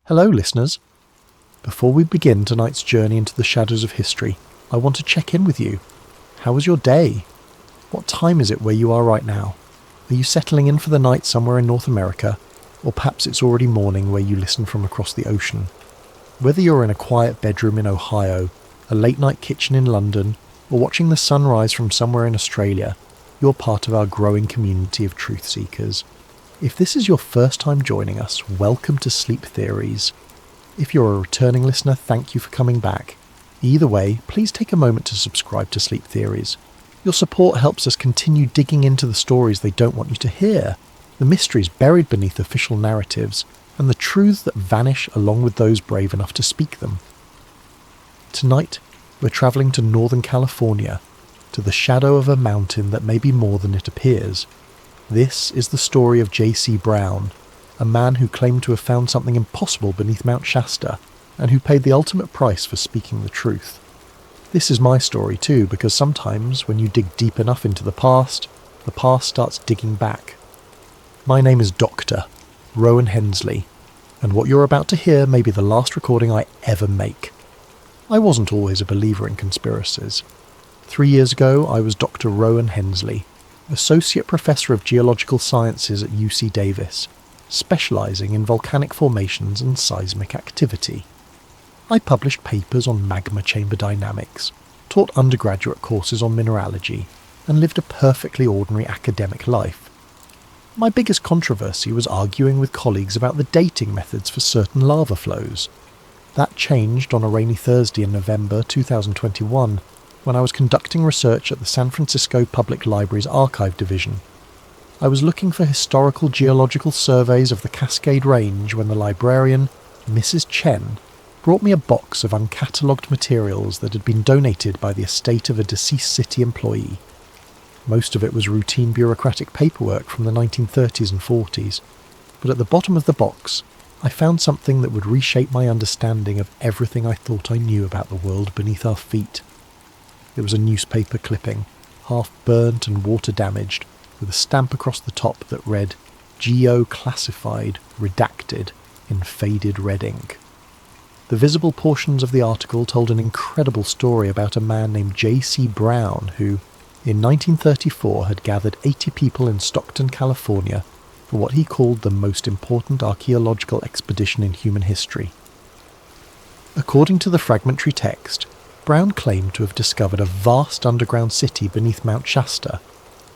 Hello, listeners. Before we begin tonight's journey into the shadows of history, I want to check in with you. How was your day? What time is it where you are right now? Are you settling in for the night somewhere in North America? Or perhaps it's already morning where you listen from across the ocean? Whether you're in a quiet bedroom in Ohio, a late-night kitchen in London, or watching the sunrise from somewhere in Australia, you're part of our growing community of truth seekers. If this is your first time joining us, welcome to Sleep Theories. If you're a returning listener, thank you for coming back. Either way, please take a moment to subscribe to Sleep Theories. Your support helps us continue digging into the stories they don't want you to hear, the mysteries buried beneath official narratives, and the truths that vanish along with those brave enough to speak them. Tonight, we're travelling to Northern California, to the shadow of a mountain that may be more than it appears. This is the story of J.C. Brown, a man who claimed to have found something impossible beneath Mount Shasta, and who paid the ultimate price for speaking the truth. This is my story too, because sometimes when you dig deep enough into the past starts digging back. My name is Dr. Rowan Hensley, and what you're about to hear may be the last recording I ever make. I wasn't always a believer in conspiracies. 3 years ago, I was Dr. Rowan Hensley, Associate Professor of Geological Sciences at UC Davis, specialising in volcanic formations and seismic activity. I published papers on magma chamber dynamics, taught undergraduate courses on mineralogy, and lived a perfectly ordinary academic life. My biggest controversy was arguing with colleagues about the dating methods for certain lava flows. That changed on a rainy Thursday in November 2021, when I was conducting research at the San Francisco Public Library's Archive Division. I was looking for historical geological surveys of the Cascade Range when the librarian, Mrs. Chen, brought me a box of uncatalogued materials that had been donated by the estate of a deceased city employee. Most of it was routine bureaucratic paperwork from the 1930s and 40s, but at the bottom of the box, I found something that would reshape my understanding of everything I thought I knew about the world beneath our feet. It was a newspaper clipping, half burnt and water damaged, with a stamp across the top that read, "Geo-classified, redacted," in faded red ink. The visible portions of the article told an incredible story about a man named J.C. Brown who, in 1934, had gathered 80 people in Stockton, California, for what he called the most important archaeological expedition in human history. According to the fragmentary text, Brown claimed to have discovered a vast underground city beneath Mount Shasta,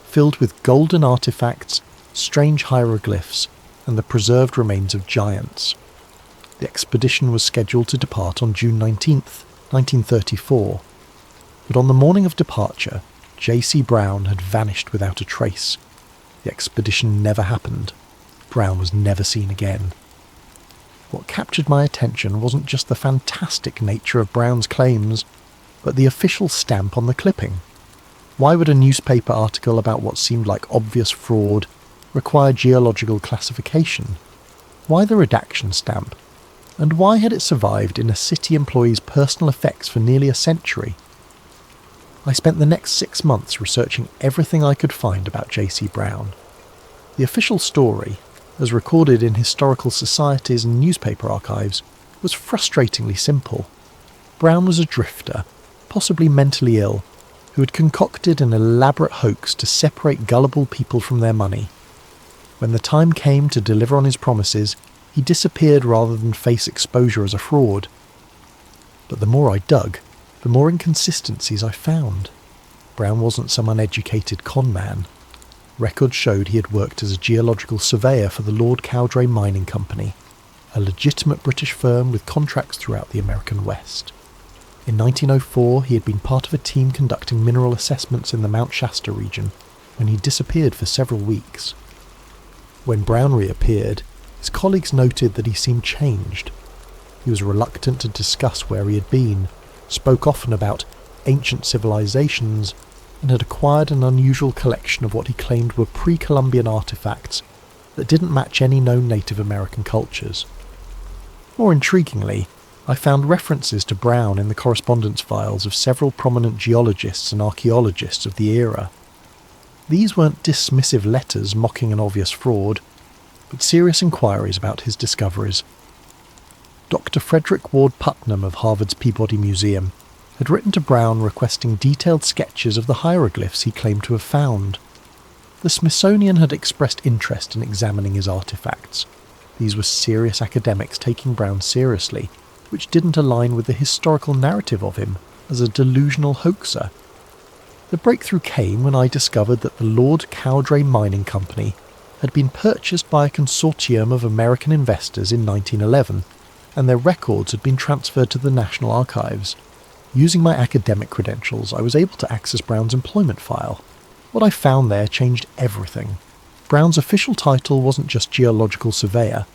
filled with golden artifacts, strange hieroglyphs, and the preserved remains of giants. The expedition was scheduled to depart on June 19th, 1934, but on the morning of departure, J.C. Brown had vanished without a trace. The expedition never happened. Brown was never seen again. What captured my attention wasn't just the fantastic nature of Brown's claims, but the official stamp on the clipping. Why would a newspaper article about what seemed like obvious fraud require geological classification? Why the redaction stamp? And why had it survived in a city employee's personal effects for nearly a century? I spent the next 6 months researching everything I could find about J.C. Brown. The official story, as recorded in historical societies and newspaper archives, was frustratingly simple. Brown was a drifter, possibly mentally ill, who had concocted an elaborate hoax to separate gullible people from their money. When the time came to deliver on his promises, he disappeared rather than face exposure as a fraud. But the more I dug, the more inconsistencies I found. Brown wasn't some uneducated con man. Records showed he had worked as a geological surveyor for the Lord Cowdray Mining Company, a legitimate British firm with contracts throughout the American West. In 1904, he had been part of a team conducting mineral assessments in the Mount Shasta region, when he disappeared for several weeks. When Brown reappeared, his colleagues noted that he seemed changed. He was reluctant to discuss where he had been, spoke often about ancient civilizations, and had acquired an unusual collection of what he claimed were pre-Columbian artifacts that didn't match any known Native American cultures. More intriguingly, I found references to Brown in the correspondence files of several prominent geologists and archaeologists of the era. These weren't dismissive letters mocking an obvious fraud, but serious inquiries about his discoveries. Dr. Frederick Ward Putnam of Harvard's Peabody Museum had written to Brown requesting detailed sketches of the hieroglyphs he claimed to have found. The Smithsonian had expressed interest in examining his artefacts. These were serious academics taking Brown seriously, which didn't align with the historical narrative of him as a delusional hoaxer. The breakthrough came when I discovered that the Lord Cowdray Mining Company had been purchased by a consortium of American investors in 1911, and their records had been transferred to the National Archives. Using my academic credentials, I was able to access Brown's employment file. What I found there changed everything. Brown's official title wasn't just geological surveyor.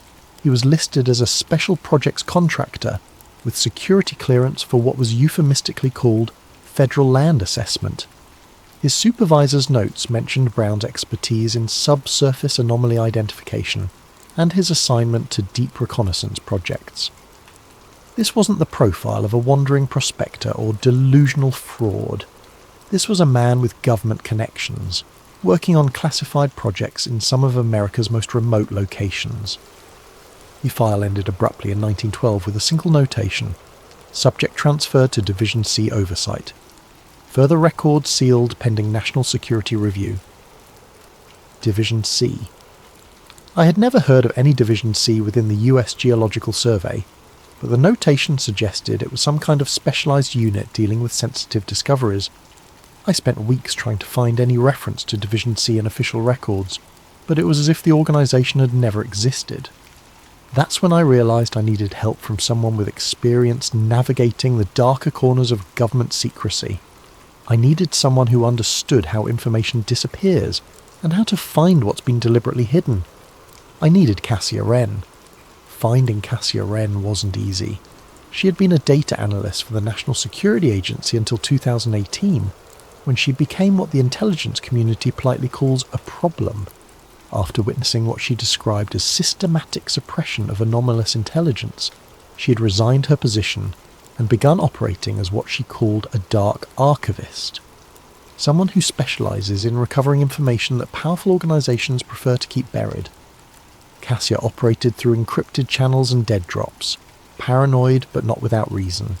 He was listed as a special projects contractor with security clearance for what was euphemistically called federal land assessment. His supervisor's notes mentioned Brown's expertise in subsurface anomaly identification and his assignment to deep reconnaissance projects. This wasn't the profile of a wandering prospector or delusional fraud. This was a man with government connections, working on classified projects in some of America's most remote locations. The file ended abruptly in 1912 with a single notation: subject transferred to Division C oversight. Further records sealed pending national security review. Division C. I had never heard of any Division C within the US Geological Survey, but the notation suggested it was some kind of specialised unit dealing with sensitive discoveries. I spent weeks trying to find any reference to Division C in official records, but it was as if the organisation had never existed. That's when I realised I needed help from someone with experience navigating the darker corners of government secrecy. I needed someone who understood how information disappears and how to find what's been deliberately hidden. I needed Cassia Wren. Finding Cassia Wren wasn't easy. She had been a data analyst for the National Security Agency until 2018, when she became what the intelligence community politely calls a problem, after witnessing what she described as systematic suppression of anomalous intelligence. She had resigned her position and begun operating as what she called a dark archivist, someone who specialises in recovering information that powerful organisations prefer to keep buried. Cassia operated through encrypted channels and dead drops, paranoid but not without reason.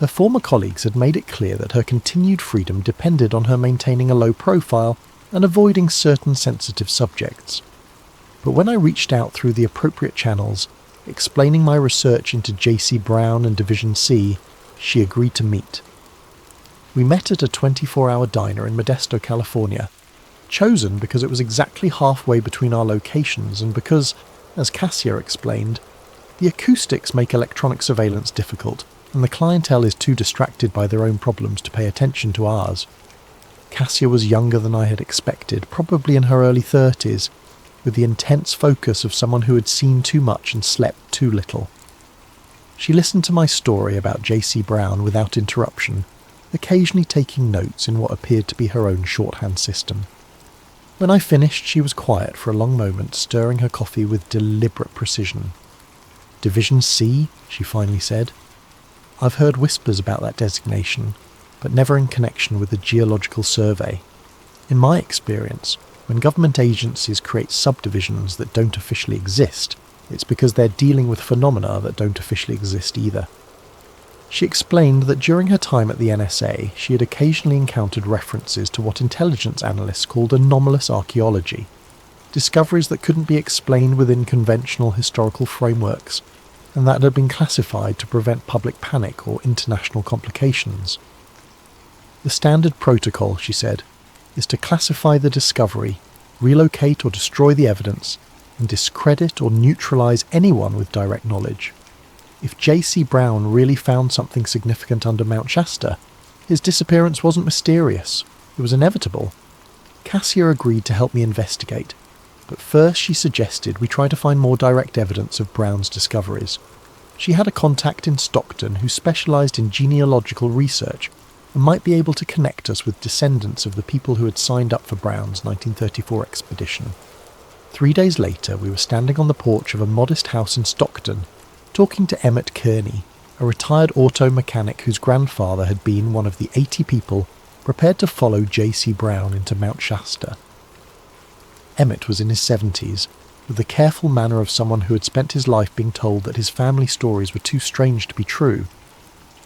Her former colleagues had made it clear that her continued freedom depended on her maintaining a low profile and avoiding certain sensitive subjects. But when I reached out through the appropriate channels, explaining my research into J.C. Brown and Division C, she agreed to meet. We met at a 24-hour diner in Modesto, California, chosen because it was exactly halfway between our locations and because, as Cassia explained, the acoustics make electronic surveillance difficult, and the clientele is too distracted by their own problems to pay attention to ours. Cassia was younger than I had expected, probably in her early 30s, with the intense focus of someone who had seen too much and slept too little. She listened to my story about J.C. Brown without interruption, occasionally taking notes in what appeared to be her own shorthand system. When I finished, she was quiet for a long moment, stirring her coffee with deliberate precision. "Division C," she finally said. "I've heard whispers about that designation, but never in connection with the Geological Survey. In my experience, when government agencies create subdivisions that don't officially exist, it's because they're dealing with phenomena that don't officially exist either." She explained that during her time at the NSA, she had occasionally encountered references to what intelligence analysts called anomalous archaeology, discoveries that couldn't be explained within conventional historical frameworks, and that had been classified to prevent public panic or international complications. "The standard protocol," she said, "is to classify the discovery, relocate or destroy the evidence, and discredit or neutralise anyone with direct knowledge. If J.C. Brown really found something significant under Mount Shasta, his disappearance wasn't mysterious. It was inevitable." Cassia agreed to help me investigate, but first she suggested we try to find more direct evidence of Brown's discoveries. She had a contact in Stockton who specialised in genealogical research and might be able to connect us with descendants of the people who had signed up for Brown's 1934 expedition. 3 days later, we were standing on the porch of a modest house in Stockton, talking to Emmett Kearney, a retired auto mechanic whose grandfather had been one of the 80 people prepared to follow J.C. Brown into Mount Shasta. Emmett was in his 70s, with the careful manner of someone who had spent his life being told that his family stories were too strange to be true.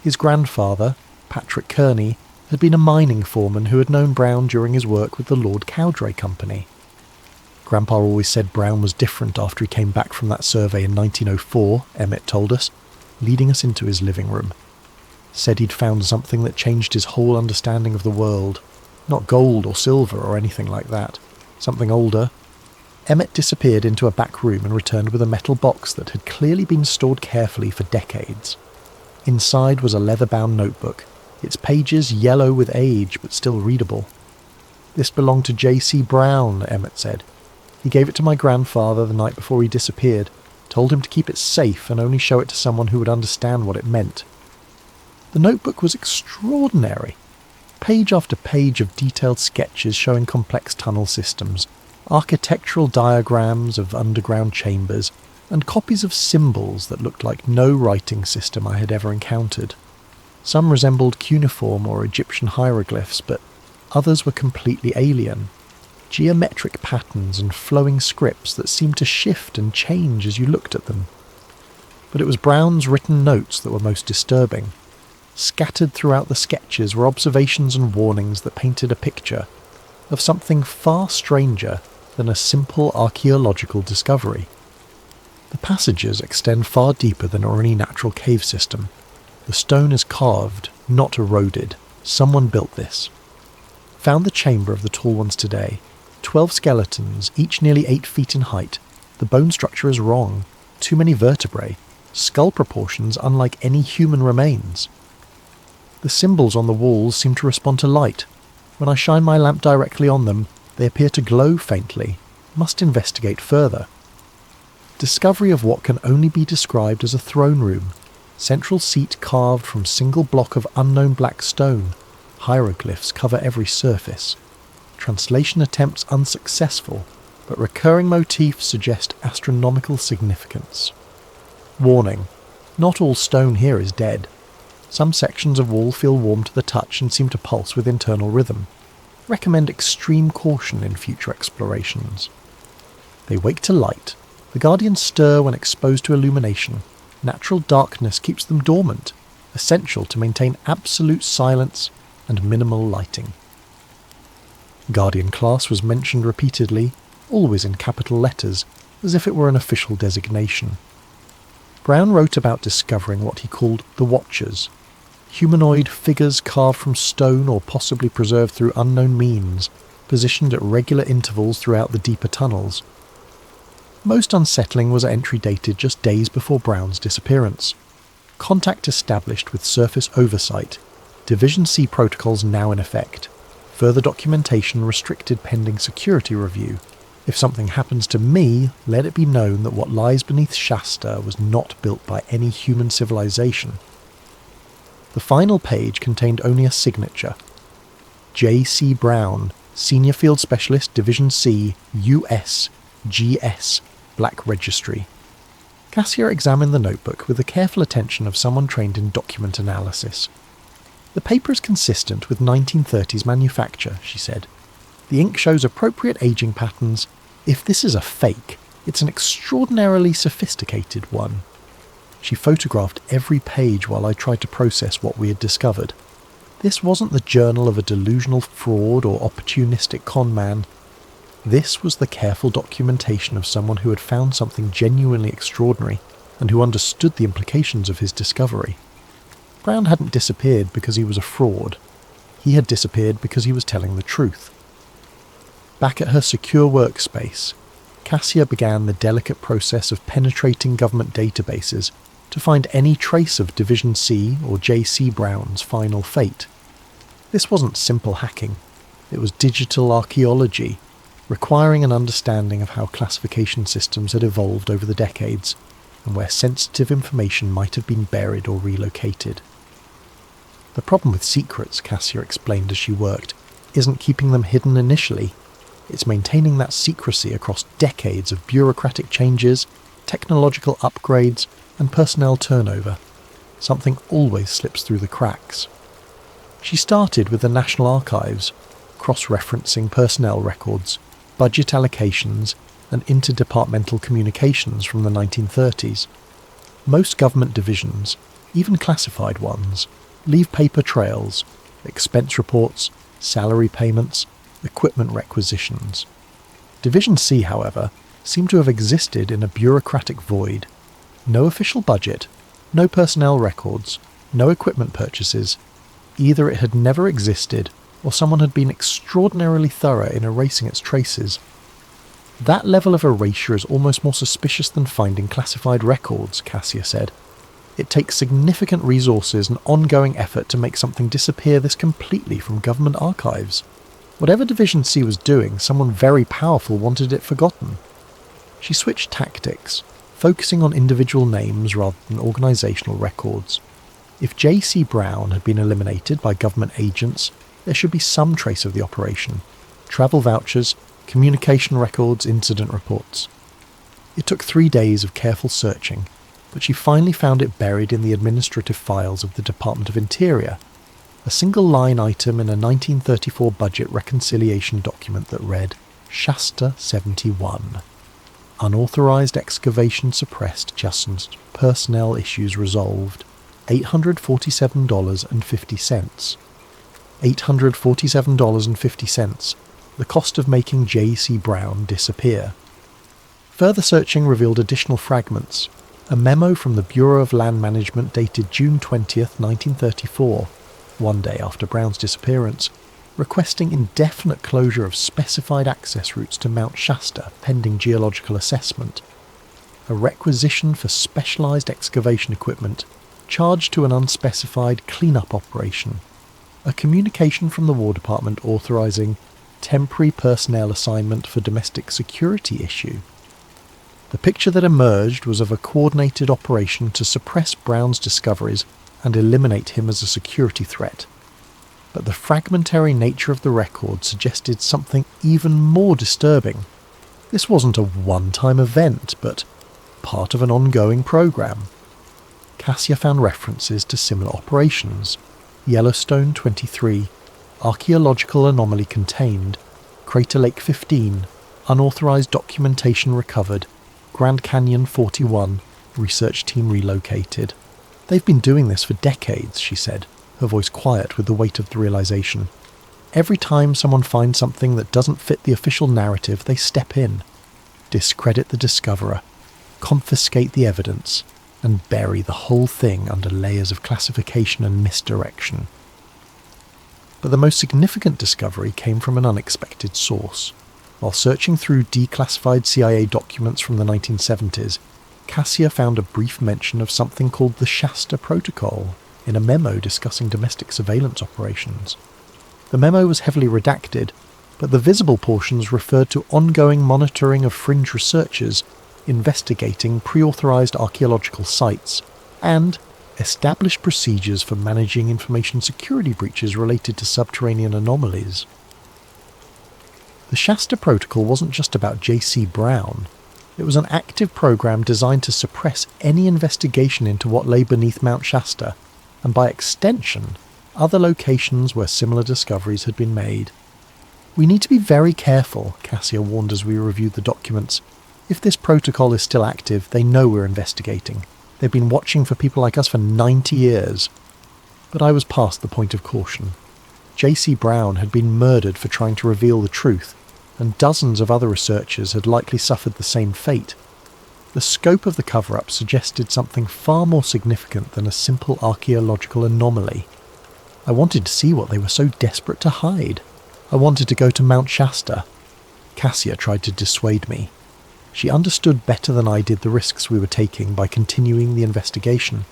His grandfather, Patrick Kearney, had been a mining foreman who had known Brown during his work with the Lord Cowdray Company. Grandpa always said Brown was different after he came back from that survey in 1904, Emmett told us, leading us into his living room. Said he'd found something that changed his whole understanding of the world. Not gold or silver or anything like that. Something older. Emmett disappeared into a back room and returned with a metal box that had clearly been stored carefully for decades. Inside was a leather-bound notebook, its pages yellow with age but still readable. "This belonged to J.C. Brown," Emmett said. "He gave it to my grandfather the night before he disappeared, told him to keep it safe and only show it to someone who would understand what it meant." The notebook was extraordinary. Page after page of detailed sketches showing complex tunnel systems, architectural diagrams of underground chambers, and copies of symbols that looked like no writing system I had ever encountered. Some resembled cuneiform or Egyptian hieroglyphs, but others were completely alien. Geometric patterns and flowing scripts that seemed to shift and change as you looked at them. But it was Brown's written notes that were most disturbing. Scattered throughout the sketches were observations and warnings that painted a picture of something far stranger than a simple archaeological discovery. The passages extend far deeper than any natural cave system. The stone is carved, not eroded. Someone built this. Found the chamber of the tall ones today. 12 skeletons, each nearly 8 feet in height. The bone structure is wrong. Too many vertebrae. Skull proportions unlike any human remains. The symbols on the walls seem to respond to light. When I shine my lamp directly on them, they appear to glow faintly. Must investigate further. Discovery of what can only be described as a throne room. Central seat carved from single block of unknown black stone. Hieroglyphs cover every surface. Translation attempts unsuccessful, but recurring motifs suggest astronomical significance. Warning: not all stone here is dead. Some sections of wall feel warm to the touch and seem to pulse with internal rhythm. Recommend extreme caution in future explorations. They wake to light. The guardians stir when exposed to illumination. Natural darkness keeps them dormant, essential to maintain absolute silence and minimal lighting. Guardian class was mentioned repeatedly, always in capital letters, as if it were an official designation. Brown wrote about discovering what he called the Watchers, humanoid figures carved from stone or possibly preserved through unknown means, positioned at regular intervals throughout the deeper tunnels. Most unsettling was entry dated just days before Brown's disappearance. Contact established with surface oversight. Division C protocols now in effect. Further documentation restricted pending security review. If something happens to me, let it be known that what lies beneath Shasta was not built by any human civilization. The final page contained only a signature. J.C. Brown, Senior Field Specialist, Division C, U.S., G.S., Black Registry. Cassia examined the notebook with the careful attention of someone trained in document analysis. The paper is consistent with 1930s manufacture, she said. The ink shows appropriate aging patterns. If this is a fake, it's an extraordinarily sophisticated one. She photographed every page while I tried to process what we had discovered. This wasn't the journal of a delusional fraud or opportunistic con man. This was the careful documentation of someone who had found something genuinely extraordinary and who understood the implications of his discovery. Brown hadn't disappeared because he was a fraud. He had disappeared because he was telling the truth. Back at her secure workspace, Cassia began the delicate process of penetrating government databases to find any trace of Division C or J.C. Brown's final fate. This wasn't simple hacking. It was digital archaeology, requiring an understanding of how classification systems had evolved over the decades and where sensitive information might have been buried or relocated. The problem with secrets, Cassia explained as she worked, isn't keeping them hidden initially. It's maintaining that secrecy across decades of bureaucratic changes, technological upgrades, and personnel turnover. Something always slips through the cracks. She started with the National Archives, cross-referencing personnel records, budget allocations, and interdepartmental communications from the 1930s. Most government divisions, even classified ones, leave paper trails, expense reports, salary payments, equipment requisitions. Division C, however, seemed to have existed in a bureaucratic void. No official budget, no personnel records, no equipment purchases. Either it had never existed, or someone had been extraordinarily thorough in erasing its traces. That level of erasure is almost more suspicious than finding classified records, Cassia said. It takes significant resources and ongoing effort to make something disappear this completely from government archives. Whatever Division C was doing, someone very powerful wanted it forgotten. She switched tactics, focusing on individual names rather than organisational records. If J.C. Brown had been eliminated by government agents, there should be some trace of the operation. Travel vouchers, communication records, incident reports. It took 3 days of careful searching, but she finally found it buried in the administrative files of the Department of Interior, a single line item in a 1934 budget reconciliation document that read, Shasta 71. Unauthorised excavation suppressed, just personnel issues resolved. $847.50. $847.50, the cost of making J.C. Brown disappear. Further searching revealed additional fragments. A memo from the Bureau of Land Management dated June 20th, 1934, one day after Brown's disappearance, requesting indefinite closure of specified access routes to Mount Shasta pending geological assessment. A requisition for specialised excavation equipment charged to an unspecified clean-up operation. A communication from the War Department authorising temporary personnel assignment for domestic security issue. The picture that emerged was of a coordinated operation to suppress Brown's discoveries and eliminate him as a security threat. But the fragmentary nature of the record suggested something even more disturbing. This wasn't a one-time event, but part of an ongoing program. Cassia found references to similar operations. Yellowstone 23, Archaeological Anomaly Contained, Crater Lake 15, Unauthorized Documentation Recovered, Grand Canyon 41, Research Team Relocated. They've been doing this for decades, she said, her voice quiet with the weight of the realization. Every time someone finds something that doesn't fit the official narrative, they step in, discredit the discoverer, confiscate the evidence, and bury the whole thing under layers of classification and misdirection. But the most significant discovery came from an unexpected source. While searching through declassified CIA documents from the 1970s, Cassia found a brief mention of something called the Shasta Protocol in a memo discussing domestic surveillance operations. The memo was heavily redacted, but the visible portions referred to ongoing monitoring of fringe researchers investigating pre-authorized archaeological sites, and established procedures for managing information security breaches related to subterranean anomalies. The Shasta Protocol wasn't just about J.C. Brown. It was an active program designed to suppress any investigation into what lay beneath Mount Shasta, and by extension, other locations where similar discoveries had been made. We need to be very careful, Cassia warned as we reviewed the documents. If this protocol is still active, they know we're investigating. They've been watching for people like us for 90 years. But I was past the point of caution. J.C. Brown had been murdered for trying to reveal the truth, and dozens of other researchers had likely suffered the same fate. The scope of the cover-up suggested something far more significant than a simple archaeological anomaly. I wanted to see what they were so desperate to hide. I wanted to go to Mount Shasta. Cassia tried to dissuade me. She understood better than I did the risks we were taking by continuing the investigation.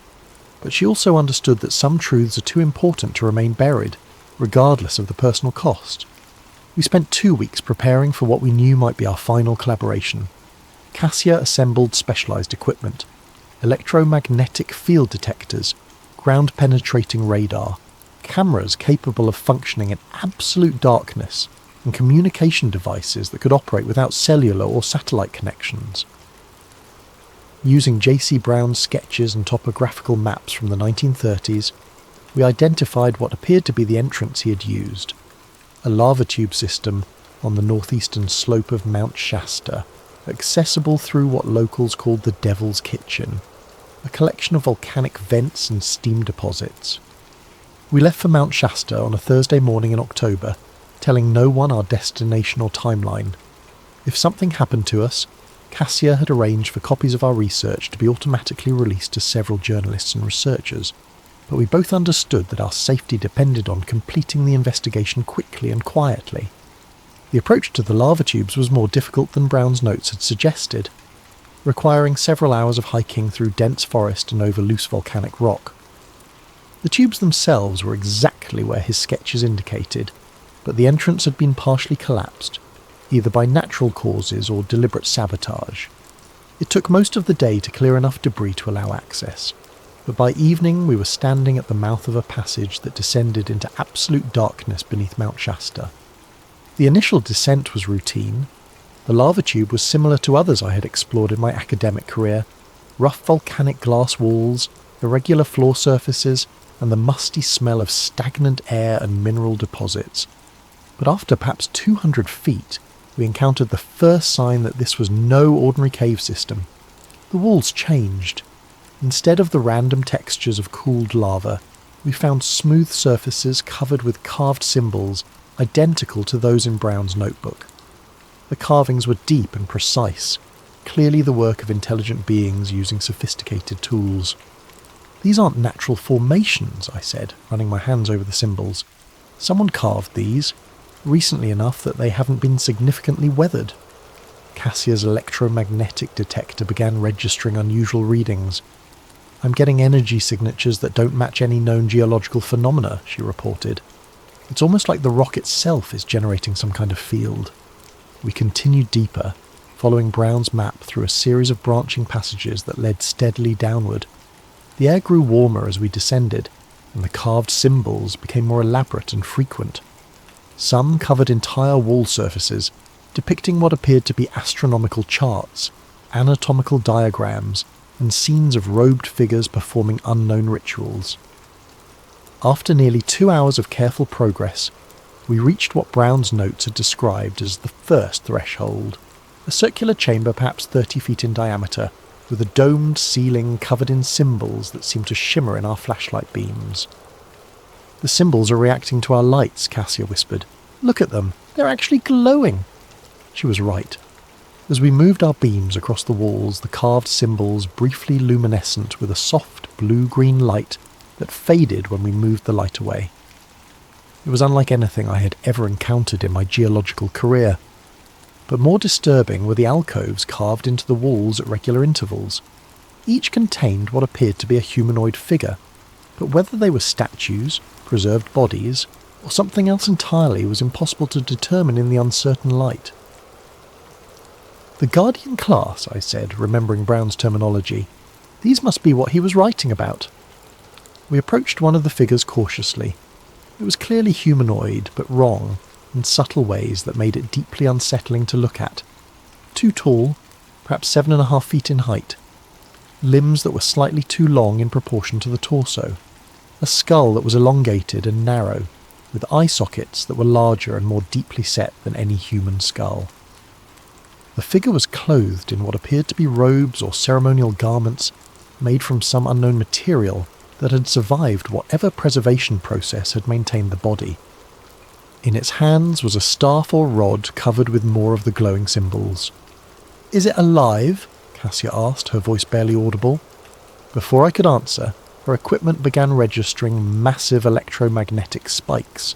But she also understood that some truths are too important to remain buried, regardless of the personal cost. We spent 2 weeks preparing for what we knew might be our final collaboration. Cassia assembled specialised equipment, electromagnetic field detectors, ground-penetrating radar, cameras capable of functioning in absolute darkness, and communication devices that could operate without cellular or satellite connections. Using J.C. Brown's sketches and topographical maps from the 1930s, we identified what appeared to be the entrance he had used, a lava tube system on the northeastern slope of Mount Shasta, accessible through what locals called the Devil's Kitchen, a collection of volcanic vents and steam deposits. We left for Mount Shasta on a Thursday morning in October, telling no one our destination or timeline. If something happened to us, Cassia had arranged for copies of our research to be automatically released to several journalists and researchers, but we both understood that our safety depended on completing the investigation quickly and quietly. The approach to the lava tubes was more difficult than Brown's notes had suggested, requiring several hours of hiking through dense forest and over loose volcanic rock. The tubes themselves were exactly where his sketches indicated, but the entrance had been partially collapsed, either by natural causes or deliberate sabotage. It took most of the day to clear enough debris to allow access, but by evening we were standing at the mouth of a passage that descended into absolute darkness beneath Mount Shasta. The initial descent was routine. The lava tube was similar to others I had explored in my academic career: rough volcanic glass walls, irregular floor surfaces, and the musty smell of stagnant air and mineral deposits. But after perhaps 200 feet, we encountered the first sign that this was no ordinary cave system. The walls changed. Instead of the random textures of cooled lava, we found smooth surfaces covered with carved symbols identical to those in Brown's notebook. The carvings were deep and precise, clearly the work of intelligent beings using sophisticated tools. "These aren't natural formations," I said, running my hands over the symbols. "Someone carved these, recently enough that they haven't been significantly weathered." Cassia's electromagnetic detector began registering unusual readings. "I'm getting energy signatures that don't match any known geological phenomena," she reported. "It's almost like the rock itself is generating some kind of field." We continued deeper, following Brown's map through a series of branching passages that led steadily downward. The air grew warmer as we descended, and the carved symbols became more elaborate and frequent. Some covered entire wall surfaces, depicting what appeared to be astronomical charts, anatomical diagrams, and scenes of robed figures performing unknown rituals. After nearly 2 hours of careful progress, we reached what Brown's notes had described as the first threshold, a circular chamber perhaps 30 feet in diameter, with a domed ceiling covered in symbols that seemed to shimmer in our flashlight beams. "The symbols are reacting to our lights," Cassia whispered. "Look at them, they're actually glowing." She was right. As we moved our beams across the walls, the carved symbols briefly luminescent with a soft blue-green light that faded when we moved the light away. It was unlike anything I had ever encountered in my geological career. But more disturbing were the alcoves carved into the walls at regular intervals. Each contained what appeared to be a humanoid figure, but whether they were statues, preserved bodies, or something else entirely was impossible to determine in the uncertain light. "The Guardian class," I said, remembering Brown's terminology. "These must be what he was writing about." We approached one of the figures cautiously. It was clearly humanoid, but wrong, in subtle ways that made it deeply unsettling to look at. Too tall, perhaps 7.5 feet in height. Limbs that were slightly too long in proportion to the torso. A skull that was elongated and narrow, with eye sockets that were larger and more deeply set than any human skull. The figure was clothed in what appeared to be robes or ceremonial garments made from some unknown material that had survived whatever preservation process had maintained the body. In its hands was a staff or rod covered with more of the glowing symbols. "Is it alive?" Cassia asked, her voice barely audible. Before I could answer, her equipment began registering massive electromagnetic spikes.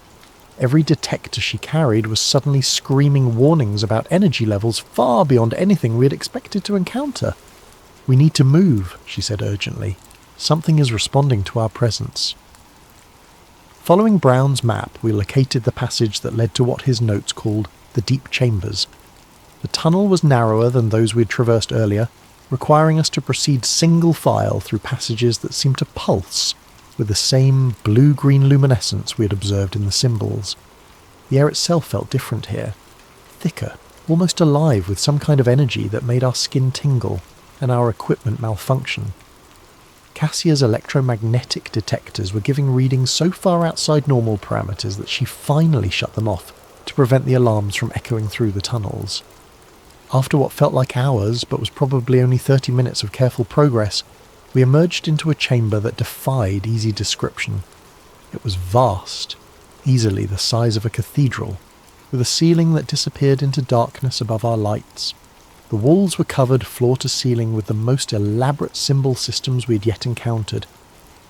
Every detector she carried was suddenly screaming warnings about energy levels far beyond anything we had expected to encounter. "We need to move," she said urgently. "Something is responding to our presence." Following Brown's map, we located the passage that led to what his notes called the deep chambers. The tunnel was narrower than those we had traversed earlier, requiring us to proceed single file through passages that seemed to pulse with the same blue-green luminescence we had observed in the symbols. The air itself felt different here, thicker, almost alive with some kind of energy that made our skin tingle and our equipment malfunction. Cassia's electromagnetic detectors were giving readings so far outside normal parameters that she finally shut them off to prevent the alarms from echoing through the tunnels. After what felt like hours, but was probably only 30 minutes of careful progress, we emerged into a chamber that defied easy description. It was vast, easily the size of a cathedral, with a ceiling that disappeared into darkness above our lights. The walls were covered floor to ceiling with the most elaborate symbol systems we had yet encountered,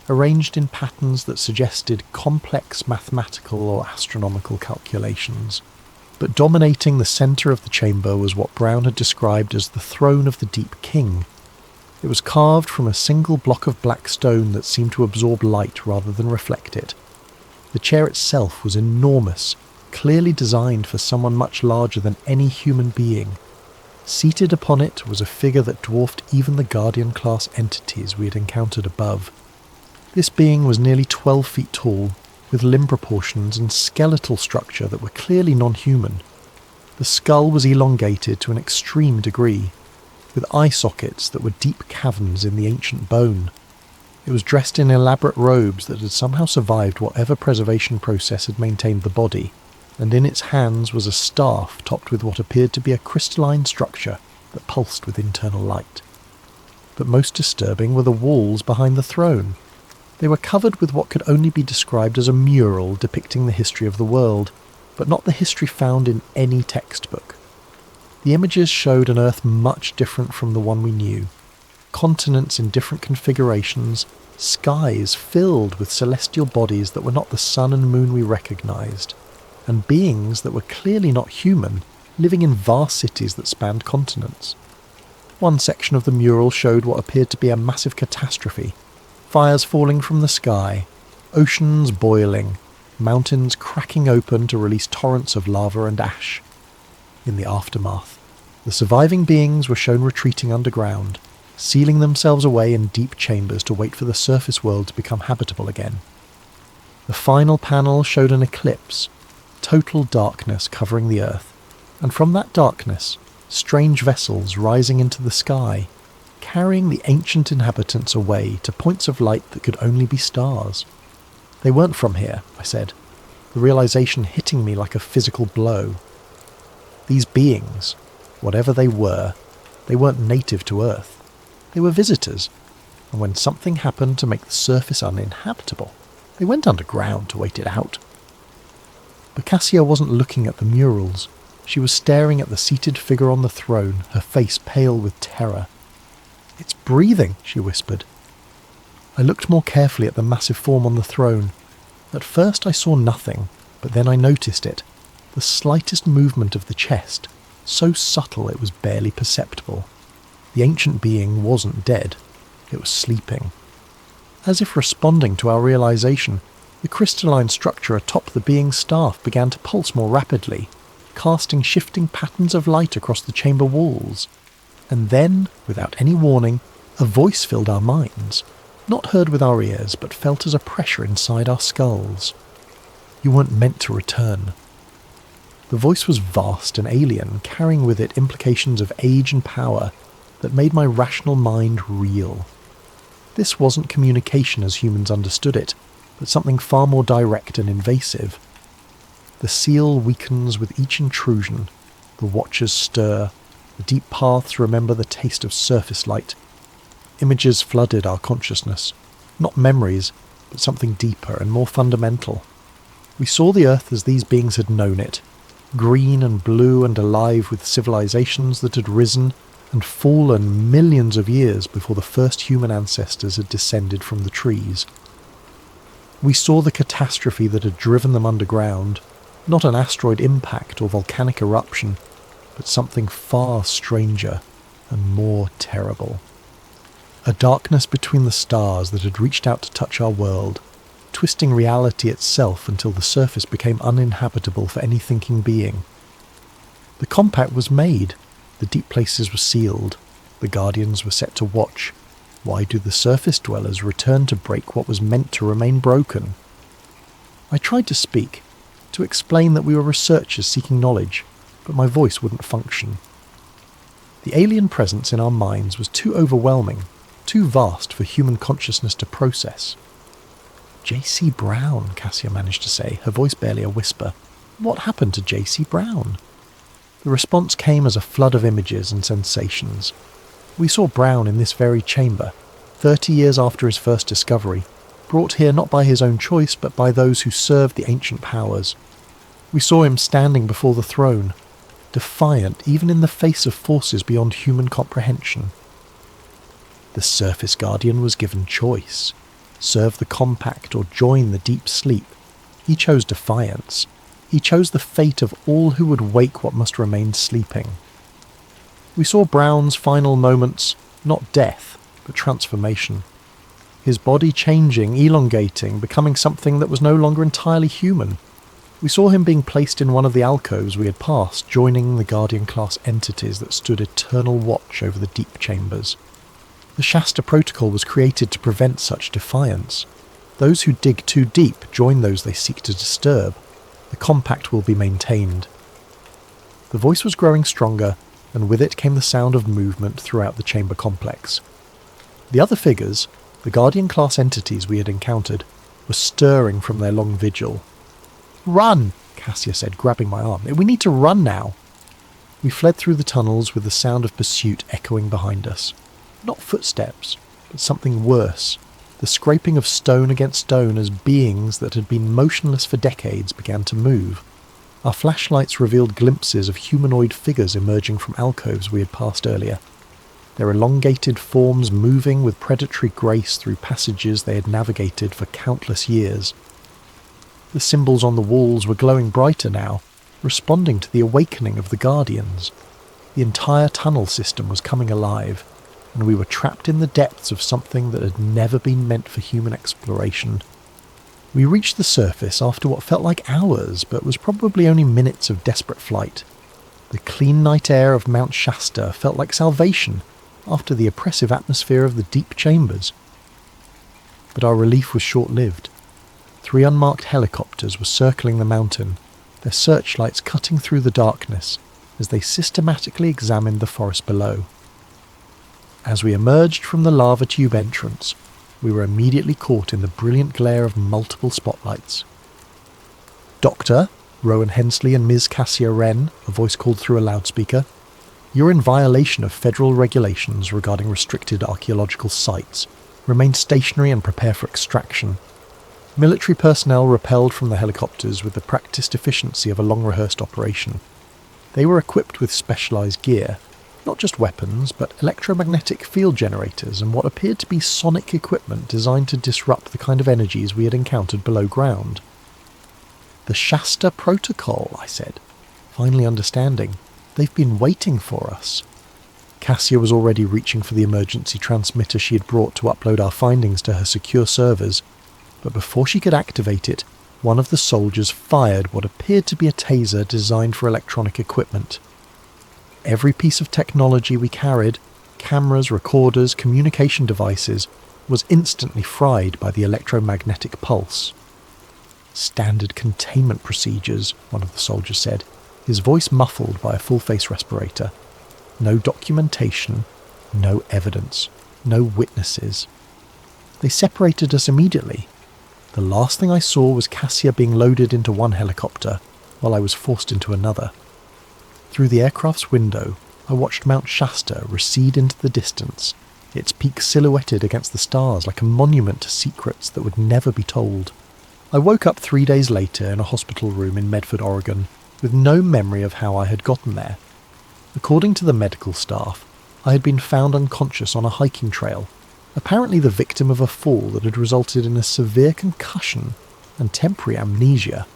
arranged in patterns that suggested complex mathematical or astronomical calculations. But dominating the centre of the chamber was what Brown had described as the throne of the Deep King. It was carved from a single block of black stone that seemed to absorb light rather than reflect it. The chair itself was enormous, clearly designed for someone much larger than any human being. Seated upon it was a figure that dwarfed even the Guardian-class entities we had encountered above. This being was nearly 12 feet tall, with limb proportions and skeletal structure that were clearly non-human. The skull was elongated to an extreme degree, with eye sockets that were deep caverns in the ancient bone. It was dressed in elaborate robes that had somehow survived whatever preservation process had maintained the body, and in its hands was a staff topped with what appeared to be a crystalline structure that pulsed with internal light. But most disturbing were the walls behind the throne. They were covered with what could only be described as a mural depicting the history of the world, but not the history found in any textbook. The images showed an Earth much different from the one we knew. Continents in different configurations, skies filled with celestial bodies that were not the sun and moon we recognized, and beings that were clearly not human, living in vast cities that spanned continents. One section of the mural showed what appeared to be a massive catastrophe. Fires falling from the sky, oceans boiling, mountains cracking open to release torrents of lava and ash. In the aftermath, the surviving beings were shown retreating underground, sealing themselves away in deep chambers to wait for the surface world to become habitable again. The final panel showed an eclipse, total darkness covering the earth, and from that darkness, strange vessels rising into the sky, carrying the ancient inhabitants away to points of light that could only be stars. They weren't from here, I said, the realization hitting me like a physical blow. These beings, whatever they weren't native to Earth. They were visitors, and when something happened to make the surface uninhabitable, they went underground to wait it out. But Cassia wasn't looking at the murals. She was staring at the seated figure on the throne, her face pale with terror. "It's breathing," she whispered. I looked more carefully at the massive form on the throne. At first I saw nothing, but then I noticed it. The slightest movement of the chest, so subtle it was barely perceptible. The ancient being wasn't dead. It was sleeping. As if responding to our realization, the crystalline structure atop the being's staff began to pulse more rapidly, casting shifting patterns of light across the chamber walls. And then, without any warning, a voice filled our minds, not heard with our ears, but felt as a pressure inside our skulls. "You weren't meant to return." The voice was vast and alien, carrying with it implications of age and power that made my rational mind reel. This wasn't communication as humans understood it, but something far more direct and invasive. The seal weakens with each intrusion, the watchers stir, the deep paths remember the taste of surface light. Images flooded our consciousness, not memories, but something deeper and more fundamental. We saw the Earth as these beings had known it, green and blue and alive with civilizations that had risen and fallen millions of years before the first human ancestors had descended from the trees. We saw the catastrophe that had driven them underground, not an asteroid impact or volcanic eruption, but something far stranger and more terrible. A darkness between the stars that had reached out to touch our world, twisting reality itself until the surface became uninhabitable for any thinking being. The compact was made, the deep places were sealed, the guardians were set to watch. Why do the surface dwellers return to break what was meant to remain broken? I tried to speak, to explain that we were researchers seeking knowledge, but my voice wouldn't function. The alien presence in our minds was too overwhelming, too vast for human consciousness to process. "J.C. Brown," Cassia managed to say, her voice barely a whisper. "What happened to J.C. Brown?" The response came as a flood of images and sensations. We saw Brown in this very chamber, 30 years after his first discovery, brought here not by his own choice but by those who served the ancient powers. We saw him standing before the throne, defiant even in the face of forces beyond human comprehension. The Surface Guardian was given choice. Serve the compact or join the deep sleep. He chose defiance. He chose the fate of all who would wake what must remain sleeping. We saw Brown's final moments, not death, but transformation. His body changing, elongating, becoming something that was no longer entirely human. We saw him being placed in one of the alcoves we had passed, joining the Guardian-class entities that stood eternal watch over the deep chambers. The Shasta protocol was created to prevent such defiance. Those who dig too deep join those they seek to disturb. The compact will be maintained. The voice was growing stronger, and with it came the sound of movement throughout the chamber complex. The other figures, the Guardian-class entities we had encountered, were stirring from their long vigil. "Run!" Cassia said, grabbing my arm. "We need to run now." We fled through the tunnels with the sound of pursuit echoing behind us. Not footsteps, but something worse. The scraping of stone against stone as beings that had been motionless for decades began to move. Our flashlights revealed glimpses of humanoid figures emerging from alcoves we had passed earlier. Their elongated forms moving with predatory grace through passages they had navigated for countless years. The symbols on the walls were glowing brighter now, responding to the awakening of the Guardians. The entire tunnel system was coming alive, and we were trapped in the depths of something that had never been meant for human exploration. We reached the surface after what felt like hours, but was probably only minutes of desperate flight. The clean night air of Mount Shasta felt like salvation after the oppressive atmosphere of the deep chambers. But our relief was short-lived. 3 unmarked helicopters were circling the mountain, their searchlights cutting through the darkness as they systematically examined the forest below. As we emerged from the lava tube entrance, we were immediately caught in the brilliant glare of multiple spotlights. "Doctor," Rowan Hensley and Ms. Cassia Wren, a voice called through a loudspeaker, "you're in violation of federal regulations regarding restricted archaeological sites. Remain stationary and prepare for extraction." Military personnel rappelled from the helicopters with the practiced efficiency of a long-rehearsed operation. They were equipped with specialised gear, not just weapons, but electromagnetic field generators and what appeared to be sonic equipment designed to disrupt the kind of energies we had encountered below ground. "The Shasta Protocol," I said, finally understanding. "They've been waiting for us." Cassia was already reaching for the emergency transmitter she had brought to upload our findings to her secure servers, but before she could activate it, one of the soldiers fired what appeared to be a taser designed for electronic equipment. Every piece of technology we carried, cameras, recorders, communication devices, was instantly fried by the electromagnetic pulse. "Standard containment procedures," one of the soldiers said, his voice muffled by a full-face respirator. "No documentation, no evidence, no witnesses." They separated us immediately. The last thing I saw was Cassia being loaded into one helicopter, while I was forced into another. Through the aircraft's window, I watched Mount Shasta recede into the distance, its peak silhouetted against the stars like a monument to secrets that would never be told. I woke up 3 days later in a hospital room in Medford, Oregon, with no memory of how I had gotten there. According to the medical staff, I had been found unconscious on a hiking trail, apparently the victim of a fall that had resulted in a severe concussion and temporary amnesia.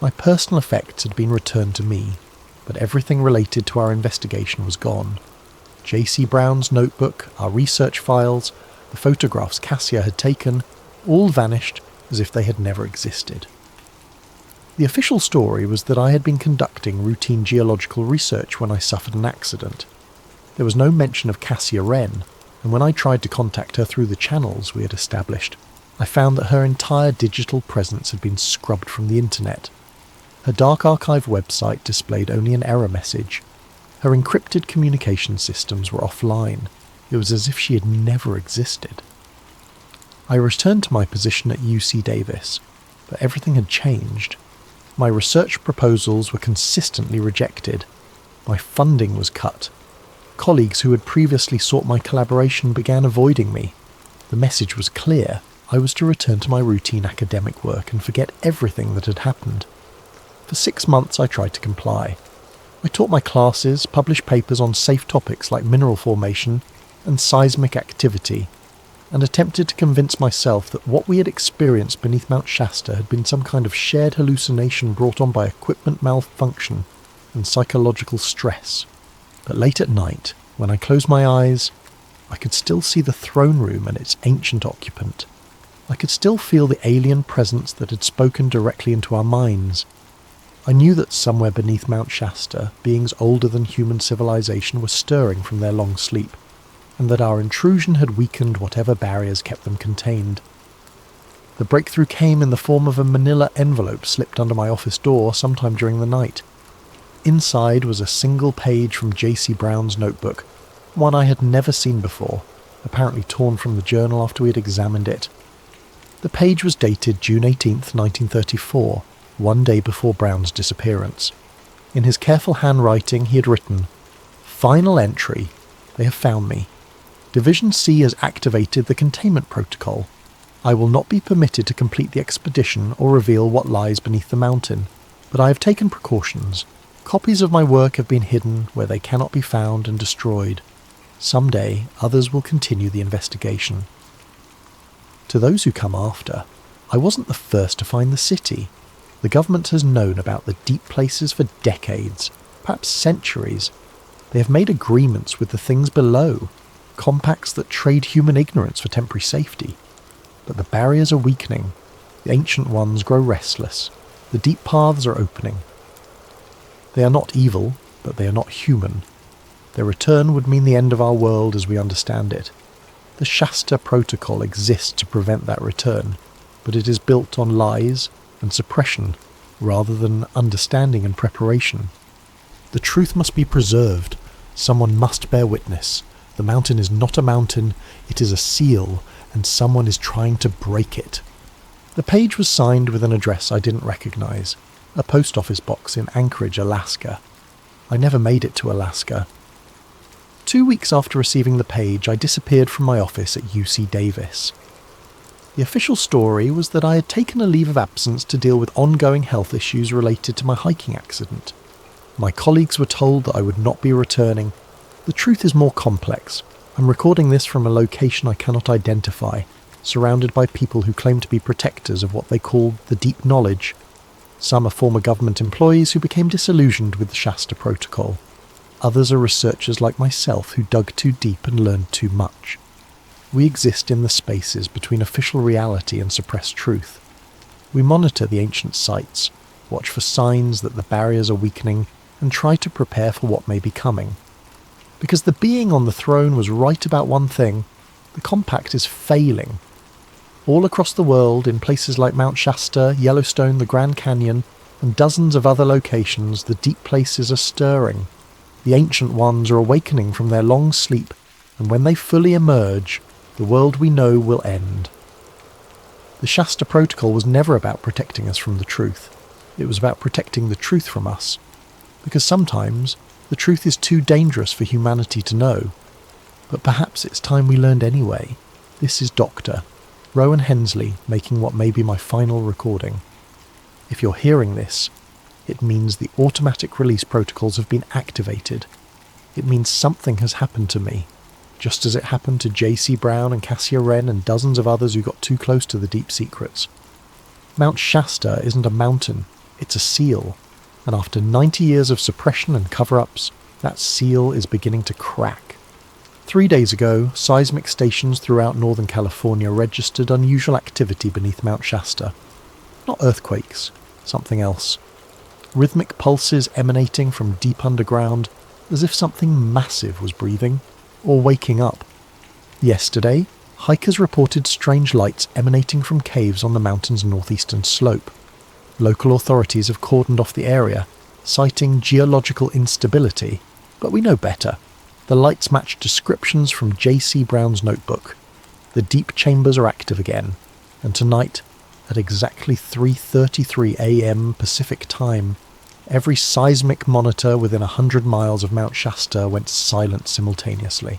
My personal effects had been returned to me, but everything related to our investigation was gone. J.C. Brown's notebook, our research files, the photographs Cassia had taken, all vanished as if they had never existed. The official story was that I had been conducting routine geological research when I suffered an accident. There was no mention of Cassia Wren, and when I tried to contact her through the channels we had established, I found that her entire digital presence had been scrubbed from the internet. Her dark archive website displayed only an error message. Her encrypted communication systems were offline. It was as if she had never existed. I returned to my position at UC Davis, but everything had changed. My research proposals were consistently rejected. My funding was cut. Colleagues who had previously sought my collaboration began avoiding me. The message was clear. I was to return to my routine academic work and forget everything that had happened. For 6 months I tried to comply. I taught my classes, published papers on safe topics like mineral formation and seismic activity, and attempted to convince myself that what we had experienced beneath Mount Shasta had been some kind of shared hallucination brought on by equipment malfunction and psychological stress. But late at night, when I closed my eyes, I could still see the throne room and its ancient occupant. I could still feel the alien presence that had spoken directly into our minds. I knew that somewhere beneath Mount Shasta, beings older than human civilization were stirring from their long sleep, and that our intrusion had weakened whatever barriers kept them contained. The breakthrough came in the form of a manila envelope slipped under my office door sometime during the night. Inside was a single page from J.C. Brown's notebook, one I had never seen before, apparently torn from the journal after we had examined it. The page was dated June 18th, 1934, one day before Brown's disappearance. In his careful handwriting he had written, "Final entry. They have found me. Division C has activated the containment protocol. I will not be permitted to complete the expedition or reveal what lies beneath the mountain, but I have taken precautions. Copies of my work have been hidden where they cannot be found and destroyed. Some day others will continue the investigation." To those who come after, I wasn't the first to find the city. The government has known about the deep places for decades, perhaps centuries. They have made agreements with the things below, compacts that trade human ignorance for temporary safety. But the barriers are weakening, the ancient ones grow restless, the deep paths are opening. They are not evil, but they are not human. Their return would mean the end of our world as we understand it. The Shasta Protocol exists to prevent that return, but it is built on lies and suppression rather than understanding and preparation. The truth must be preserved. Someone must bear witness. The mountain is not a mountain, it is a seal, and someone is trying to break it. The page was signed with an address I didn't recognize, a post office box in Anchorage, Alaska. I never made it to Alaska. 2 weeks after receiving the page, I disappeared from my office at UC Davis. The official story was that I had taken a leave of absence to deal with ongoing health issues related to my hiking accident. My colleagues were told that I would not be returning. The truth is more complex. I'm recording this from a location I cannot identify, surrounded by people who claim to be protectors of what they call the deep knowledge. Some are former government employees who became disillusioned with the Shasta Protocol. Others are researchers like myself who dug too deep and learned too much. We exist in the spaces between official reality and suppressed truth. We monitor the ancient sites, watch for signs that the barriers are weakening, and try to prepare for what may be coming. Because the being on the throne was right about one thing: the compact is failing. All across the world, in places like Mount Shasta, Yellowstone, the Grand Canyon, and dozens of other locations, the deep places are stirring. The ancient ones are awakening from their long sleep, and when they fully emerge, the world we know will end. The Shasta Protocol was never about protecting us from the truth. It was about protecting the truth from us. Because sometimes the truth is too dangerous for humanity to know. But perhaps it's time we learned anyway. This is Dr. Rowan Hensley making what may be my final recording. If you're hearing this, it means the automatic release protocols have been activated. It means something has happened to me, just as it happened to J.C. Brown and Cassia Wren and dozens of others who got too close to the deep secrets. Mount Shasta isn't a mountain, it's a seal, and after 90 years of suppression and cover-ups, that seal is beginning to crack. 3 days ago, seismic stations throughout Northern California registered unusual activity beneath Mount Shasta. Not earthquakes, something else. Rhythmic pulses emanating from deep underground, as if something massive was breathing, or waking up. Yesterday, hikers reported strange lights emanating from caves on the mountain's northeastern slope. Local authorities have cordoned off the area, citing geological instability, but we know better. The lights match descriptions from J.C. Brown's notebook. The deep chambers are active again, and tonight, At exactly 3:33 a.m. Pacific time, every seismic monitor within 100 miles of Mount Shasta went silent simultaneously.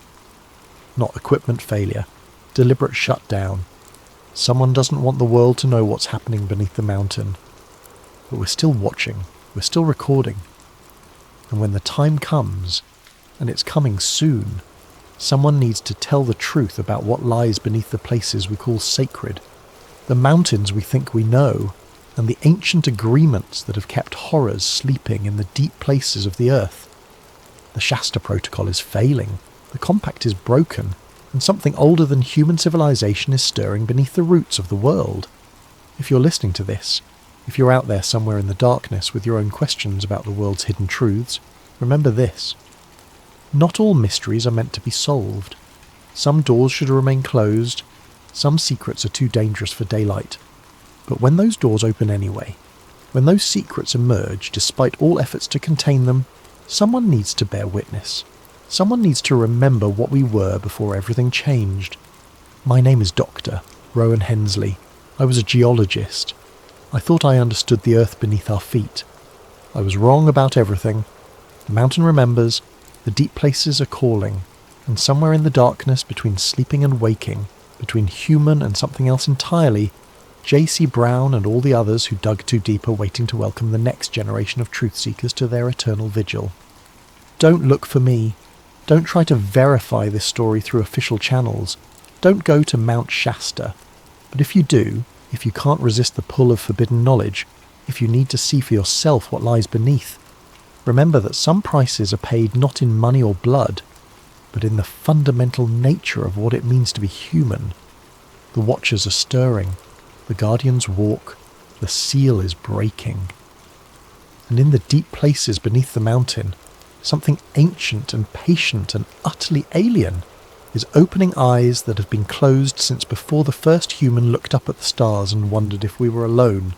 Not equipment failure, deliberate shutdown. Someone doesn't want the world to know what's happening beneath the mountain. But we're still watching, we're still recording. And when the time comes, and it's coming soon, someone needs to tell the truth about what lies beneath the places we call sacred, the mountains we think we know, and the ancient agreements that have kept horrors sleeping in the deep places of the earth. The Shasta Protocol is failing, the compact is broken, and something older than human civilization is stirring beneath the roots of the world. If you're listening to this, if you're out there somewhere in the darkness with your own questions about the world's hidden truths, remember this. Not all mysteries are meant to be solved. Some doors should remain closed. Some secrets are too dangerous for daylight. But when those doors open anyway, when those secrets emerge despite all efforts to contain them, someone needs to bear witness. Someone needs to remember what we were before everything changed. My name is Dr. Rowan Hensley. I was a geologist. I thought I understood the earth beneath our feet. I was wrong about everything. The mountain remembers, the deep places are calling, and somewhere in the darkness between sleeping and waking, between human and something else entirely, J.C. Brown and all the others who dug too deep are waiting to welcome the next generation of truth seekers to their eternal vigil. Don't look for me. Don't try to verify this story through official channels. Don't go to Mount Shasta. But if you do, if you can't resist the pull of forbidden knowledge, if you need to see for yourself what lies beneath, remember that some prices are paid not in money or blood, but in the fundamental nature of what it means to be human. The watchers are stirring, the guardians walk, the seal is breaking. And in the deep places beneath the mountain, something ancient and patient and utterly alien is opening eyes that have been closed since before the first human looked up at the stars and wondered if we were alone.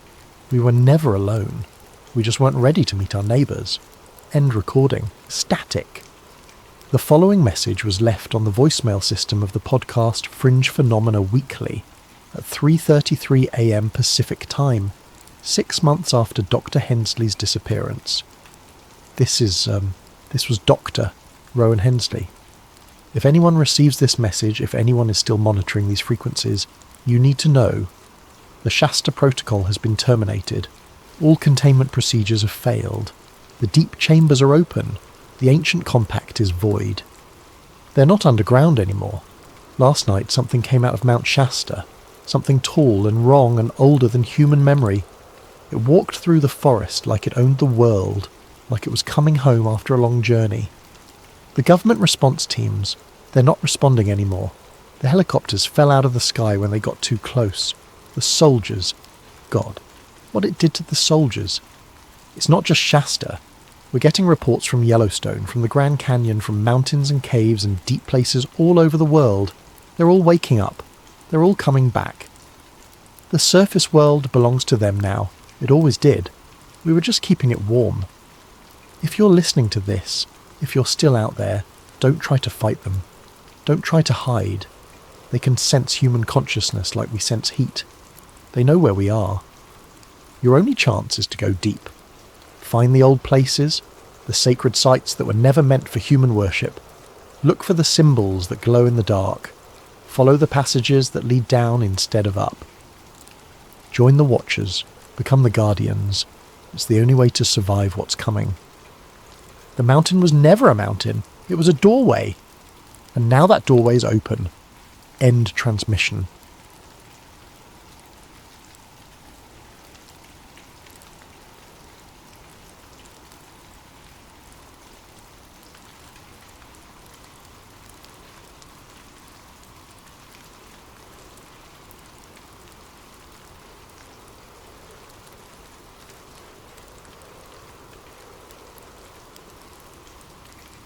We were never alone. We just weren't ready to meet our neighbours. End recording. Static. The following message was left on the voicemail system of the podcast Fringe Phenomena Weekly at 3:33 a.m. Pacific time, 6 months after Dr. Hensley's disappearance. This was Dr. Rowan Hensley. If anyone receives this message, if anyone is still monitoring these frequencies, you need to know the Shasta Protocol has been terminated. All containment procedures have failed. The deep chambers are open. The ancient compact is void. They're not underground anymore. Last night something came out of Mount Shasta, something tall and wrong and older than human memory. It walked through the forest like it owned the world, like it was coming home after a long journey. The government response teams, they're not responding anymore. The helicopters fell out of the sky when they got too close. The soldiers, God, what it did to the soldiers. It's not just Shasta. We're getting reports from Yellowstone, from the Grand Canyon, from mountains and caves and deep places all over the world. They're all waking up. They're all coming back. The surface world belongs to them now. It always did. We were just keeping it warm. If you're listening to this, if you're still out there, don't try to fight them. Don't try to hide. They can sense human consciousness like we sense heat. They know where we are. Your only chance is to go deep. Find the old places, the sacred sites that were never meant for human worship. Look for the symbols that glow in the dark. Follow the passages that lead down instead of up. Join the watchers. Become the guardians. It's the only way to survive what's coming. The mountain was never a mountain. It was a doorway. And now that doorway is open. End transmission.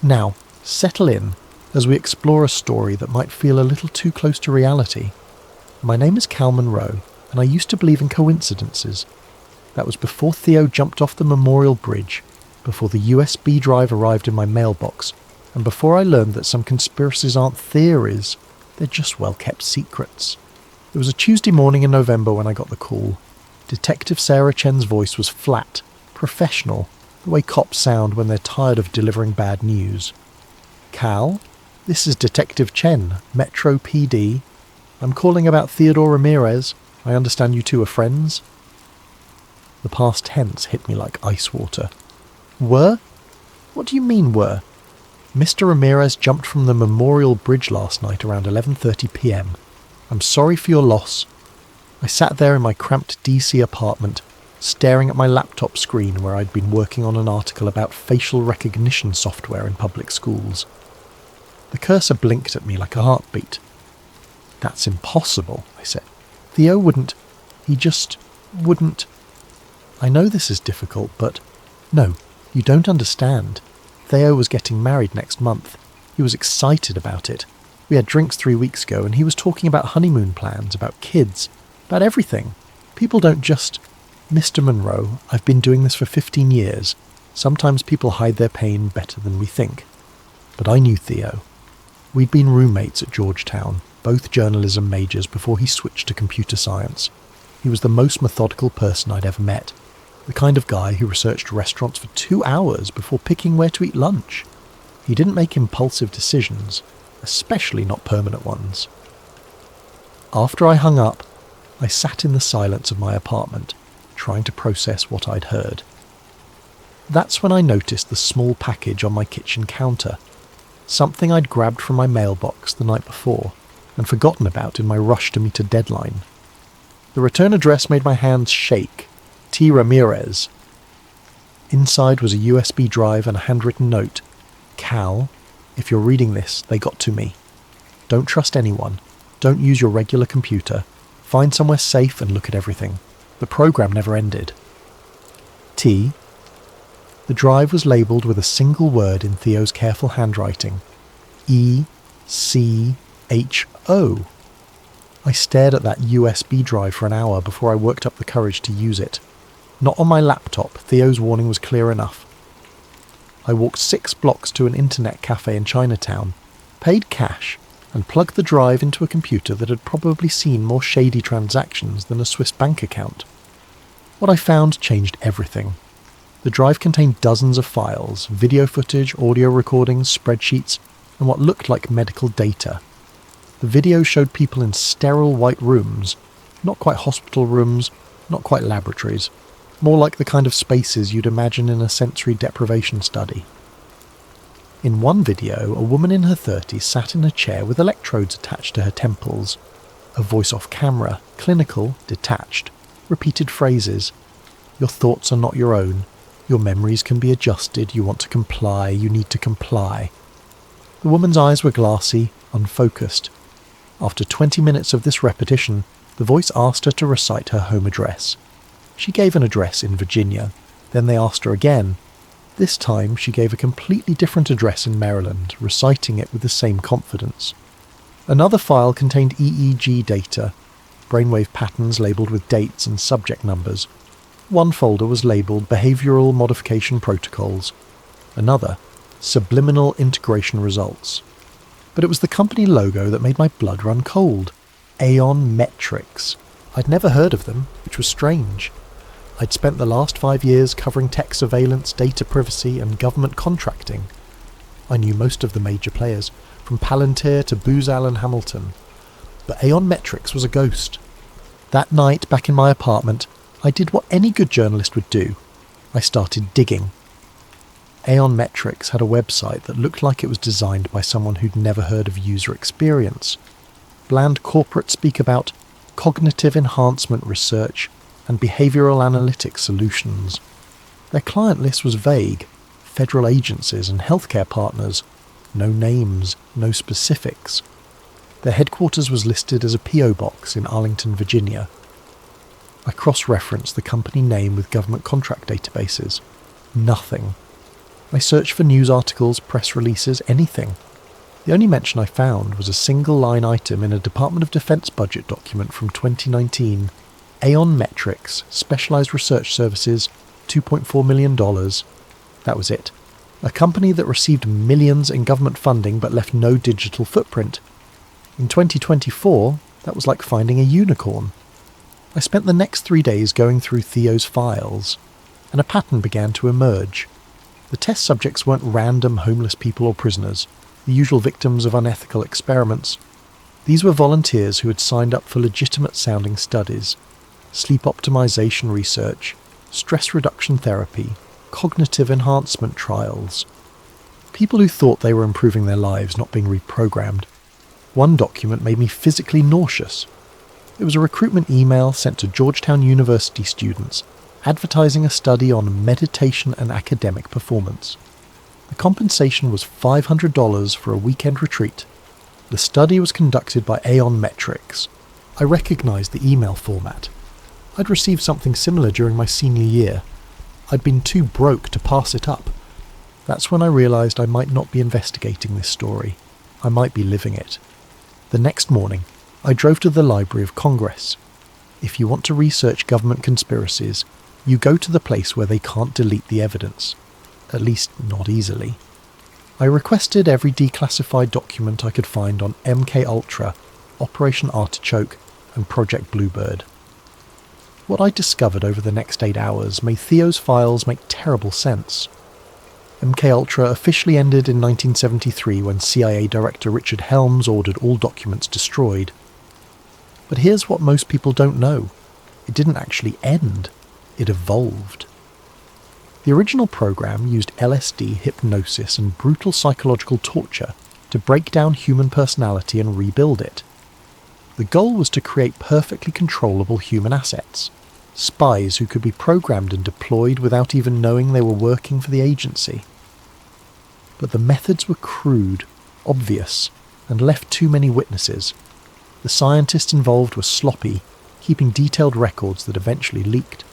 Now, settle in as we explore a story that might feel a little too close to reality. My name is Cal Monroe, and I used to believe in coincidences. That was before Theo jumped off the Memorial Bridge, before the USB drive arrived in my mailbox, and before I learned that some conspiracies aren't theories, they're just well-kept secrets. It was a Tuesday morning in November when I got the call. Detective Sarah Chen's voice was flat, professional, the way cops sound when they're tired of delivering bad news. "Cal, this is Detective Chen, Metro PD. I'm calling about Theodore Ramirez. I understand you two are friends." The past tense hit me like ice water. "Were? What do you mean, were?" "Mr. Ramirez jumped from the Memorial Bridge last night around 11:30 p.m. I'm sorry for your loss." I sat there in my cramped DC apartment, staring at my laptop screen where I'd been working on an article about facial recognition software in public schools. The cursor blinked at me like a heartbeat. "That's impossible," I said. "Theo wouldn't. He just wouldn't." "I know this is difficult, but no, you don't understand. Theo was getting married next month. He was excited about it. We had drinks 3 weeks ago and he was talking about honeymoon plans, about kids, about everything. People don't just... Mr. Monroe, I've been doing this for 15 years. Sometimes people hide their pain better than we think. But I knew Theo. We'd been roommates at Georgetown, both journalism majors before he switched to computer science. He was the most methodical person I'd ever met. The kind of guy who researched restaurants for 2 hours before picking where to eat lunch. He didn't make impulsive decisions, especially not permanent ones. After I hung up, I sat in the silence of my apartment, trying to process what I'd heard. That's when I noticed the small package on my kitchen counter, something I'd grabbed from my mailbox the night before and forgotten about in my rush to meet a deadline. The return address made my hands shake. T. Ramirez. Inside was a USB drive and a handwritten note. "Cal, if you're reading this, they got to me. Don't trust anyone. Don't use your regular computer. Find somewhere safe and look at everything. The program never ended. T." The drive was labelled with a single word in Theo's careful handwriting. E-C-H-O. I stared at that USB drive for an hour before I worked up the courage to use it. Not on my laptop, Theo's warning was clear enough. I walked 6 blocks to an internet cafe in Chinatown, paid cash, and plugged the drive into a computer that had probably seen more shady transactions than a Swiss bank account. What I found changed everything. The drive contained dozens of files, video footage, audio recordings, spreadsheets, and what looked like medical data. The video showed people in sterile white rooms, not quite hospital rooms, not quite laboratories, more like the kind of spaces you'd imagine in a sensory deprivation study. In one video, a woman in her 30s sat in a chair with electrodes attached to her temples. A voice off camera, clinical, detached, repeated phrases. "Your thoughts are not your own. Your memories can be adjusted. You want to comply. You need to comply." The woman's eyes were glassy, unfocused. After 20 minutes of this repetition, the voice asked her to recite her home address. She gave an address in Virginia. Then they asked her again. This time she gave a completely different address in Maryland, reciting it with the same confidence. Another file contained EEG data, brainwave patterns labelled with dates and subject numbers. One folder was labelled Behavioural Modification Protocols. Another, Subliminal Integration Results. But it was the company logo that made my blood run cold. Aeon Metrics. I'd never heard of them, which was strange. I'd spent the last 5 years covering tech surveillance, data privacy, and government contracting. I knew most of the major players, from Palantir to Booz Allen Hamilton. But Aeon Metrics was a ghost. That night, back in my apartment, I did what any good journalist would do. I started digging. Aeon Metrics had a website that looked like it was designed by someone who'd never heard of user experience. Bland corporate speak about cognitive enhancement research and behavioural analytics solutions. Their client list was vague. Federal agencies and healthcare partners. No names, no specifics. Their headquarters was listed as a P.O. box in Arlington, Virginia. I cross-referenced the company name with government contract databases. Nothing. I searched for news articles, press releases, anything. The only mention I found was a single-line item in a Department of Defense budget document from 2019. Aeon Metrics, Specialized Research Services, $2.4 million. That was it. A company that received millions in government funding but left no digital footprint. In 2024, That was like finding a unicorn. I spent the next 3 days going through Theo's files, and a pattern began to emerge. The test subjects weren't random homeless people or prisoners, the usual victims of unethical experiments. These were volunteers who had signed up for legitimate-sounding studies, sleep optimization research, stress reduction therapy, cognitive enhancement trials. People who thought they were improving their lives, not being reprogrammed. One document made me physically nauseous. It was a recruitment email sent to Georgetown University students advertising a study on meditation and academic performance. The compensation was $500 for a weekend retreat. The study was conducted by Aon Metrics. I recognised the email format. I'd received something similar during my senior year. I'd been too broke to pass it up. That's when I realised I might not be investigating this story. I might be living it. The next morning, I drove to the Library of Congress. If you want to research government conspiracies, you go to the place where they can't delete the evidence. At least, not easily. I requested every declassified document I could find on MKUltra, Operation Artichoke, and Project Bluebird. What I discovered over the next 8 hours made Theo's files make terrible sense. MKUltra officially ended in 1973 when CIA Director Richard Helms ordered all documents destroyed. But here's what most people don't know. It didn't actually end. It evolved. The original program used LSD, hypnosis, and brutal psychological torture to break down human personality and rebuild it. The goal was to create perfectly controllable human assets, spies who could be programmed and deployed without even knowing they were working for the agency. But the methods were crude, obvious, and left too many witnesses. The scientists involved were sloppy, keeping detailed records that eventually leaked.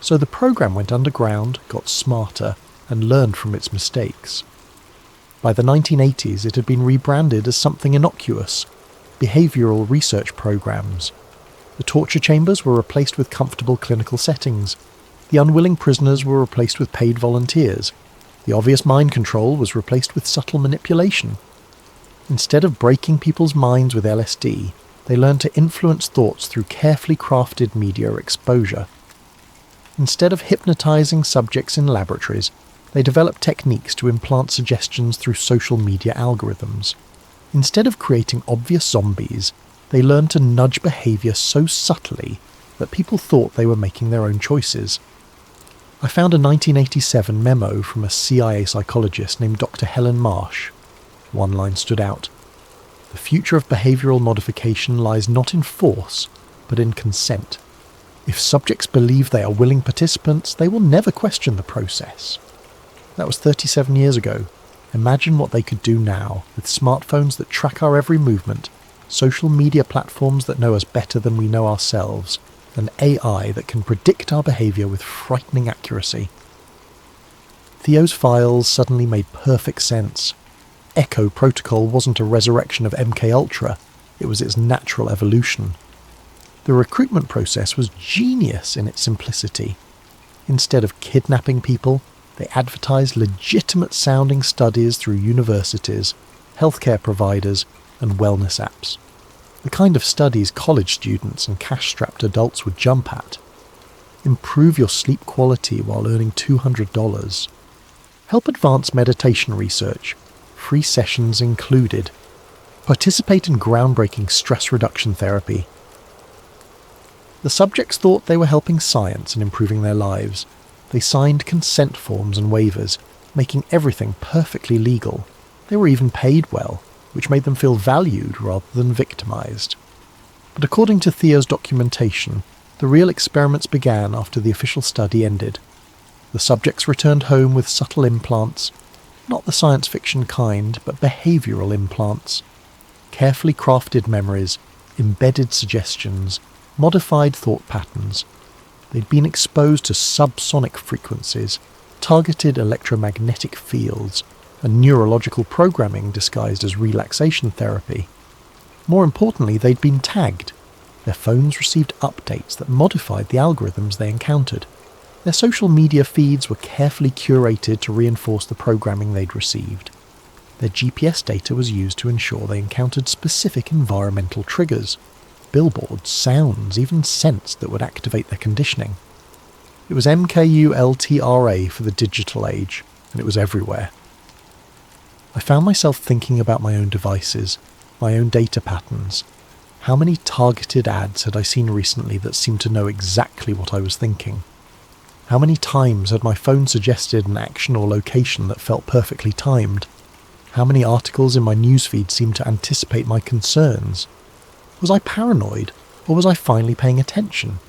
So the program went underground, got smarter, and learned from its mistakes. By the 1980s, it had been rebranded as something innocuous: behavioural research programs. The torture chambers were replaced with comfortable clinical settings. The unwilling prisoners were replaced with paid volunteers. The obvious mind control was replaced with subtle manipulation. Instead of breaking people's minds with LSD, they learned to influence thoughts through carefully crafted media exposure. Instead of hypnotizing subjects in laboratories, they developed techniques to implant suggestions through social media algorithms. Instead of creating obvious zombies, they learned to nudge behavior so subtly that people thought they were making their own choices. I found a 1987 memo from a CIA psychologist named Dr. Helen Marsh. One line stood out. "The future of behavioral modification lies not in force, but in consent. If subjects believe they are willing participants, they will never question the process." That was 37 years ago. Imagine what they could do now, with smartphones that track our every movement, social media platforms that know us better than we know ourselves, and AI that can predict our behaviour with frightening accuracy. Theo's files suddenly made perfect sense. Echo Protocol wasn't a resurrection of MKUltra, it was its natural evolution. The recruitment process was genius in its simplicity. Instead of kidnapping people, they advertised legitimate-sounding studies through universities, healthcare providers, and wellness apps. The kind of studies college students and cash-strapped adults would jump at. Improve your sleep quality while earning $200. Help advance meditation research, free sessions included. Participate in groundbreaking stress reduction therapy. The subjects thought they were helping science and improving their lives. They signed consent forms and waivers, making everything perfectly legal. They were even paid well, which made them feel valued rather than victimized. But according to Theo's documentation, the real experiments began after the official study ended. The subjects returned home with subtle implants, not the science fiction kind, but behavioural implants. Carefully crafted memories, embedded suggestions, modified thought patterns. They'd been exposed to subsonic frequencies, targeted electromagnetic fields, and neurological programming disguised as relaxation therapy. More importantly, they'd been tagged. Their phones received updates that modified the algorithms they encountered. Their social media feeds were carefully curated to reinforce the programming they'd received. Their GPS data was used to ensure they encountered specific environmental triggers. billboards, sounds, even scents that would activate their conditioning. It was MKULTRA for the digital age, and it was everywhere. I found myself thinking about my own devices, my own data patterns. How many targeted ads had I seen recently that seemed to know exactly what I was thinking? How many times had my phone suggested an action or location that felt perfectly timed? How many articles in my newsfeed seemed to anticipate my concerns? Was I paranoid, or was I finally paying attention?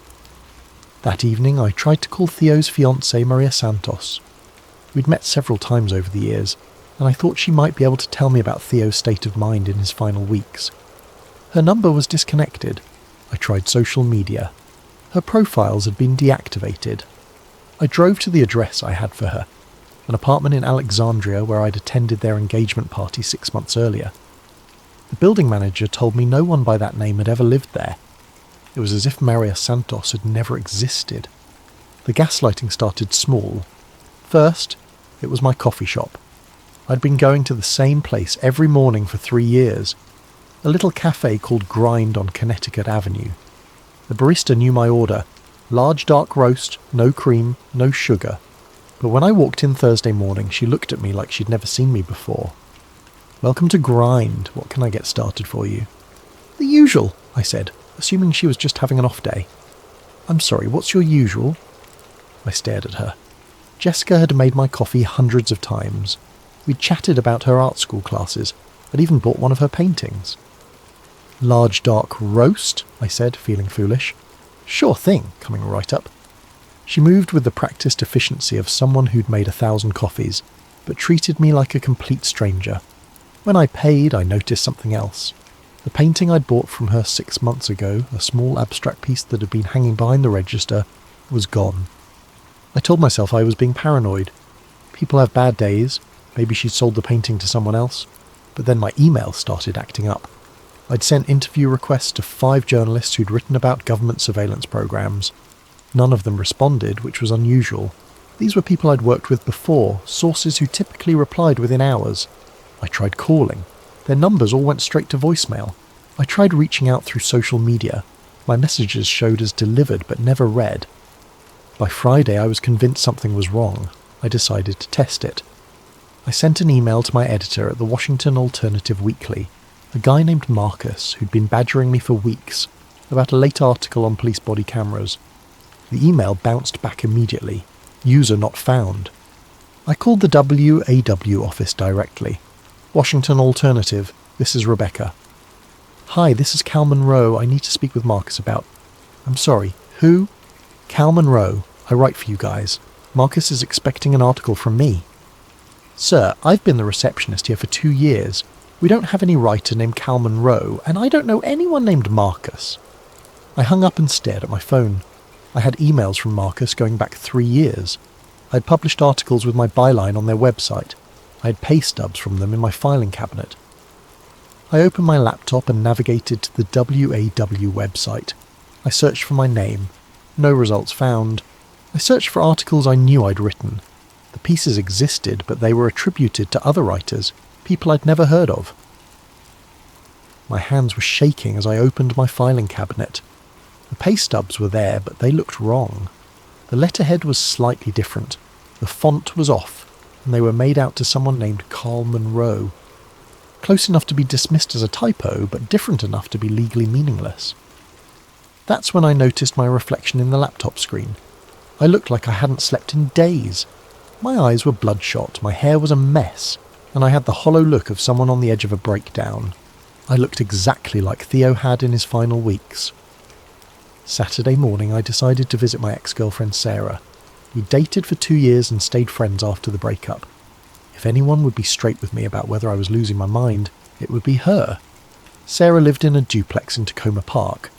That evening I tried to call Theo's fiancée Maria Santos. We'd met several times over the years, and I thought she might be able to tell me about Theo's state of mind in his final weeks. Her number was disconnected. I tried social media. Her profiles had been deactivated. I drove to the address I had for her, an apartment in Alexandria where I'd attended their engagement party 6 months earlier. The building manager told me no one by that name had ever lived there. It was as if Maria Santos had never existed. The gaslighting started small. First, it was my coffee shop. I'd been going to the same place every morning for 3 years, a little cafe called Grind on Connecticut Avenue. The barista knew my order: large dark roast, no cream, no sugar. But when I walked in Thursday morning, she looked at me like she'd never seen me before. "Welcome to Grind. What can I get started for you?" "The usual," I said, assuming she was just having an off day. "I'm sorry, what's your usual?" I stared at her. Jessica had made my coffee hundreds of times. We'd chatted about her art school classes. I'd even bought one of her paintings. "Large dark roast," I said, feeling foolish. "Sure thing," coming right up. She moved with the practiced efficiency of someone who'd made 1,000 coffees, but treated me like a complete stranger. When I paid, I noticed something else. The painting I'd bought from her 6 months ago, a small abstract piece that had been hanging behind the register, was gone. I told myself I was being paranoid. People have bad days. Maybe she'd sold the painting to someone else. But then my email started acting up. I'd sent interview requests to 5 journalists who'd written about government surveillance programs. None of them responded, which was unusual. These were people I'd worked with before, sources who typically replied within hours. I tried calling. Their numbers all went straight to voicemail. I tried reaching out through social media. My messages showed as delivered but never read. By Friday, I was convinced something was wrong. I decided to test it. I sent an email to my editor at the Washington Alternative Weekly, a guy named Marcus who'd been badgering me for weeks about a late article on police body cameras. The email bounced back immediately. User not found. I called the WAW office directly. "Washington Alternative, this is Rebecca." "Hi, this is Cal Monroe. I need to speak with Marcus about..." "I'm sorry, who?" "Cal Monroe. I write for you guys. Marcus is expecting an article from me." "Sir, I've been the receptionist here for 2 years. We don't have any writer named Cal Monroe, and I don't know anyone named Marcus." I hung up and stared at my phone. I had emails from Marcus going back 3 years. I'd published articles with my byline on their website. I had pay stubs from them in my filing cabinet. I opened my laptop and navigated to the WAW website. I searched for my name. No results found. I searched for articles I knew I'd written. The pieces existed, but they were attributed to other writers, people I'd never heard of. My hands were shaking as I opened my filing cabinet. The pay stubs were there, but they looked wrong. The letterhead was slightly different. The font was off, and they were made out to someone named Carl Monroe. Close enough to be dismissed as a typo, but different enough to be legally meaningless. That's when I noticed my reflection in the laptop screen. I looked like I hadn't slept in days. My eyes were bloodshot, my hair was a mess, and I had the hollow look of someone on the edge of a breakdown. I looked exactly like Theo had in his final weeks. Saturday morning I decided to visit my ex-girlfriend Sarah. We dated for 2 years and stayed friends after the breakup. If anyone would be straight with me about whether I was losing my mind, it would be her. Sarah lived in a duplex in Tacoma Park.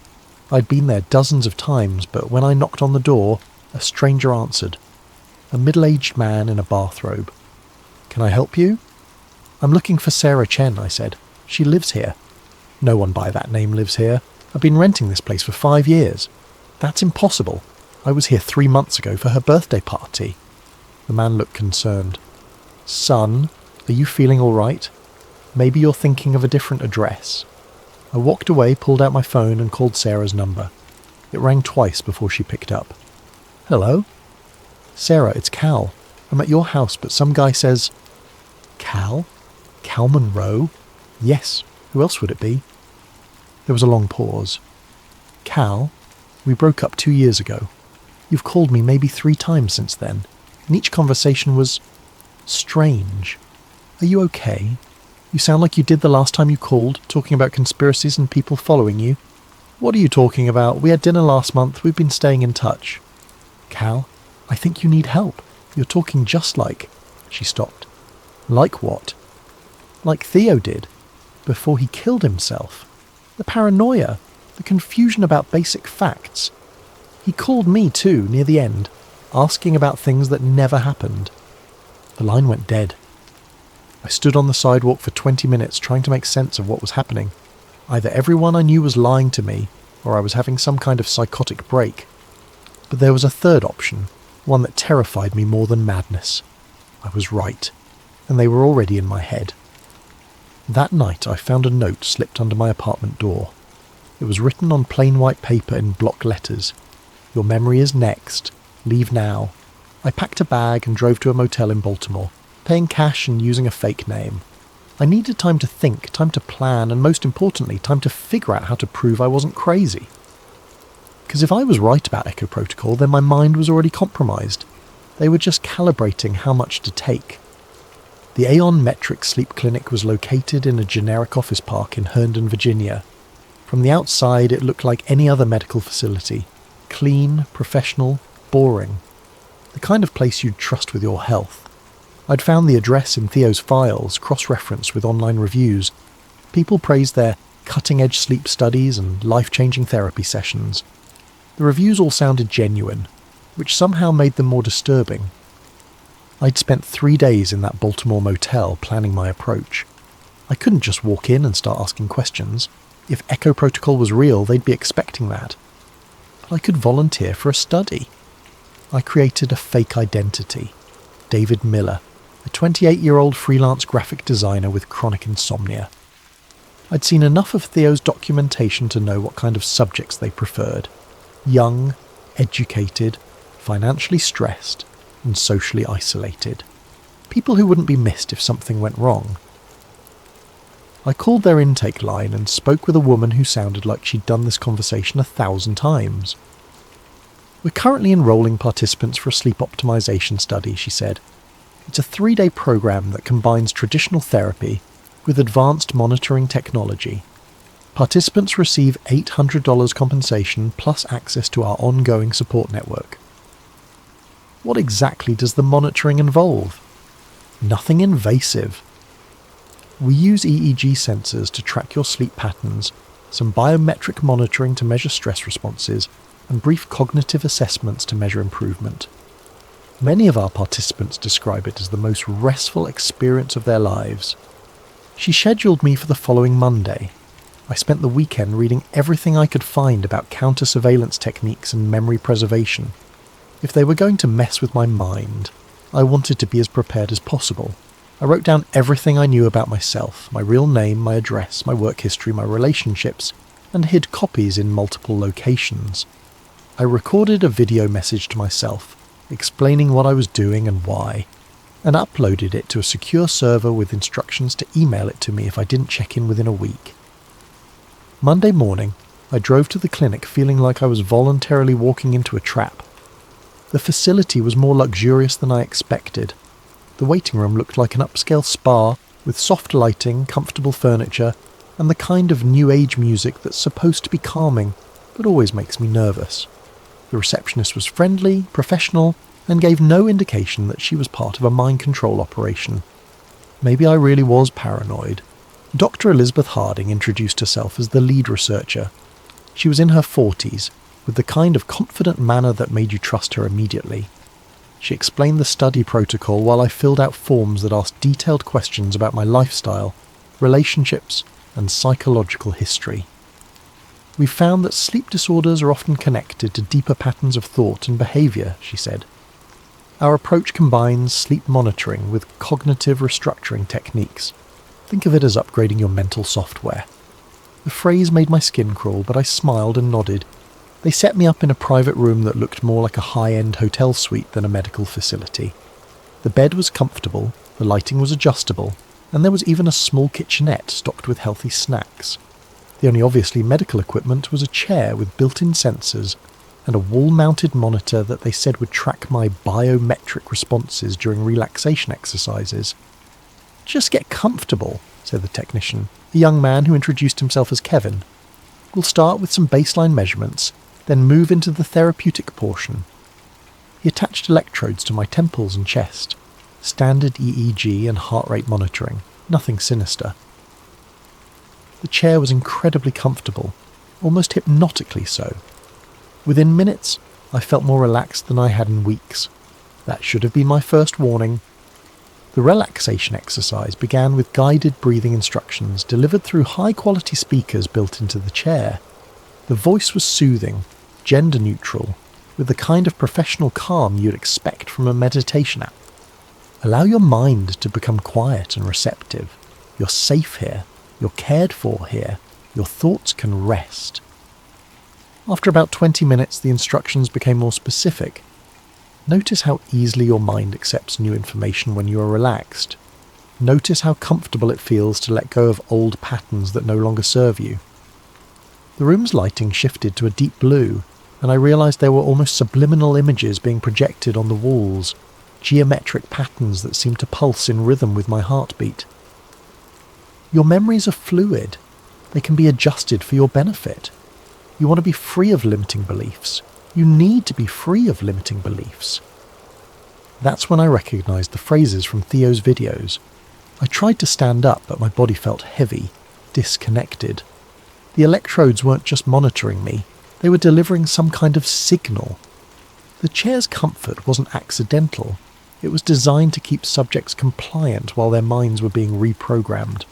I'd been there dozens of times, but when I knocked on the door, a stranger answered. A middle-aged man in a bathrobe. "Can I help you?" "I'm looking for Sarah Chen," I said. "She lives here." "No one by that name lives here. I've been renting this place for 5 years." "That's impossible. I was here 3 months ago for her birthday party." The man looked concerned. "Son, are you feeling all right? Maybe you're thinking of a different address." I walked away, pulled out my phone and called Sarah's number. It rang twice before she picked up. "Hello?" "Sarah, it's Cal. I'm at your house, but some guy says..." "Cal? Cal Monroe?" "Yes. Who else would it be?" There was a long pause. "Cal, we broke up 2 years ago. You've called me maybe 3 times since then, and each conversation was strange. Are you okay? You sound like you did the last time you called, talking about conspiracies and people following you. What are you talking about? We had dinner last month. We've been staying in touch." "Cal, I think you need help. You're talking just like..." She stopped. "Like what?" "Like Theo did, before he killed himself. The paranoia, the confusion about basic facts. He called me too, near the end, asking about things that never happened." The line went dead. I stood on the sidewalk for 20 minutes trying to make sense of what was happening. Either everyone I knew was lying to me, or I was having some kind of psychotic break. But there was a third option, one that terrified me more than madness. I was right, and they were already in my head. That night I found a note slipped under my apartment door. It was written on plain white paper in block letters. "Your memory is next. Leave now." I packed a bag and drove to a motel in Baltimore, paying cash and using a fake name. I needed time to think, time to plan, and most importantly, time to figure out how to prove I wasn't crazy. Because if I was right about Echo Protocol, then my mind was already compromised. They were just calibrating how much to take. The Aeon Metric Sleep Clinic was located in a generic office park in Herndon, Virginia. From the outside, it looked like any other medical facility. Clean, professional, boring. The kind of place you'd trust with your health. I'd found the address in Theo's files, cross-referenced with online reviews. People praised their cutting-edge sleep studies and life-changing therapy sessions. The reviews all sounded genuine, which somehow made them more disturbing. I'd spent 3 days in that Baltimore motel planning my approach. I couldn't just walk in and start asking questions. If Echo Protocol was real, they'd be expecting that. But I could volunteer for a study. I created a fake identity. David Miller, a 28-year-old freelance graphic designer with chronic insomnia. I'd seen enough of Theo's documentation to know what kind of subjects they preferred. Young, educated, financially stressed, and socially isolated. People who wouldn't be missed if something went wrong. I called their intake line and spoke with a woman who sounded like she'd done this conversation 1,000 times. "We're currently enrolling participants for a sleep optimization study," she said. "It's a 3-day program that combines traditional therapy with advanced monitoring technology. Participants receive $800 compensation plus access to our ongoing support network." "What exactly does the monitoring involve?" "Nothing invasive. We use EEG sensors to track your sleep patterns, some biometric monitoring to measure stress responses, and brief cognitive assessments to measure improvement. Many of our participants describe it as the most restful experience of their lives." She scheduled me for the following Monday. I spent the weekend reading everything I could find about counter-surveillance techniques and memory preservation. If they were going to mess with my mind, I wanted to be as prepared as possible. I wrote down everything I knew about myself, my real name, my address, my work history, my relationships, and hid copies in multiple locations. I recorded a video message to myself, explaining what I was doing and why, and uploaded it to a secure server with instructions to email it to me if I didn't check in within a week. Monday morning, I drove to the clinic feeling like I was voluntarily walking into a trap. The facility was more luxurious than I expected. The waiting room looked like an upscale spa with soft lighting, comfortable furniture, and the kind of new age music that's supposed to be calming, but always makes me nervous. The receptionist was friendly, professional, and gave no indication that she was part of a mind control operation. Maybe I really was paranoid. Dr. Elizabeth Harding introduced herself as the lead researcher. She was in her 40s, with the kind of confident manner that made you trust her immediately. She explained the study protocol while I filled out forms that asked detailed questions about my lifestyle, relationships, and psychological history. "We've found that sleep disorders are often connected to deeper patterns of thought and behaviour," she said. "Our approach combines sleep monitoring with cognitive restructuring techniques. Think of it as upgrading your mental software." The phrase made my skin crawl, but I smiled and nodded. They set me up in a private room that looked more like a high-end hotel suite than a medical facility. The bed was comfortable, the lighting was adjustable, and there was even a small kitchenette stocked with healthy snacks. The only obviously medical equipment was a chair with built-in sensors and a wall-mounted monitor that they said would track my biometric responses during relaxation exercises. "Just get comfortable," said the technician, a young man who introduced himself as Kevin. "We'll start with some baseline measurements, then move into the therapeutic portion." He attached electrodes to my temples and chest. Standard EEG and heart rate monitoring, nothing sinister. The chair was incredibly comfortable, almost hypnotically so. Within minutes, I felt more relaxed than I had in weeks. That should have been my first warning. The relaxation exercise began with guided breathing instructions delivered through high-quality speakers built into the chair. The voice was soothing, gender-neutral, with the kind of professional calm you'd expect from a meditation app. Allow your mind to become quiet and receptive. You're safe here. You're cared for here. Your thoughts can rest. After about 20 minutes, the instructions became more specific. Notice how easily your mind accepts new information when you are relaxed. Notice how comfortable it feels to let go of old patterns that no longer serve you. The room's lighting shifted to a deep blue, and I realized there were almost subliminal images being projected on the walls, geometric patterns that seemed to pulse in rhythm with my heartbeat. Your memories are fluid. They can be adjusted for your benefit. You want to be free of limiting beliefs. You need to be free of limiting beliefs. That's when I recognized the phrases from Theo's videos. I tried to stand up, but my body felt heavy, disconnected. The electrodes weren't just monitoring me. They were delivering some kind of signal. The chair's comfort wasn't accidental. It was designed to keep subjects compliant while their minds were being reprogrammed.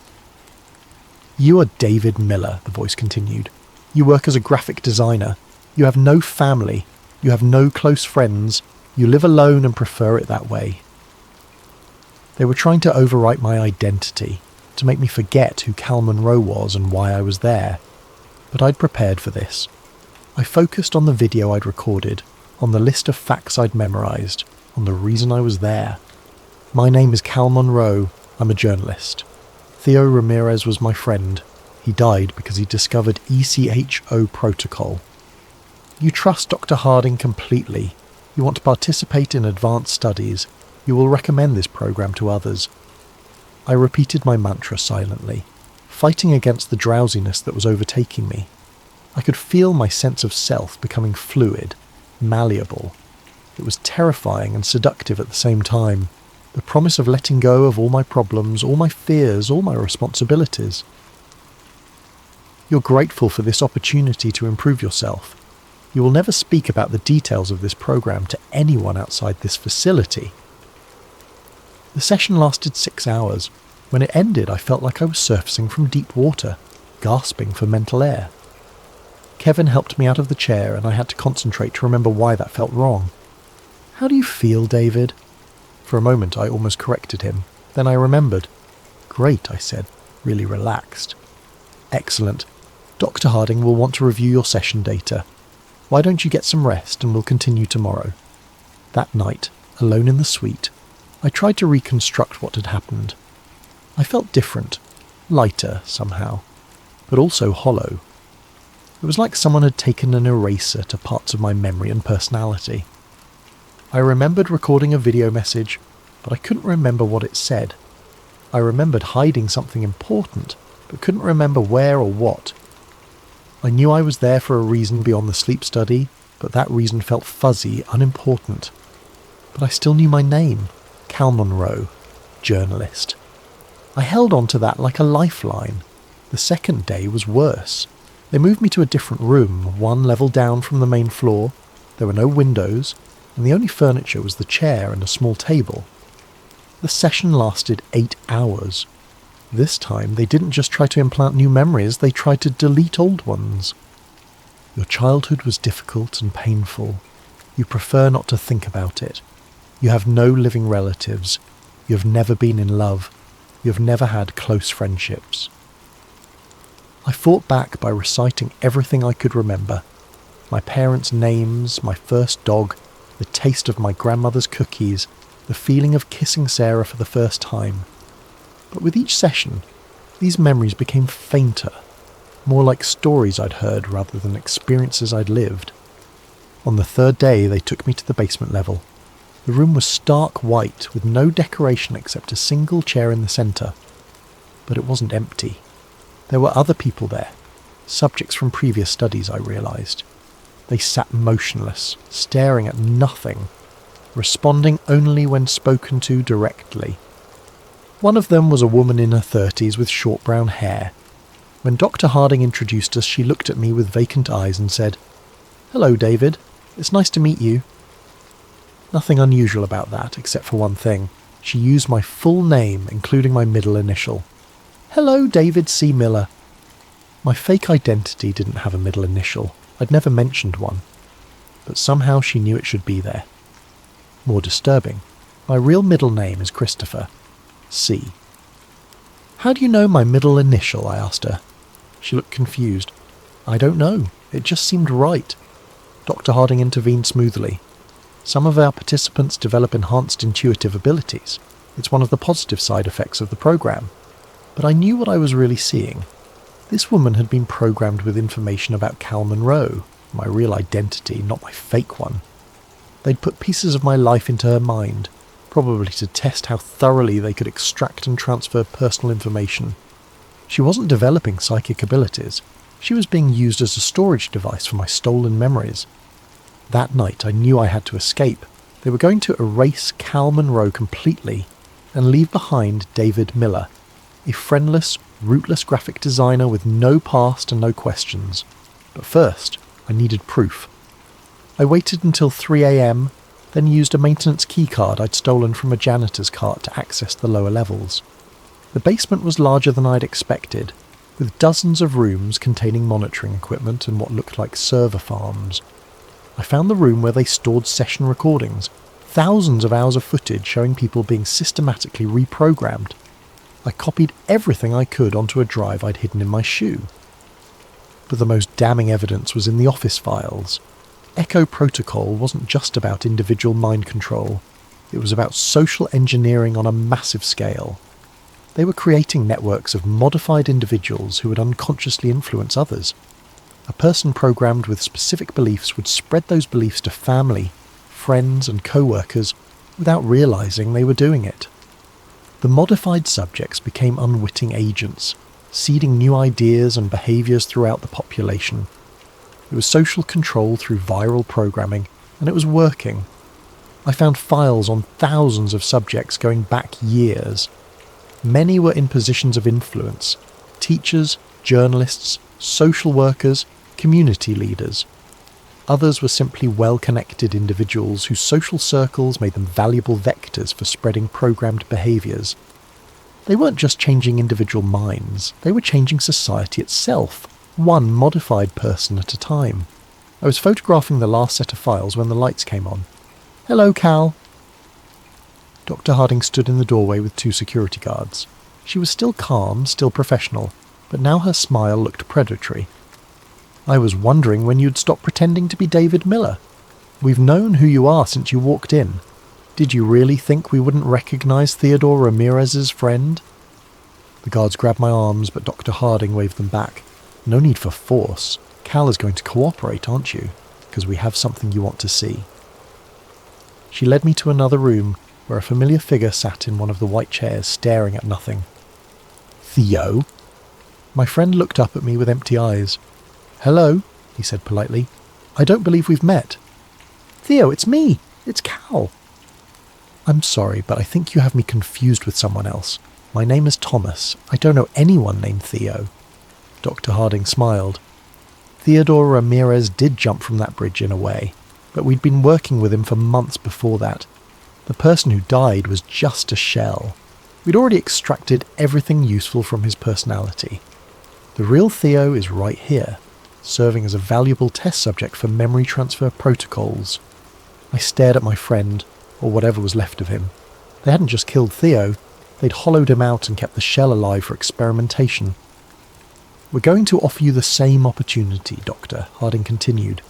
"You are David Miller," the voice continued. "You work as a graphic designer. You have no family. You have no close friends. You live alone and prefer it that way." They were trying to overwrite my identity, to make me forget who Cal Monroe was and why I was there. But I'd prepared for this. I focused on the video I'd recorded, on the list of facts I'd memorized, on the reason I was there. "My name is Cal Monroe. I'm a journalist. Theo Ramirez was my friend. He died because he discovered ECHO protocol. You trust Dr. Harding completely. You want to participate in advanced studies. You will recommend this program to others." I repeated my mantra silently, fighting against the drowsiness that was overtaking me. I could feel my sense of self becoming fluid, malleable. It was terrifying and seductive at the same time. The promise of letting go of all my problems, all my fears, all my responsibilities. You're grateful for this opportunity to improve yourself. You will never speak about the details of this program to anyone outside this facility. The session lasted 6 hours. When it ended, I felt like I was surfacing from deep water, gasping for mental air. Kevin helped me out of the chair, and I had to concentrate to remember why that felt wrong. "How do you feel, David?" For a moment I almost corrected him. Then I remembered. "Great," I said, really relaxed. "Excellent. Dr. Harding will want to review your session data. Why don't you get some rest and we'll continue tomorrow?" That night, alone in the suite, I tried to reconstruct what had happened. I felt different, lighter somehow, but also hollow. It was like someone had taken an eraser to parts of my memory and personality. I remembered recording a video message, but I couldn't remember what it said. I remembered hiding something important, but couldn't remember where or what. I knew I was there for a reason beyond the sleep study, but that reason felt fuzzy, unimportant. But I still knew my name, Cal Monroe, journalist. I held on to that like a lifeline. The second day was worse. They moved me to a different room, one level down from the main floor. There were no windows, and the only furniture was the chair and a small table. The session lasted 8 hours. This time, they didn't just try to implant new memories, they tried to delete old ones. Your childhood was difficult and painful. You prefer not to think about it. You have no living relatives. You have never been in love. You have never had close friendships. I fought back by reciting everything I could remember. My parents' names, my first dog, the taste of my grandmother's cookies, the feeling of kissing Sarah for the first time. But with each session, these memories became fainter, more like stories I'd heard rather than experiences I'd lived. On the third day, they took me to the basement level. The room was stark white, with no decoration except a single chair in the centre. But it wasn't empty. There were other people there, subjects from previous studies, I realised. They sat motionless, staring at nothing, responding only when spoken to directly. One of them was a woman in her 30s with short brown hair. When Dr. Harding introduced us, she looked at me with vacant eyes and said, "Hello, David. It's nice to meet you." Nothing unusual about that, except for one thing. She used my full name, including my middle initial. "Hello, David C. Miller." My fake identity didn't have a middle initial. I'd never mentioned one. But somehow she knew it should be there. More disturbing, my real middle name is Christopher. C. "How do you know my middle initial?" I asked her. She looked confused. "I don't know. It just seemed right." Dr. Harding intervened smoothly. "Some of our participants develop enhanced intuitive abilities. It's one of the positive side effects of the program." But I knew what I was really seeing. This woman had been programmed with information about Cal Monroe, my real identity, not my fake one. They'd put pieces of my life into her mind, probably to test how thoroughly they could extract and transfer personal information. She wasn't developing psychic abilities. She was being used as a storage device for my stolen memories. That night I knew I had to escape. They were going to erase Cal Monroe completely and leave behind David Miller, a friendless, rootless graphic designer with no past and no questions. But first, I needed proof. I waited until 3 a.m, then used a maintenance keycard I'd stolen from a janitor's cart to access the lower levels. The basement was larger than I'd expected, with dozens of rooms containing monitoring equipment and what looked like server farms. I found the room where they stored session recordings, thousands of hours of footage showing people being systematically reprogrammed. I copied everything I could onto a drive I'd hidden in my shoe. But the most damning evidence was in the office files. Echo Protocol wasn't just about individual mind control. It was about social engineering on a massive scale. They were creating networks of modified individuals who would unconsciously influence others. A person programmed with specific beliefs would spread those beliefs to family, friends and co-workers without realizing they were doing it. The modified subjects became unwitting agents, seeding new ideas and behaviours throughout the population. It was social control through viral programming, and it was working. I found files on thousands of subjects going back years. Many were in positions of influence: teachers, journalists, social workers, community leaders. Others were simply well-connected individuals whose social circles made them valuable vectors for spreading programmed behaviours. They weren't just changing individual minds, they were changing society itself, one modified person at a time. I was photographing the last set of files when the lights came on. "Hello, Cal." Dr. Harding stood in the doorway with 2 security guards. She was still calm, still professional, but now her smile looked predatory. "I was wondering when you'd stop pretending to be David Miller. We've known who you are since you walked in. Did you really think we wouldn't recognize Theodore Ramirez's friend?" The guards grabbed my arms, but Dr. Harding waved them back. "No need for force. Cal is going to cooperate, aren't you? Because we have something you want to see." She led me to another room, where a familiar figure sat in one of the white chairs, staring at nothing. "Theo?" My friend looked up at me with empty eyes. "Hello," he said politely. "I don't believe we've met." "Theo, it's me. It's Cal." "I'm sorry, but I think you have me confused with someone else. My name is Thomas. I don't know anyone named Theo." Dr. Harding smiled. Theodore Ramirez did jump from that bridge in a way, but we'd been working with him for months before that. The person who died was just a shell. We'd already extracted everything useful from his personality. The real Theo is right here, serving as a valuable test subject for memory transfer protocols. I stared at my friend, or whatever was left of him. They hadn't just killed Theo, they'd hollowed him out and kept the shell alive for experimentation. "We're going to offer you the same opportunity, Doctor," Harding continued.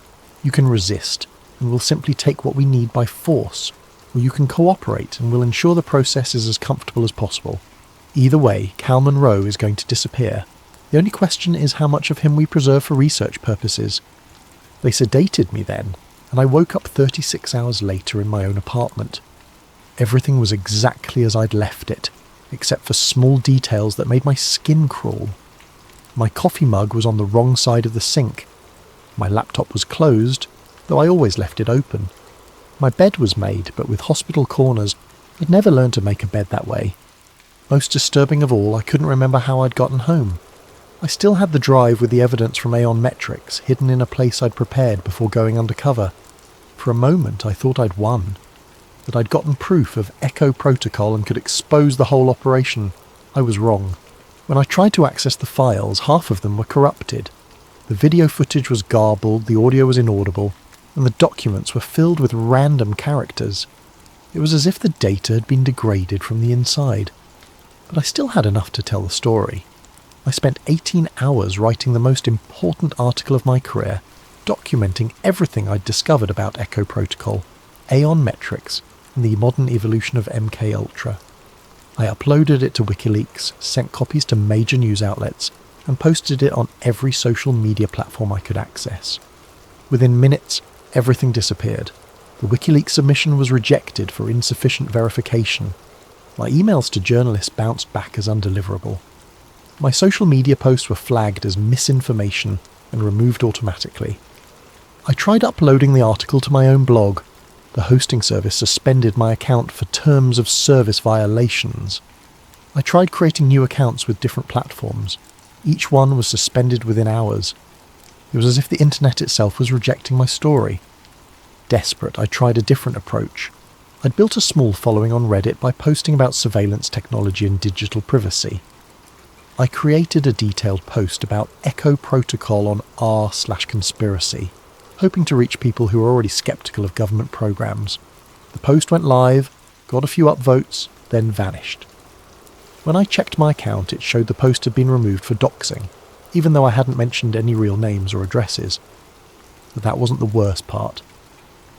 "You can resist, and we'll simply take what we need by force, or you can cooperate and we'll ensure the process is as comfortable as possible. Either way, Cal Monroe is going to disappear. The only question is how much of him we preserve for research purposes." They sedated me then, and I woke up 36 hours later in my own apartment. Everything was exactly as I'd left it, except for small details that made my skin crawl. My coffee mug was on the wrong side of the sink. My laptop was closed, though I always left it open. My bed was made, but with hospital corners. I'd never learned to make a bed that way. Most disturbing of all, I couldn't remember how I'd gotten home. I still had the drive with the evidence from Aeon Metrics hidden in a place I'd prepared before going undercover. For a moment I thought I'd won, that I'd gotten proof of Echo Protocol and could expose the whole operation. I was wrong. When I tried to access the files, half of them were corrupted. The video footage was garbled, the audio was inaudible, and the documents were filled with random characters. It was as if the data had been degraded from the inside. But I still had enough to tell the story. I spent 18 hours writing the most important article of my career, documenting everything I'd discovered about Echo Protocol, Aeon Metrics, and the modern evolution of MKUltra. I uploaded it to WikiLeaks, sent copies to major news outlets, and posted it on every social media platform I could access. Within minutes, everything disappeared. The WikiLeaks submission was rejected for insufficient verification. My emails to journalists bounced back as undeliverable. My social media posts were flagged as misinformation and removed automatically. I tried uploading the article to my own blog. The hosting service suspended my account for terms of service violations. I tried creating new accounts with different platforms. Each one was suspended within hours. It was as if the internet itself was rejecting my story. Desperate, I tried a different approach. I'd built a small following on Reddit by posting about surveillance technology and digital privacy. I created a detailed post about Echo Protocol on r/conspiracy, hoping to reach people who were already sceptical of government programs. The post went live, got a few upvotes, then vanished. When I checked my account, it showed the post had been removed for doxing, even though I hadn't mentioned any real names or addresses. But that wasn't the worst part.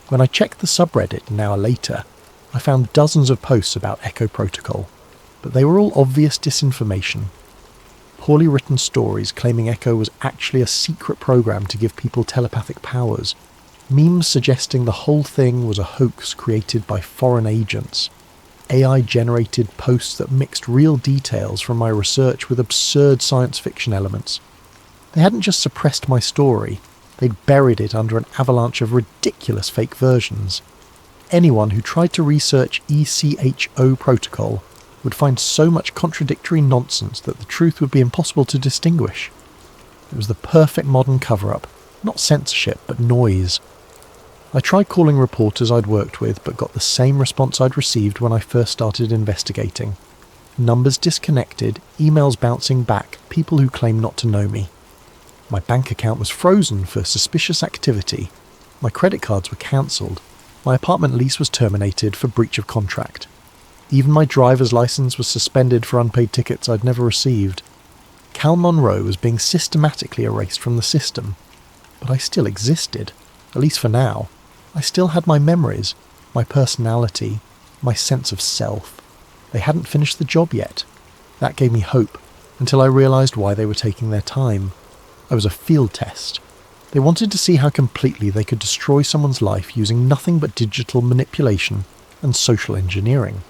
When I checked the subreddit an hour later, I found dozens of posts about Echo Protocol, but they were all obvious disinformation. Poorly written stories claiming Echo was actually a secret program to give people telepathic powers. Memes suggesting the whole thing was a hoax created by foreign agents. AI-generated posts that mixed real details from my research with absurd science fiction elements. They hadn't just suppressed my story, they'd buried it under an avalanche of ridiculous fake versions. Anyone who tried to research ECHO protocol would find so much contradictory nonsense that the truth would be impossible to distinguish. It was the perfect modern cover-up, not censorship, but noise. I tried calling reporters I'd worked with, but got the same response I'd received when I first started investigating. Numbers disconnected, emails bouncing back, people who claim not to know me. My bank account was frozen for suspicious activity. My credit cards were cancelled. My apartment lease was terminated for breach of contract. Even my driver's license was suspended for unpaid tickets I'd never received. Cal Monroe was being systematically erased from the system. But I still existed, at least for now. I still had my memories, my personality, my sense of self. They hadn't finished the job yet. That gave me hope, until I realised why they were taking their time. I was a field test. They wanted to see how completely they could destroy someone's life using nothing but digital manipulation and social engineering.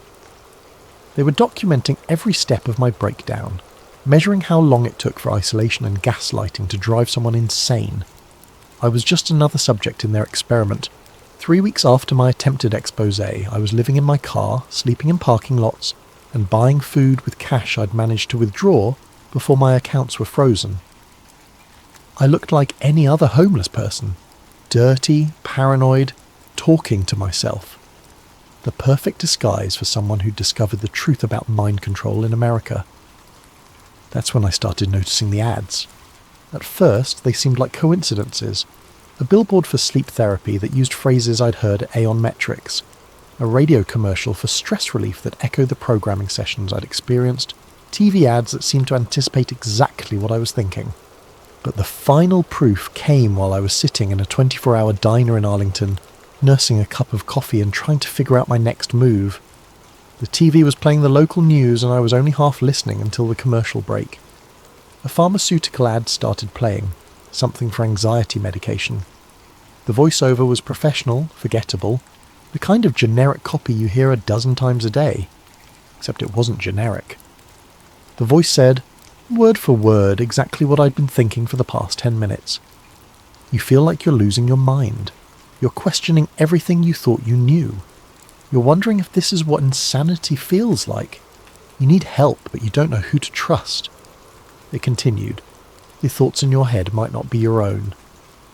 They were documenting every step of my breakdown, measuring how long it took for isolation and gaslighting to drive someone insane. I was just another subject in their experiment. 3 weeks after my attempted expose, I was living in my car, sleeping in parking lots, and buying food with cash I'd managed to withdraw before my accounts were frozen. I looked like any other homeless person, dirty, paranoid, talking to myself. The perfect disguise for someone who'd discovered the truth about mind control in America. That's when I started noticing the ads. At first, they seemed like coincidences. A billboard for sleep therapy that used phrases I'd heard at Aeon Metrics. A radio commercial for stress relief that echoed the programming sessions I'd experienced. TV ads that seemed to anticipate exactly what I was thinking. But the final proof came while I was sitting in a 24-hour diner in Arlington, nursing a cup of coffee and trying to figure out my next move. The TV was playing the local news and I was only half listening until the commercial break. A pharmaceutical ad started playing, something for anxiety medication. The voiceover was professional, forgettable, the kind of generic copy you hear a dozen times a day. Except it wasn't generic. The voice said, word for word, exactly what I'd been thinking for the past 10 minutes. You feel like you're losing your mind. You're questioning everything you thought you knew. You're wondering if this is what insanity feels like. You need help, but you don't know who to trust. It continued. The thoughts in your head might not be your own.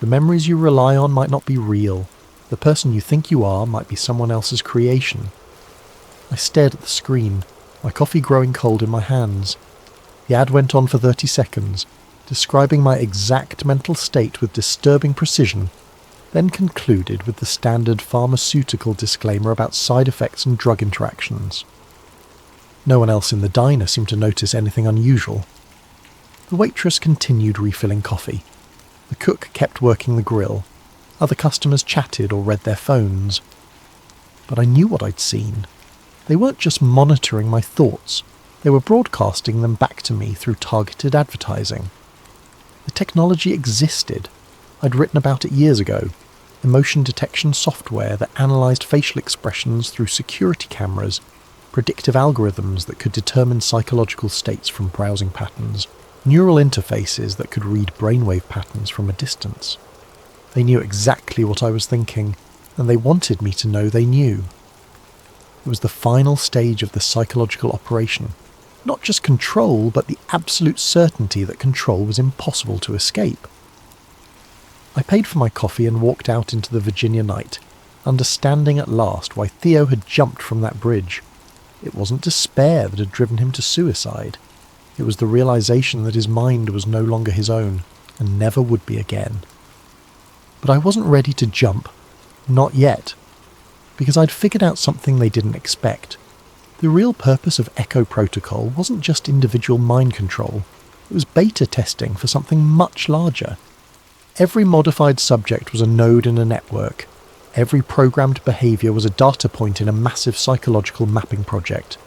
The memories you rely on might not be real. The person you think you are might be someone else's creation. I stared at the screen, my coffee growing cold in my hands. The ad went on for 30 seconds, describing my exact mental state with disturbing precision, then concluded with the standard pharmaceutical disclaimer about side effects and drug interactions. No one else in the diner seemed to notice anything unusual. The waitress continued refilling coffee. The cook kept working the grill. Other customers chatted or read their phones. But I knew what I'd seen. They weren't just monitoring my thoughts, they were broadcasting them back to me through targeted advertising. The technology existed. I'd written about it years ago. Emotion detection software that analysed facial expressions through security cameras, predictive algorithms that could determine psychological states from browsing patterns, neural interfaces that could read brainwave patterns from a distance. They knew exactly what I was thinking, and they wanted me to know they knew. It was the final stage of the psychological operation. Not just control, but the absolute certainty that control was impossible to escape. I paid for my coffee and walked out into the Virginia night, understanding at last why Theo had jumped from that bridge. It wasn't despair that had driven him to suicide. It was the realization that his mind was no longer his own, and never would be again. But I wasn't ready to jump. Not yet. Because I'd figured out something they didn't expect. The real purpose of Echo Protocol wasn't just individual mind control. It was beta testing for something much larger. Every modified subject was a node in a network. Every programmed behaviour was a data point in a massive psychological mapping project.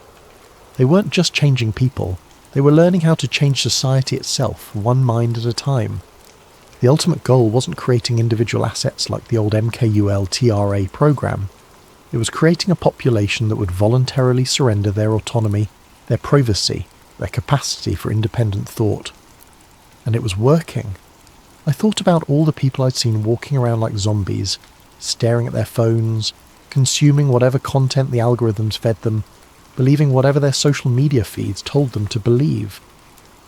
They weren't just changing people, they were learning how to change society itself, one mind at a time. The ultimate goal wasn't creating individual assets like the old MKUL TRA program. It was creating a population that would voluntarily surrender their autonomy, their privacy, their capacity for independent thought. And it was working. I thought about all the people I'd seen walking around like zombies, staring at their phones, consuming whatever content the algorithms fed them, believing whatever their social media feeds told them to believe.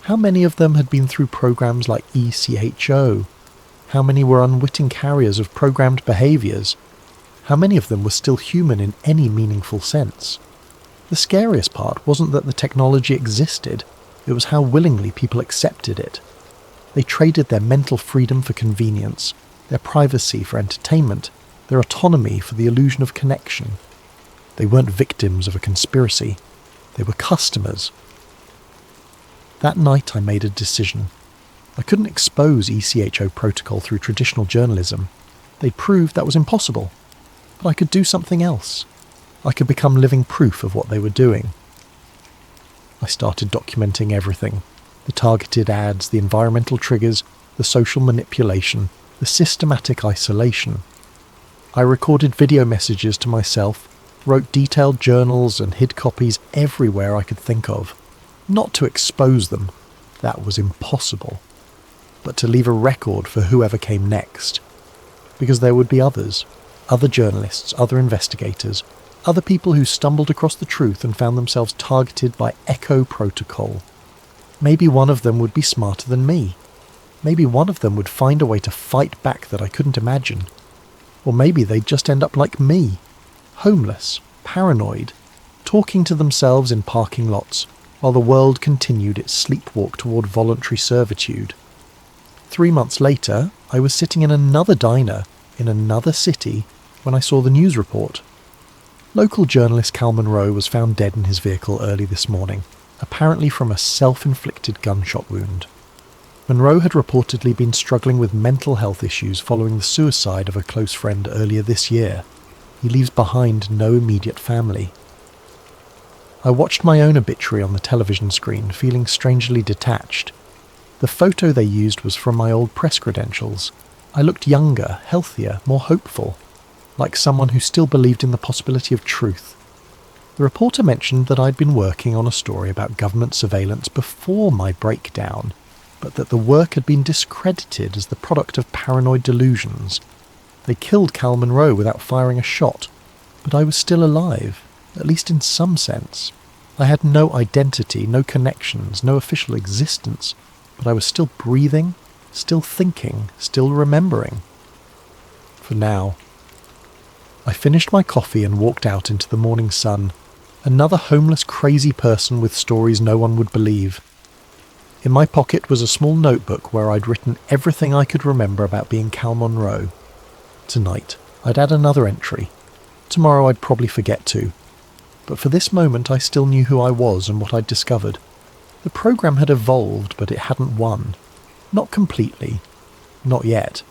How many of them had been through programs like ECHO? How many were unwitting carriers of programmed behaviours? How many of them were still human in any meaningful sense? The scariest part wasn't that the technology existed, it was how willingly people accepted it. They traded their mental freedom for convenience, their privacy for entertainment, their autonomy for the illusion of connection. They weren't victims of a conspiracy, they were customers. That night I made a decision. I couldn't expose ECHO protocol through traditional journalism. They'd proved that was impossible. But I could do something else. I could become living proof of what they were doing. I started documenting everything. The targeted ads, the environmental triggers, the social manipulation, the systematic isolation. I recorded video messages to myself, wrote detailed journals and hid copies everywhere I could think of. Not to expose them, that was impossible, but to leave a record for whoever came next. Because there would be others, other journalists, other investigators, other people who stumbled across the truth and found themselves targeted by Echo Protocol. Maybe one of them would be smarter than me. Maybe one of them would find a way to fight back that I couldn't imagine. Or maybe they'd just end up like me, homeless, paranoid, talking to themselves in parking lots, while the world continued its sleepwalk toward voluntary servitude. 3 months later, I was sitting in another diner, in another city, when I saw the news report. Local journalist Cal Monroe was found dead in his vehicle early this morning. apparently from a self-inflicted gunshot wound. Monroe had reportedly been struggling with mental health issues following the suicide of a close friend earlier this year. He leaves behind no immediate family. I watched my own obituary on the television screen, feeling strangely detached. The photo they used was from my old press credentials. I looked younger, healthier, more hopeful, like someone who still believed in the possibility of truth. The reporter mentioned that I'd been working on a story about government surveillance before my breakdown, but that the work had been discredited as the product of paranoid delusions. They killed Cal Monroe without firing a shot, but I was still alive, at least in some sense. I had no identity, no connections, no official existence, but I was still breathing, still thinking, still remembering. For now. I finished my coffee and walked out into the morning sun, another homeless crazy person with stories no one would believe. In my pocket was a small notebook where I'd written everything I could remember about being Cal Monroe. Tonight, I'd add another entry. Tomorrow I'd probably forget to. But for this moment I still knew who I was and what I'd discovered. The program had evolved, but it hadn't won. Not completely. Not yet.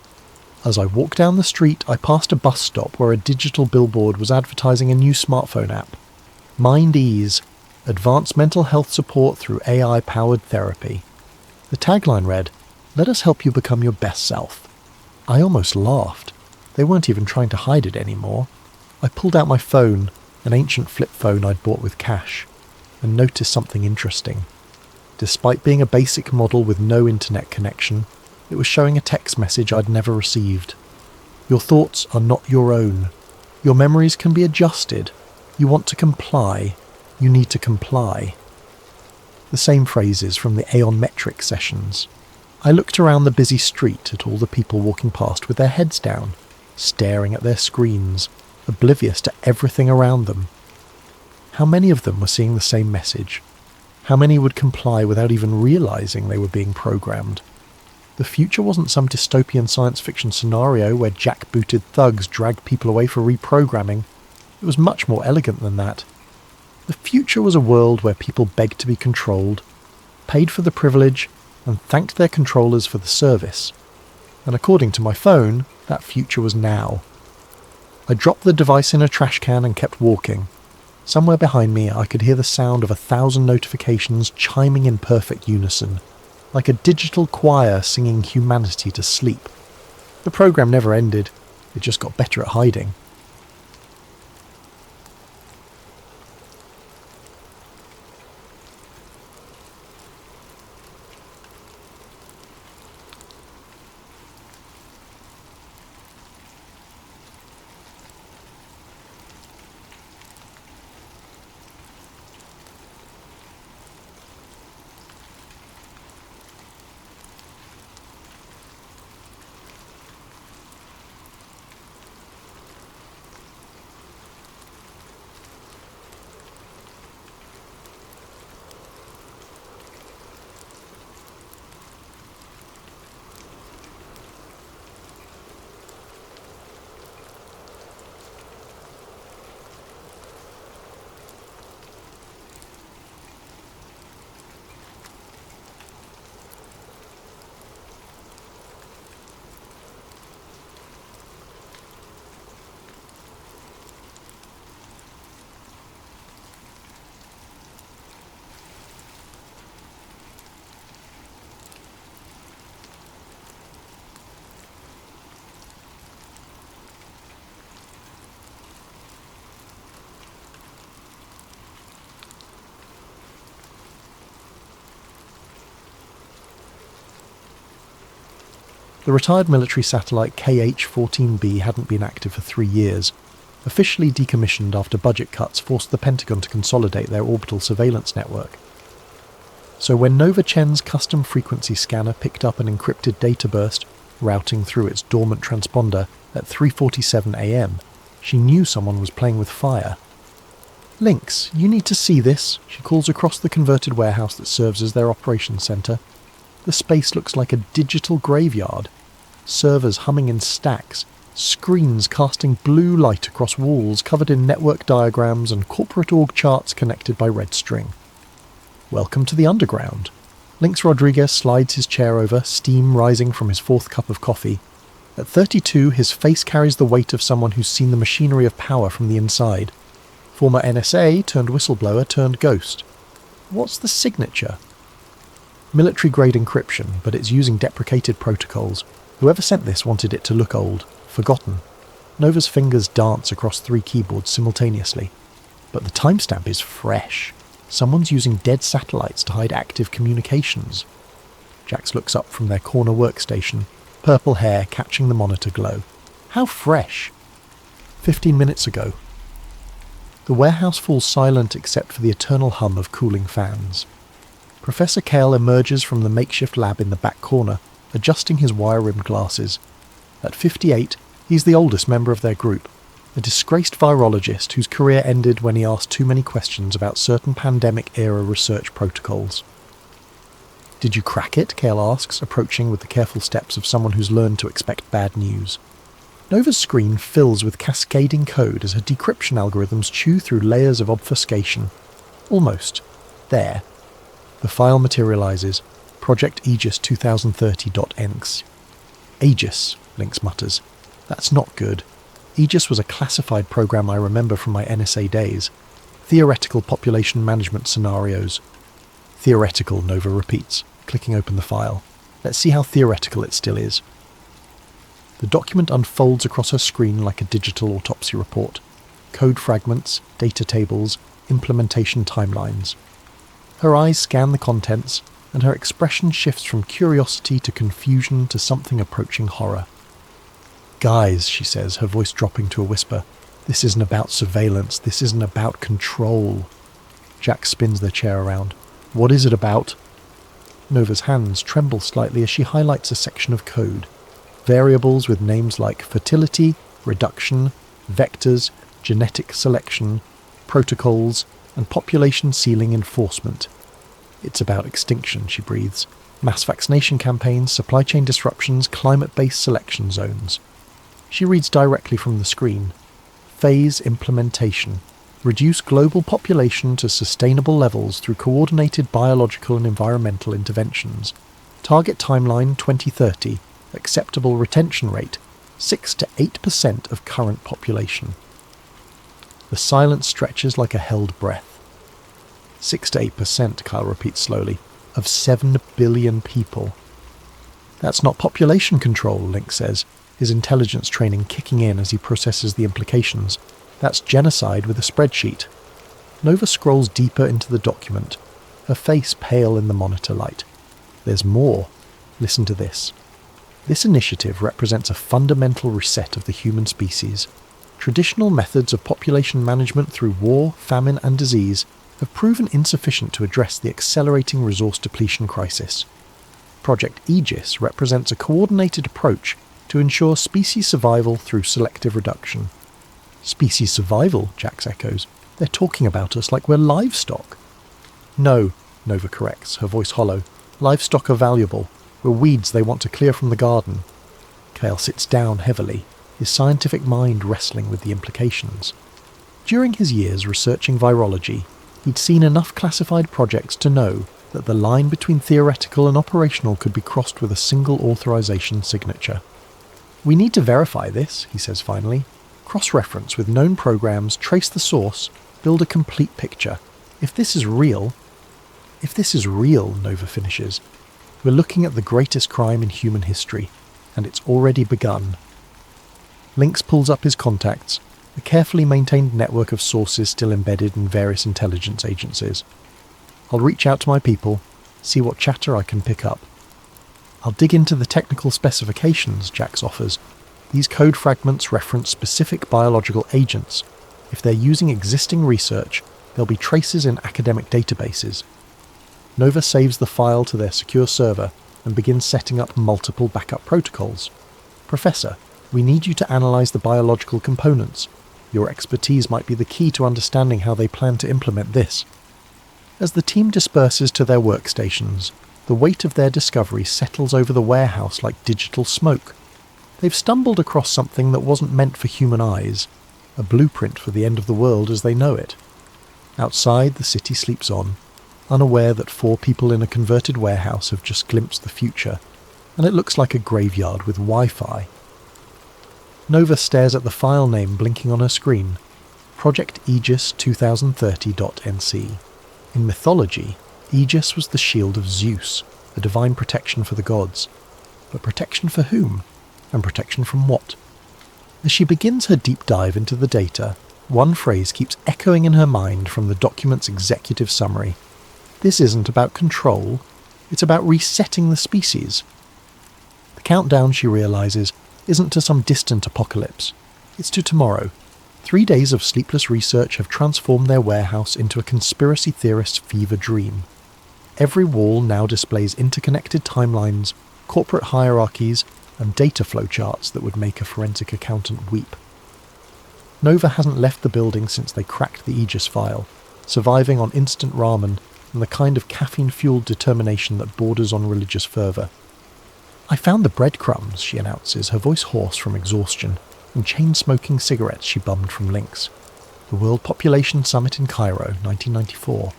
As I walked down the street, I passed a bus stop where a digital billboard was advertising a new smartphone app. Mind Ease, advanced mental health support through AI-powered therapy. The tagline read, "Let us help you become your best self." I almost laughed. They weren't even trying to hide it anymore. I pulled out my phone, an ancient flip phone I'd bought with cash, and noticed something interesting. Despite being a basic model with no internet connection, it was showing a text message I'd never received. Your thoughts are not your own. Your memories can be adjusted. You want to comply. You need to comply. The same phrases from the Aeon Metric sessions. I looked around the busy street at all the people walking past with their heads down, staring at their screens, oblivious to everything around them. How many of them were seeing the same message? How many would comply without even realizing they were being programmed? The future wasn't some dystopian science fiction scenario where jackbooted thugs dragged people away for reprogramming. It was much more elegant than that. The future was a world where people begged to be controlled, paid for the privilege, and thanked their controllers for the service. And according to my phone, that future was now. I dropped the device in a trash can and kept walking. Somewhere behind me I could hear the sound of 1,000 notifications chiming in perfect unison, like a digital choir singing humanity to sleep. The program never ended, it just got better at hiding. The retired military satellite KH-14B hadn't been active for 3 years. Officially decommissioned after budget cuts forced the Pentagon to consolidate their orbital surveillance network. So when Nova Chen's custom frequency scanner picked up an encrypted data burst, routing through its dormant transponder at 3:47 a.m., she knew someone was playing with fire. "Lynx, you need to see this," she calls across the converted warehouse that serves as their operations centre. The space looks like a digital graveyard. Servers humming in stacks, screens casting blue light across walls covered in network diagrams and corporate org charts connected by red string. Welcome to the underground. Lynx Rodriguez slides his chair over, steam rising from his fourth cup of coffee. At 32, his face carries the weight of someone who's seen the machinery of power from the inside. Former NSA turned whistleblower turned ghost. What's the signature? Military-grade encryption, but it's using deprecated protocols. Whoever sent this wanted it to look old, forgotten. Nova's fingers dance across 3 keyboards simultaneously. But the timestamp is fresh. Someone's using dead satellites to hide active communications. Jax looks up from their corner workstation, purple hair catching the monitor glow. How fresh! 15 minutes ago. The warehouse falls silent except for the eternal hum of cooling fans. Professor Kale emerges from the makeshift lab in the back corner, adjusting his wire-rimmed glasses. At 58, he's the oldest member of their group, a disgraced virologist whose career ended when he asked too many questions about certain pandemic-era research protocols. "Did you crack it?" Kale asks, approaching with the careful steps of someone who's learned to expect bad news. Nova's screen fills with cascading code as her decryption algorithms chew through layers of obfuscation. Almost. There. The file materializes. Project Aegis 2030.enx. Aegis, Lynx mutters. That's not good. Aegis was a classified program I remember from my NSA days. Theoretical population management scenarios. Theoretical, Nova repeats, clicking open the file. Let's see how theoretical it still is. The document unfolds across her screen like a digital autopsy report. Code fragments, data tables, implementation timelines. Her eyes scan the contents, and her expression shifts from curiosity to confusion to something approaching horror. "Guys," she says, her voice dropping to a whisper, "this isn't about surveillance, this isn't about control." Jack spins their chair around. "What is it about?" Nova's hands tremble slightly as she highlights a section of code. Variables with names like fertility, reduction, vectors, genetic selection, protocols, and population ceiling enforcement. "It's about extinction," she breathes. "Mass vaccination campaigns, supply chain disruptions, climate-based selection zones." She reads directly from the screen. Phase implementation. Reduce global population to sustainable levels through coordinated biological and environmental interventions. Target timeline 2030. Acceptable retention rate 6 to 8% of current population. The silence stretches like a held breath. 6 to 8%, Kyle repeats slowly, of 7 billion people. "That's not population control," Lynx says, his intelligence training kicking in as he processes the implications. "That's genocide with a spreadsheet." Nova scrolls deeper into the document, her face pale in the monitor light. "There's more. Listen to this. This initiative represents a fundamental reset of the human species. Traditional methods of population management through war, famine, and disease have proven insufficient to address the accelerating resource depletion crisis. Project Aegis represents a coordinated approach to ensure species survival through selective reduction." "Species survival?" Jax echoes. "They're talking about us like we're livestock." "No," Nova corrects, her voice hollow. "Livestock are valuable. We're weeds they want to clear from the garden." Kale sits down heavily, his scientific mind wrestling with the implications. During his years researching virology, he'd seen enough classified projects to know that the line between theoretical and operational could be crossed with a single authorization signature. "We need to verify this," he says finally. "Cross-reference with known programs, trace the source, build a complete picture. If this is real," Nova finishes, "we're looking at the greatest crime in human history, and it's already begun." Lynx pulls up his contacts, a carefully maintained network of sources still embedded in various intelligence agencies. "I'll reach out to my people, see what chatter I can pick up." "I'll dig into the technical specifications," Jax offers. "These code fragments reference specific biological agents. If they're using existing research, there'll be traces in academic databases." Nova saves the file to their secure server and begins setting up multiple backup protocols. "Professor, we need you to analyze the biological components. Your expertise might be the key to understanding how they plan to implement this." As the team disperses to their workstations, the weight of their discovery settles over the warehouse like digital smoke. They've stumbled across something that wasn't meant for human eyes, a blueprint for the end of the world as they know it. Outside, the city sleeps on. unaware that 4 people in a converted warehouse have just glimpsed the future, and it looks like a graveyard with Wi-Fi. Nova stares at the file name blinking on her screen, Project Aegis 2030.nc. In mythology, Aegis was the shield of Zeus, the divine protection for the gods. But protection for whom? And protection from what? As she begins her deep dive into the data, one phrase keeps echoing in her mind from the document's executive summary. This isn't about control, it's about resetting the species. The countdown, she realises, isn't to some distant apocalypse. It's to tomorrow. 3 days of sleepless research have transformed their warehouse into a conspiracy theorist's fever dream. Every wall now displays interconnected timelines, corporate hierarchies, and data flowcharts that would make a forensic accountant weep. Nova hasn't left the building since they cracked the Aegis file, surviving on instant ramen and the kind of caffeine-fueled determination that borders on religious fervour. "I found the breadcrumbs," she announces, her voice hoarse from exhaustion, and chain-smoking cigarettes she bummed from Lynx. The World Population Summit in Cairo, 1994.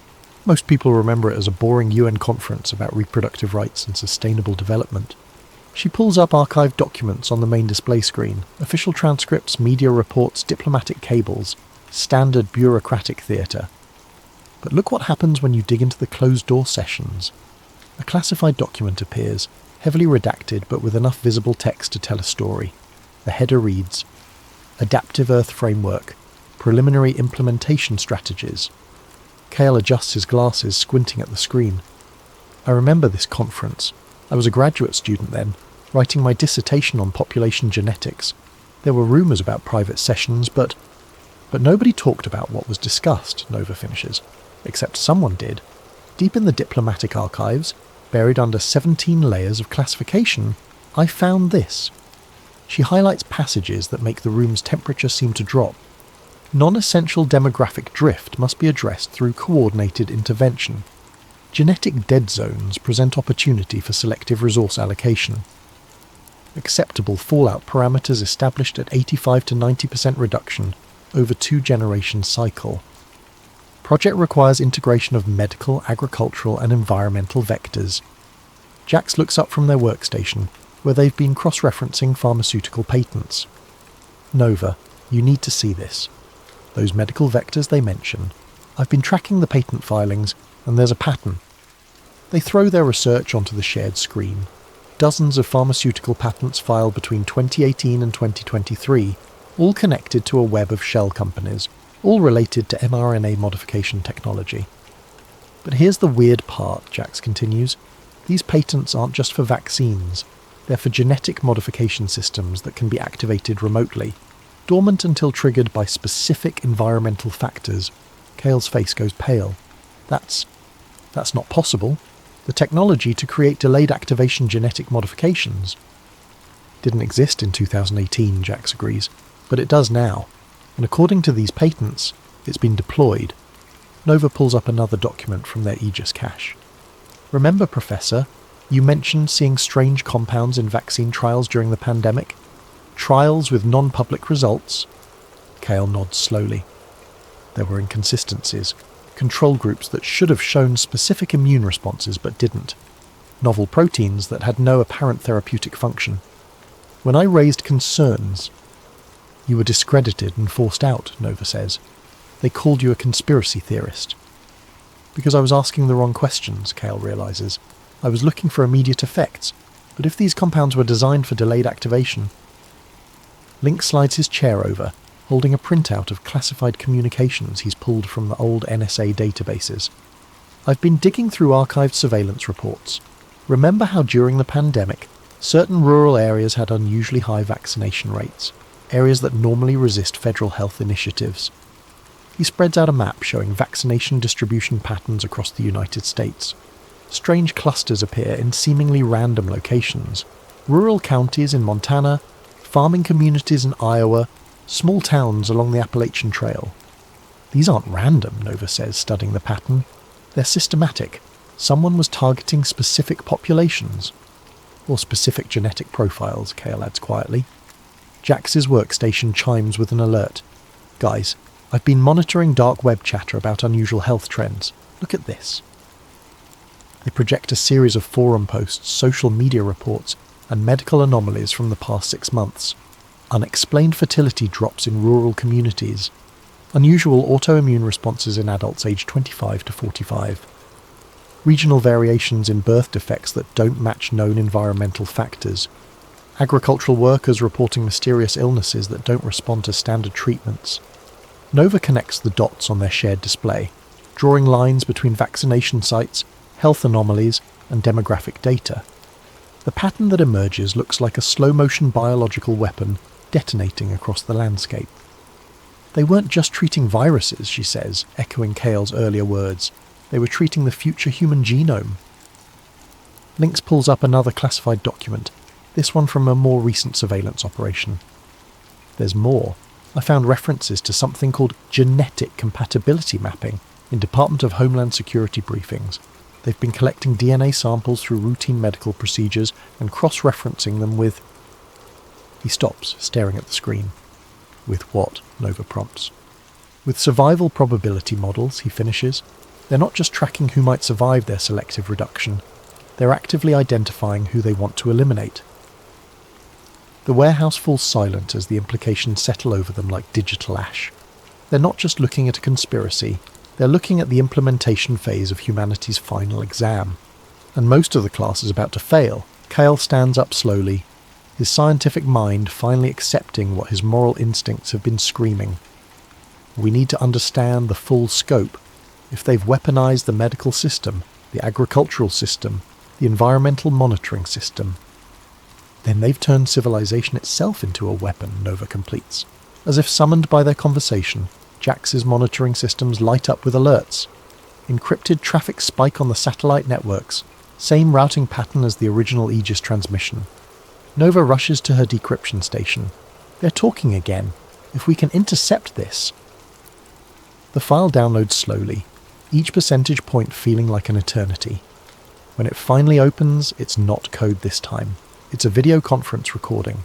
Most people remember it as a boring UN conference about reproductive rights and sustainable development. She pulls up archived documents on the main display screen, official transcripts, media reports, diplomatic cables, standard bureaucratic theatre. But look what happens when you dig into the closed-door sessions. A classified document appears, heavily redacted but with enough visible text to tell a story. The header reads, "Adaptive Earth Framework, Preliminary Implementation Strategies." Cale adjusts his glasses, squinting at the screen. I remember this conference. I was a graduate student then, writing my dissertation on population genetics. There were rumours about private sessions, but nobody talked about what was discussed, Nova finishes. Except someone did. Deep in the diplomatic archives, buried under 17 layers of classification, I found this. She highlights passages that make the room's temperature seem to drop. Non-essential demographic drift must be addressed through coordinated intervention. Genetic dead zones present opportunity for selective resource allocation. Acceptable fallout parameters established at 85 to 90% reduction over 2-generation cycle. Project requires integration of medical, agricultural and environmental vectors. Jax looks up from their workstation, where they've been cross-referencing pharmaceutical patents. Nova, you need to see this. Those medical vectors they mention. I've been tracking the patent filings, and there's a pattern. They throw their research onto the shared screen. Dozens of pharmaceutical patents filed between 2018 and 2023, all connected to a web of shell companies, all related to mRNA modification technology. But here's the weird part, Jax continues. These patents aren't just for vaccines. They're for genetic modification systems that can be activated remotely, dormant until triggered by specific environmental factors. Cale's face goes pale. That's not possible. The technology to create delayed activation genetic modifications didn't exist in 2018, Jax agrees, but it does now. And according to these patents, it's been deployed. Nova pulls up another document from their Aegis cache. Remember, Professor, you mentioned seeing strange compounds in vaccine trials during the pandemic? Trials with non-public results? Cale nods slowly. There were inconsistencies. Control groups that should have shown specific immune responses but didn't. Novel proteins that had no apparent therapeutic function. When I raised concerns, you were discredited and forced out, Nova says. They called you a conspiracy theorist. Because I was asking the wrong questions, Cale realises. I was looking for immediate effects, but if these compounds were designed for delayed activation... Link slides his chair over, holding a printout of classified communications he's pulled from the old NSA databases. I've been digging through archived surveillance reports. Remember how during the pandemic, certain rural areas had unusually high vaccination rates, areas that normally resist federal health initiatives. He spreads out a map showing vaccination distribution patterns across the United States. Strange clusters appear in seemingly random locations. Rural counties in Montana, farming communities in Iowa, small towns along the Appalachian Trail. These aren't random, Nova says, studying the pattern. They're systematic. Someone was targeting specific populations. Or specific genetic profiles, Cale adds quietly. Jax's workstation chimes with an alert. Guys, I've been monitoring dark web chatter about unusual health trends. Look at this. They project a series of forum posts, social media reports, and medical anomalies from the past 6 months. Unexplained fertility drops in rural communities. Unusual autoimmune responses in adults aged 25 to 45. Regional variations in birth defects that don't match known environmental factors. Agricultural workers reporting mysterious illnesses that don't respond to standard treatments. Nova connects the dots on their shared display, drawing lines between vaccination sites, health anomalies, and demographic data. The pattern that emerges looks like a slow-motion biological weapon detonating across the landscape. They weren't just treating viruses, she says, echoing Cale's earlier words. They were treating the future human genome. Lynx pulls up another classified document, this one from a more recent surveillance operation. There's more. I found references to something called genetic compatibility mapping in Department of Homeland Security briefings. They've been collecting DNA samples through routine medical procedures and cross-referencing them with... He stops, staring at the screen. With what? Nova prompts. With survival probability models, he finishes. They're not just tracking who might survive their selective reduction. They're actively identifying who they want to eliminate. The warehouse falls silent as the implications settle over them like digital ash. They're not just looking at a conspiracy, they're looking at the implementation phase of humanity's final exam. And most of the class is about to fail. Cale stands up slowly, his scientific mind finally accepting what his moral instincts have been screaming. We need to understand the full scope. If they've weaponized the medical system, the agricultural system, the environmental monitoring system, then they've turned civilization itself into a weapon, Nova completes. As if summoned by their conversation, Jax's monitoring systems light up with alerts. Encrypted traffic spike on the satellite networks, same routing pattern as the original Aegis transmission. Nova rushes to her decryption station. They're talking again. If we can intercept this... The file downloads slowly, each percentage point feeling like an eternity. When it finally opens, it's not code this time. It's a video conference recording.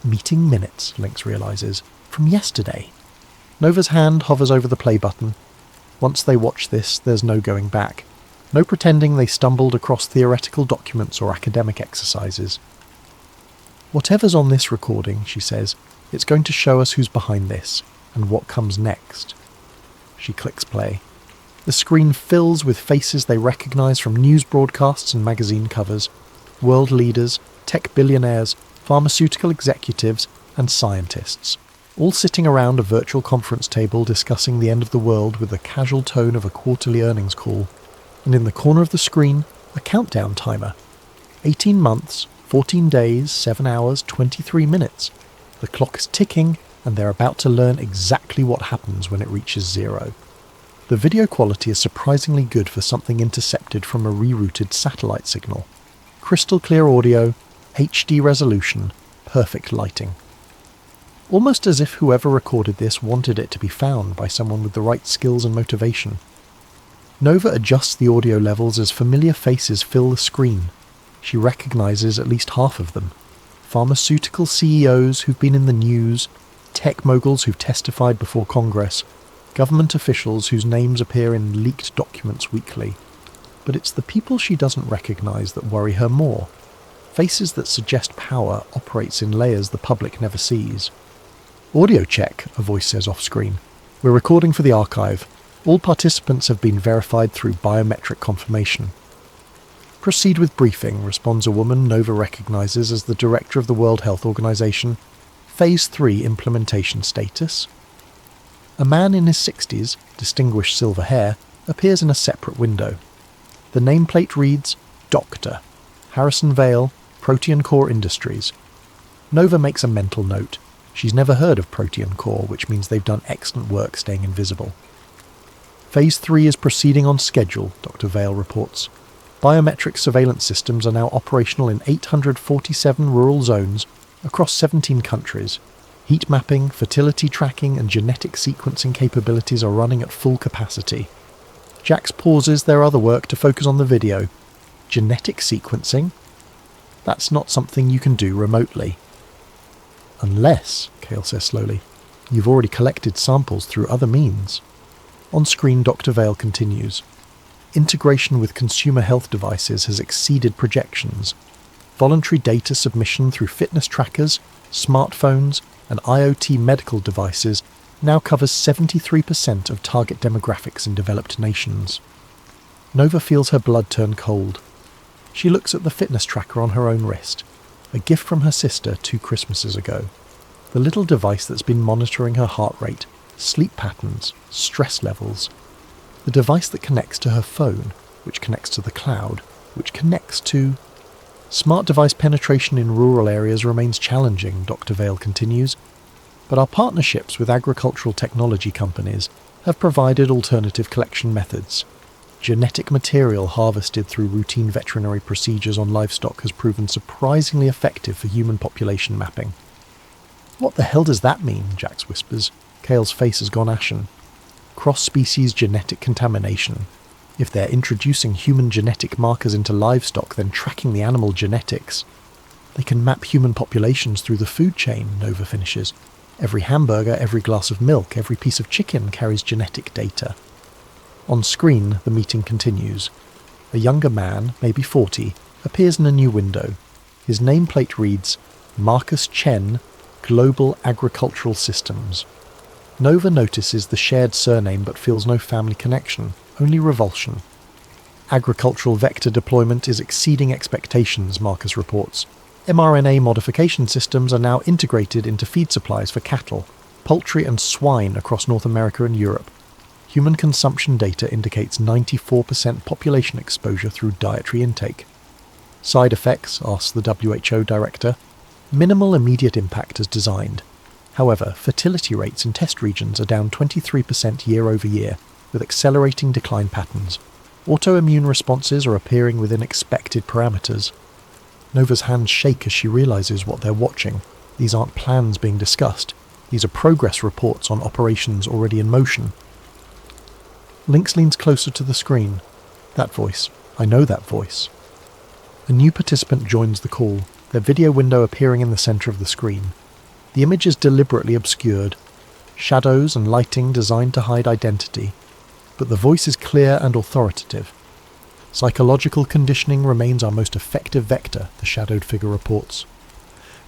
Meeting minutes, Lynx realizes, from yesterday. Nova's hand hovers over the play button. Once they watch this, there's no going back. No pretending they stumbled across theoretical documents or academic exercises. Whatever's on this recording, she says, it's going to show us who's behind this, and what comes next. She clicks play. The screen fills with faces they recognize from news broadcasts and magazine covers. World leaders, tech billionaires, pharmaceutical executives, and scientists, all sitting around a virtual conference table discussing the end of the world with the casual tone of a quarterly earnings call. And in the corner of the screen, a countdown timer. 18 months, 14 days, 7 hours, 23 minutes. The clock is ticking, and they're about to learn exactly what happens when it reaches 0. The video quality is surprisingly good for something intercepted from a rerouted satellite signal. Crystal clear audio, HD resolution, perfect lighting. Almost as if whoever recorded this wanted it to be found by someone with the right skills and motivation. Nova adjusts the audio levels as familiar faces fill the screen. She recognizes at least half of them. Pharmaceutical CEOs who've been in the news, tech moguls who've testified before Congress, government officials whose names appear in leaked documents weekly. But it's the people she doesn't recognize that worry her more. Faces that suggest power operates in layers the public never sees. Audio check, a voice says off-screen. We're recording for the archive. All participants have been verified through biometric confirmation. Proceed with briefing, responds a woman Nova recognizes as the director of the World Health Organization. Phase 3 implementation status. A man in his 60s, distinguished silver hair, appears in a separate window. The nameplate reads, Doctor, Harrison Vale, Protean Core Industries. Nova makes a mental note. She's never heard of Protean Core, which means they've done excellent work staying invisible. Phase 3 is proceeding on schedule, Dr. Vale reports. Biometric surveillance systems are now operational in 847 rural zones across 17 countries. Heat mapping, fertility tracking, and genetic sequencing capabilities are running at full capacity. Jax pauses their other work to focus on the video. Genetic sequencing? That's not something you can do remotely. Unless, Cale says slowly, you've already collected samples through other means. On screen, Dr. Vale continues. integration with consumer health devices has exceeded projections. Voluntary data submission through fitness trackers, smartphones, and IoT medical devices now covers 73% of target demographics in developed nations. Nova feels her blood turn cold. She looks at the fitness tracker on her own wrist, a gift from her sister 2 Christmases ago. The little device that's been monitoring her heart rate, sleep patterns, stress levels. The device that connects to her phone, which connects to the cloud, which connects to... Smart device penetration in rural areas remains challenging, Dr. Vale continues, but our partnerships with agricultural technology companies have provided alternative collection methods. Genetic material harvested through routine veterinary procedures on livestock has proven surprisingly effective for human population mapping. What the hell does that mean? Jax whispers. Kale's face has gone ashen. Cross-species genetic contamination. If they're introducing human genetic markers into livestock, then tracking the animal genetics. They can map human populations through the food chain, Nova finishes. Every hamburger, every glass of milk, every piece of chicken carries genetic data. On screen, the meeting continues. A younger man, maybe 40, appears in a new window. His nameplate reads, Marcus Chen, Global Agricultural Systems. Nova notices the shared surname but feels no family connection, only revulsion. Agricultural vector deployment is exceeding expectations, Marcus reports. mRNA modification systems are now integrated into feed supplies for cattle, poultry and swine across North America and Europe. Human consumption data indicates 94% population exposure through dietary intake. Side effects, asks the WHO director. Minimal immediate impact as designed. However, fertility rates in test regions are down 23% year over year, with accelerating decline patterns. Autoimmune responses are appearing within expected parameters. Nova's hands shake as she realizes what they're watching. These aren't plans being discussed. These are progress reports on operations already in motion. Lynx leans closer to the screen. That voice. I know that voice. A new participant joins the call, their video window appearing in the center of the screen. The image is deliberately obscured, shadows and lighting designed to hide identity, but the voice is clear and authoritative. Psychological conditioning remains our most effective vector, the shadowed figure reports.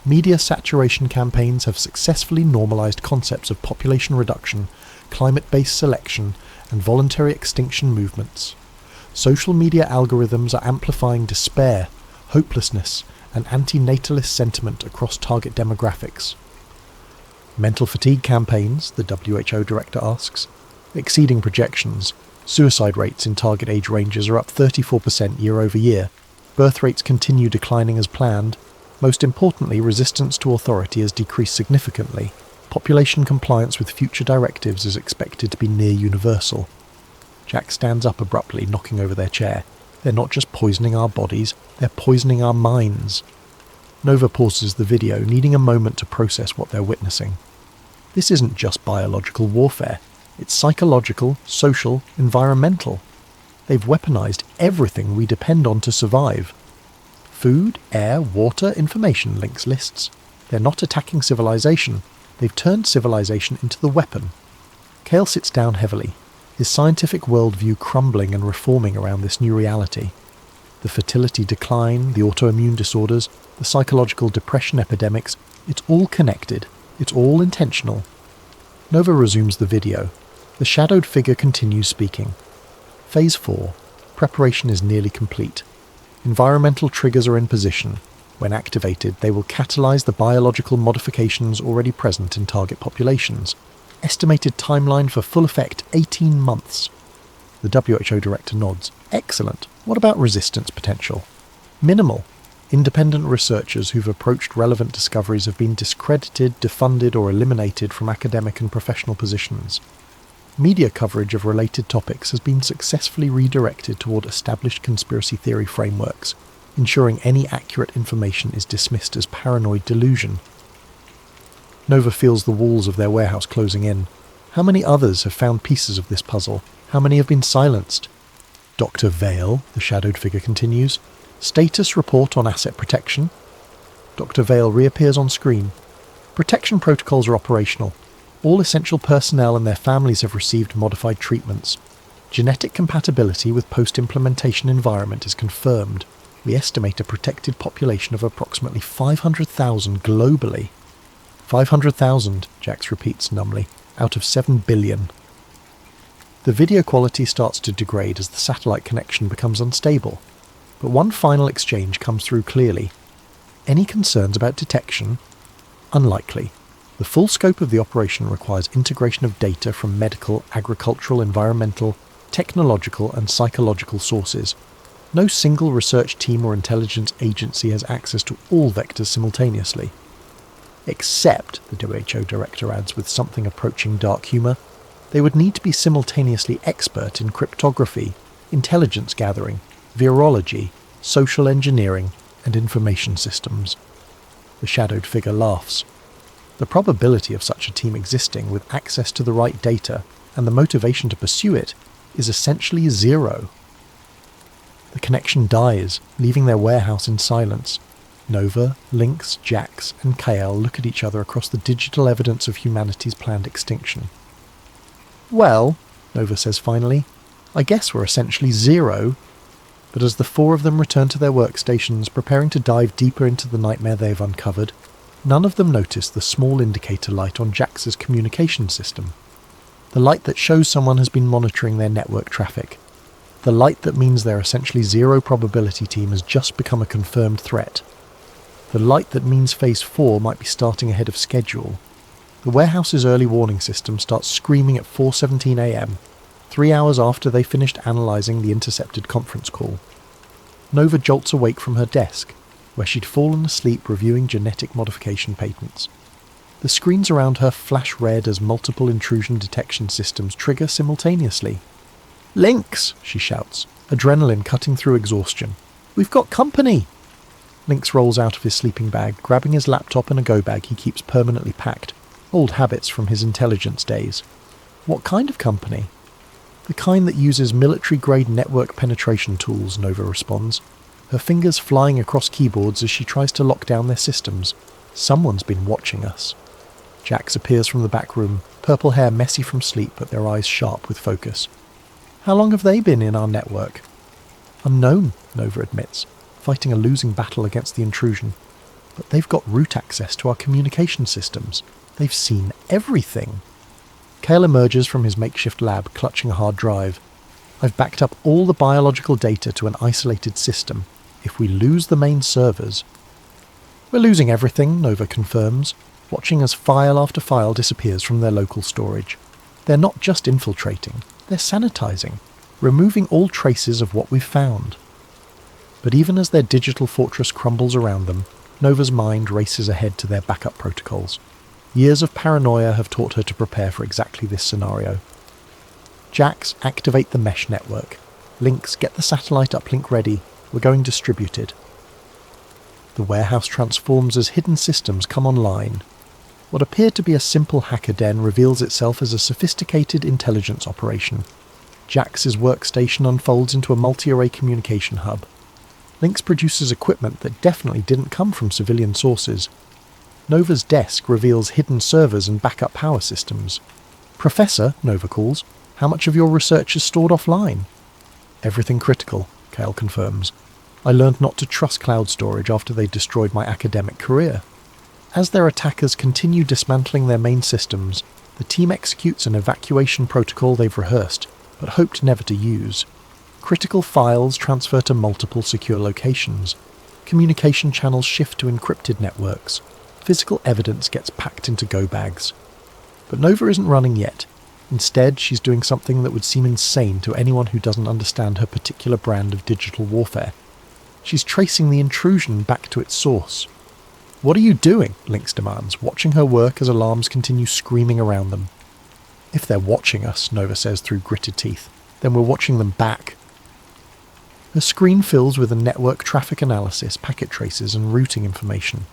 Media saturation campaigns have successfully normalized concepts of population reduction, climate-based selection, and voluntary extinction movements. Social media algorithms are amplifying despair, hopelessness, and anti-natalist sentiment across target demographics. Mental fatigue campaigns, the WHO director asks, exceeding projections. Suicide rates in target age ranges are up 34% year over year. Birth rates continue declining as planned. Most importantly, resistance to authority has decreased significantly. Population compliance with future directives is expected to be near universal. Jack stands up abruptly, knocking over their chair. They're not just poisoning our bodies, they're poisoning our minds. Nova pauses the video, needing a moment to process what they're witnessing. This isn't just biological warfare. It's psychological, social, environmental. They've weaponized everything we depend on to survive. Food, air, water, information, Lynx lists. They're not attacking civilization. They've turned civilization into the weapon. Kale sits down heavily, his scientific worldview crumbling and reforming around this new reality. The fertility decline, the autoimmune disorders, the psychological depression epidemics, it's all connected. It's all intentional. Nova resumes the video. The shadowed figure continues speaking. Phase 4. Preparation is nearly complete. Environmental triggers are in position. When activated, they will catalyze the biological modifications already present in target populations. Estimated timeline for full effect 18 months. The WHO director nods. Excellent. What about resistance potential? Minimal. Independent researchers who've approached relevant discoveries have been discredited, defunded, or eliminated from academic and professional positions. Media coverage of related topics has been successfully redirected toward established conspiracy theory frameworks, ensuring any accurate information is dismissed as paranoid delusion. Nova feels the walls of their warehouse closing in. How many others have found pieces of this puzzle? How many have been silenced? Dr. Vale, the shadowed figure continues. Status report on asset protection. Dr. Vale reappears on screen. Protection protocols are operational. All essential personnel and their families have received modified treatments. Genetic compatibility with post-implementation environment is confirmed. We estimate a protected population of approximately 500,000 globally. 500,000, Jax repeats numbly, out of 7 billion. The video quality starts to degrade as the satellite connection becomes unstable, but one final exchange comes through clearly. Any concerns about detection? Unlikely. The full scope of the operation requires integration of data from medical, agricultural, environmental, technological and psychological sources. No single research team or intelligence agency has access to all vectors simultaneously. Except, the WHO director adds with something approaching dark humour, they would need to be simultaneously expert in cryptography, intelligence gathering, virology, social engineering, and information systems. The shadowed figure laughs. The probability of such a team existing with access to the right data and the motivation to pursue it is essentially zero. The connection dies, leaving their warehouse in silence. Nova, Lynx, Jax, and Kael look at each other across the digital evidence of humanity's planned extinction. "Well," Nova says finally, "I guess we're essentially zero." But as the four of them return to their workstations, preparing to dive deeper into the nightmare they've uncovered, none of them notice the small indicator light on Jax's communication system. The light that shows someone has been monitoring their network traffic. The light that means their essentially zero probability team has just become a confirmed threat. The light that means Phase 4 might be starting ahead of schedule. The warehouse's early warning system starts screaming at 4:17 a.m, 3 hours after they finished analysing the intercepted conference call. Nova jolts awake from her desk, where she'd fallen asleep reviewing genetic modification patents. The screens around her flash red as multiple intrusion detection systems trigger simultaneously. "Lynx!" she shouts, adrenaline cutting through exhaustion. "We've got company!" Lynx rolls out of his sleeping bag, grabbing his laptop and a go bag he keeps permanently packed, old habits from his intelligence days. "What kind of company?" "The kind that uses military-grade network penetration tools," Nova responds, her fingers flying across keyboards as she tries to lock down their systems. "Someone's been watching us." Jax appears from the back room, purple hair messy from sleep but their eyes sharp with focus. "How long have they been in our network?" "Unknown," Nova admits, fighting a losing battle against the intrusion. "But they've got root access to our communication systems. They've seen everything." Kael emerges from his makeshift lab, clutching a hard drive. "I've backed up all the biological data to an isolated system. If we lose the main servers..." "We're losing everything," Nova confirms, watching as file after file disappears from their local storage. They're not just infiltrating, they're sanitizing, removing all traces of what we've found. But even as their digital fortress crumbles around them, Nova's mind races ahead to their backup protocols. Years of paranoia have taught her to prepare for exactly this scenario. "Jax, activate the mesh network. Lynx, get the satellite uplink ready. We're going distributed." The warehouse transforms as hidden systems come online. What appeared to be a simple hacker den reveals itself as a sophisticated intelligence operation. Jax's workstation unfolds into a multi-array communication hub. Lynx produces equipment that definitely didn't come from civilian sources. Nova's desk reveals hidden servers and backup power systems. "Professor," Nova calls, "how much of your research is stored offline?" "Everything critical," Kael confirms. "I learned not to trust cloud storage after they destroyed my academic career." As their attackers continue dismantling their main systems, the team executes an evacuation protocol they've rehearsed, but hoped never to use. Critical files transfer to multiple secure locations. Communication channels shift to encrypted networks. Physical evidence gets packed into go bags. But Nova isn't running yet. Instead, she's doing something that would seem insane to anyone who doesn't understand her particular brand of digital warfare. She's tracing the intrusion back to its source. "What are you doing?" Lynx demands, watching her work as alarms continue screaming around them. "If they're watching us," Nova says through gritted teeth, "then we're watching them back." Her screen fills with a network traffic analysis, packet traces, and routing information.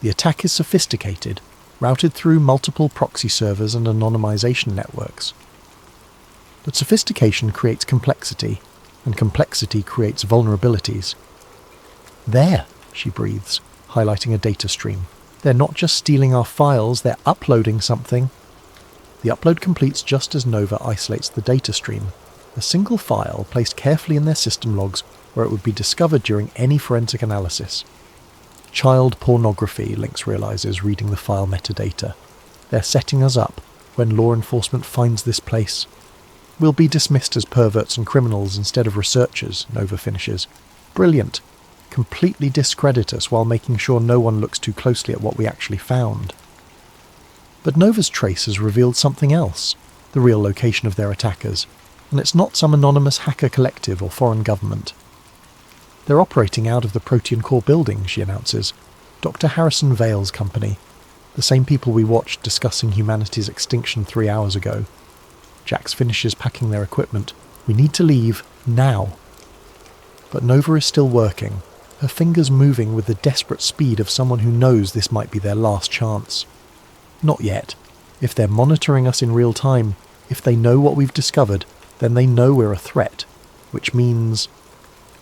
The attack is sophisticated, routed through multiple proxy servers and anonymization networks. But sophistication creates complexity, and complexity creates vulnerabilities. "There," she breathes, highlighting a data stream. "They're not just stealing our files, they're uploading something." The upload completes just as Nova isolates the data stream. a single file placed carefully in their system logs where it would be discovered during any forensic analysis. Child pornography, Lynx realizes, reading the file metadata. They're setting us up when law enforcement finds this place. We'll be dismissed as perverts and criminals instead of researchers, Nova finishes. Brilliant. Completely discredit us while making sure no one looks too closely at what we actually found. But Nova's trace has revealed something else, the real location of their attackers, and it's not some anonymous hacker collective or foreign government. They're operating out of the Protean Core building, she announces. Dr. Harrison Vale's company. The same people we watched discussing humanity's extinction 3 hours ago. Jax finishes packing their equipment. We need to leave, now. But Nova is still working, her fingers moving with the desperate speed of someone who knows this might be their last chance. Not yet. If they're monitoring us in real time, if they know what we've discovered, then they know we're a threat, which means...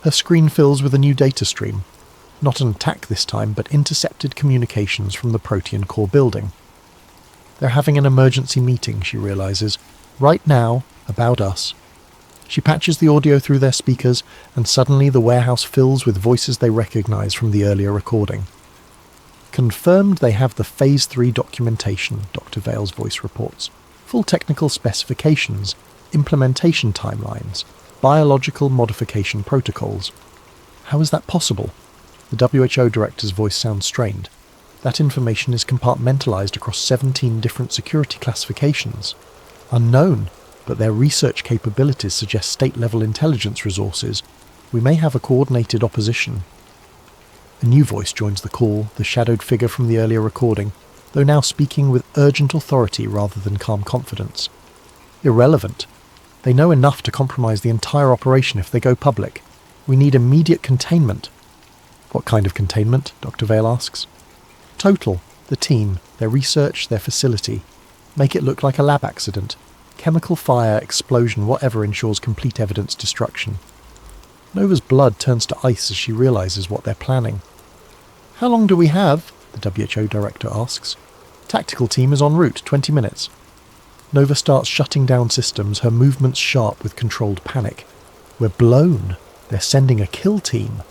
Her screen fills with a new data stream. Not an attack this time, but intercepted communications from the Protean Core building. They're having an emergency meeting, she realizes, right now, about us. She patches the audio through their speakers, and suddenly the warehouse fills with voices they recognize from the earlier recording. Confirmed they have the Phase 3 documentation, Dr. Vale's voice reports. Full technical specifications, implementation timelines, biological modification protocols. How is that possible? The WHO director's voice sounds strained. That information is compartmentalized across 17 different security classifications. Unknown, but their research capabilities suggest state-level intelligence resources. We may have a coordinated opposition. A new voice joins the call, the shadowed figure from the earlier recording, though now speaking with urgent authority rather than calm confidence. Irrelevant. They know enough to compromise the entire operation if they go public. We need immediate containment. What kind of containment? Dr. Vale asks. Total. The team, their research, their facility. Make it look like a lab accident. Chemical fire, explosion, whatever ensures complete evidence destruction. Nova's blood turns to ice as she realizes what they're planning. How long do we have? The WHO director asks. Tactical team is en route, 20 minutes. Nova starts shutting down systems, her movements sharp with controlled panic. We're blown. They're sending a kill team.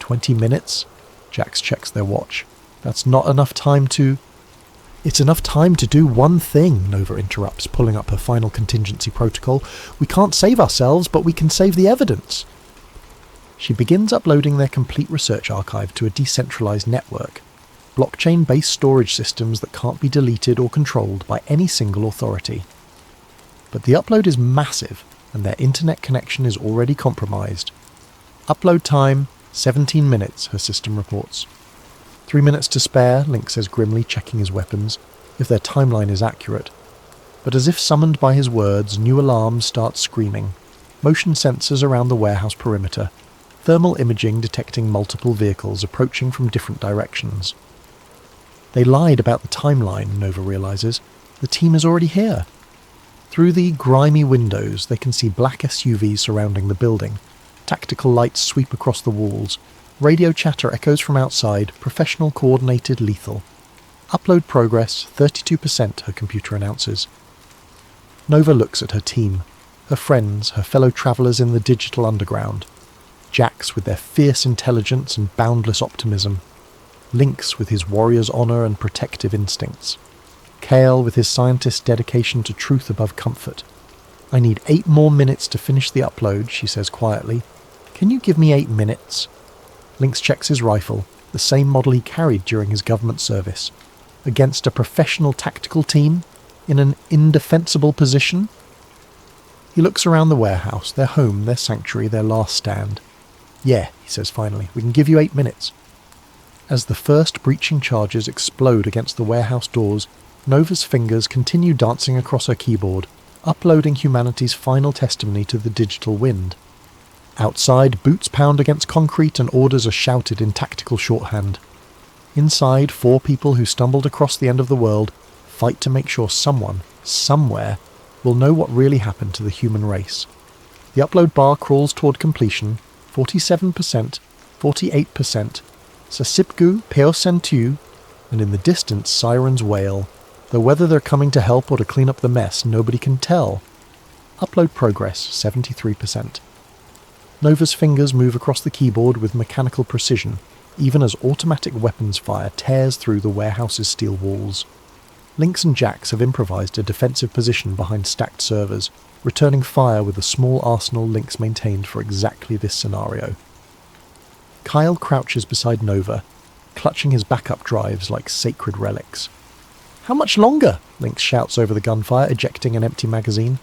20 minutes? Jax checks their watch. That's not enough time to... It's enough time to do one thing, Nova interrupts, pulling up her final contingency protocol. We can't save ourselves, but we can save the evidence. She begins uploading their complete research archive to a decentralized network. Blockchain-based storage systems that can't be deleted or controlled by any single authority. But the upload is massive, and their internet connection is already compromised. Upload time, 17 minutes, her system reports. 3 minutes to spare, Link says grimly, checking his weapons, if their timeline is accurate. But as if summoned by his words, new alarms start screaming. Motion sensors around the warehouse perimeter. Thermal imaging detecting multiple vehicles approaching from different directions. They lied about the timeline, Nova realizes. The team is already here. Through the grimy windows, they can see black SUVs surrounding the building. Tactical lights sweep across the walls. Radio chatter echoes from outside, professional, coordinated, lethal. Upload progress, 32%, her computer announces. Nova looks at her team, her friends, her fellow travellers in the digital underground. Jax with their fierce intelligence and boundless optimism. Lynx with his warrior's honour and protective instincts. Kale with his scientist's dedication to truth above comfort. I need 8 more minutes to finish the upload, she says quietly. Can you give me 8 minutes? Lynx checks his rifle, the same model he carried during his government service. Against a professional tactical team? In an indefensible position? He looks around the warehouse, their home, their sanctuary, their last stand. Yeah, he says finally, we can give you 8 minutes. As the first breaching charges explode against the warehouse doors, Nova's fingers continue dancing across her keyboard, uploading humanity's final testimony to the digital wind. Outside, boots pound against concrete and orders are shouted in tactical shorthand. Inside, 4 people who stumbled across the end of the world fight to make sure someone, somewhere, will know what really happened to the human race. The upload bar crawls toward completion, 47%, 48%, Sasipgu Peosentu, and in the distance sirens wail, though whether they're coming to help or to clean up the mess, nobody can tell. Upload progress 73%. Nova's fingers move across the keyboard with mechanical precision, even as automatic weapons fire tears through the warehouse's steel walls. Lynx and Jax have improvised a defensive position behind stacked servers, returning fire with a small arsenal Lynx maintained for exactly this scenario. Kyle crouches beside Nova, clutching his backup drives like sacred relics. "How much longer?" Lynx shouts over the gunfire, ejecting an empty magazine.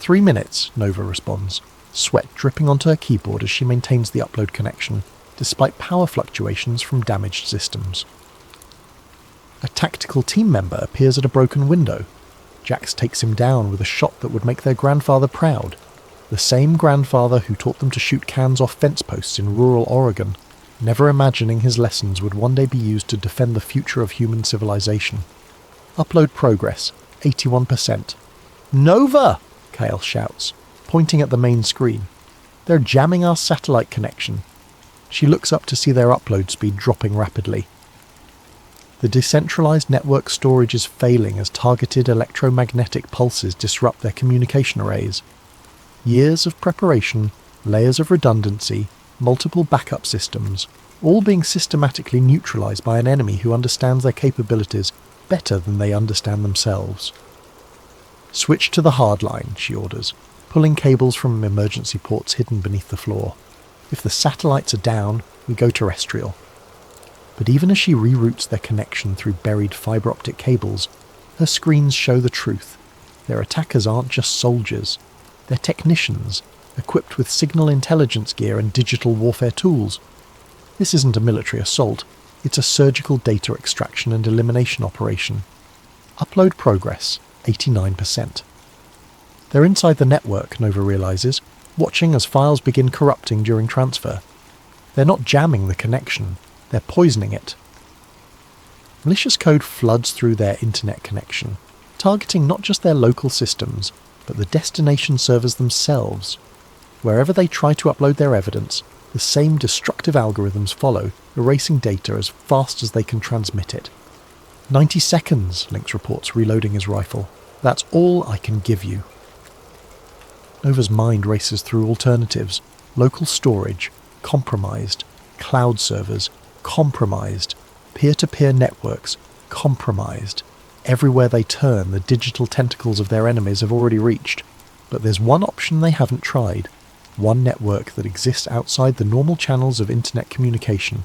3 minutes, Nova responds, sweat dripping onto her keyboard as she maintains the upload connection, despite power fluctuations from damaged systems. A tactical team member appears at a broken window. Jax takes him down with a shot that would make their grandfather proud. The same grandfather who taught them to shoot cans off fence posts in rural Oregon, never imagining his lessons would one day be used to defend the future of human civilization. Upload progress, 81%. "Nova!" Kale shouts, pointing at the main screen. "They're jamming our satellite connection." She looks up to see their upload speed dropping rapidly. The decentralized network storage is failing as targeted electromagnetic pulses disrupt their communication arrays. Years of preparation, layers of redundancy, multiple backup systems, all being systematically neutralized by an enemy who understands their capabilities better than they understand themselves. "Switch to the hardline," she orders, pulling cables from emergency ports hidden beneath the floor. "If the satellites are down, we go terrestrial." But even as she reroutes their connection through buried fiber optic cables, her screens show the truth. Their attackers aren't just soldiers. They're technicians, equipped with signal intelligence gear and digital warfare tools. This isn't a military assault, it's a surgical data extraction and elimination operation. Upload progress, 89%. They're inside the network, Nova realizes, watching as files begin corrupting during transfer. They're not jamming the connection, they're poisoning it. Malicious code floods through their internet connection, targeting not just their local systems, but the destination servers themselves. Wherever they try to upload their evidence, the same destructive algorithms follow, erasing data as fast as they can transmit it. 90 seconds, Lynx reports, reloading his rifle. "That's all I can give you." Nova's mind races through alternatives. Local storage, compromised. Cloud servers, compromised. Peer-to-peer networks, compromised. Everywhere they turn, the digital tentacles of their enemies have already reached. But there's one option they haven't tried. One network that exists outside the normal channels of internet communication.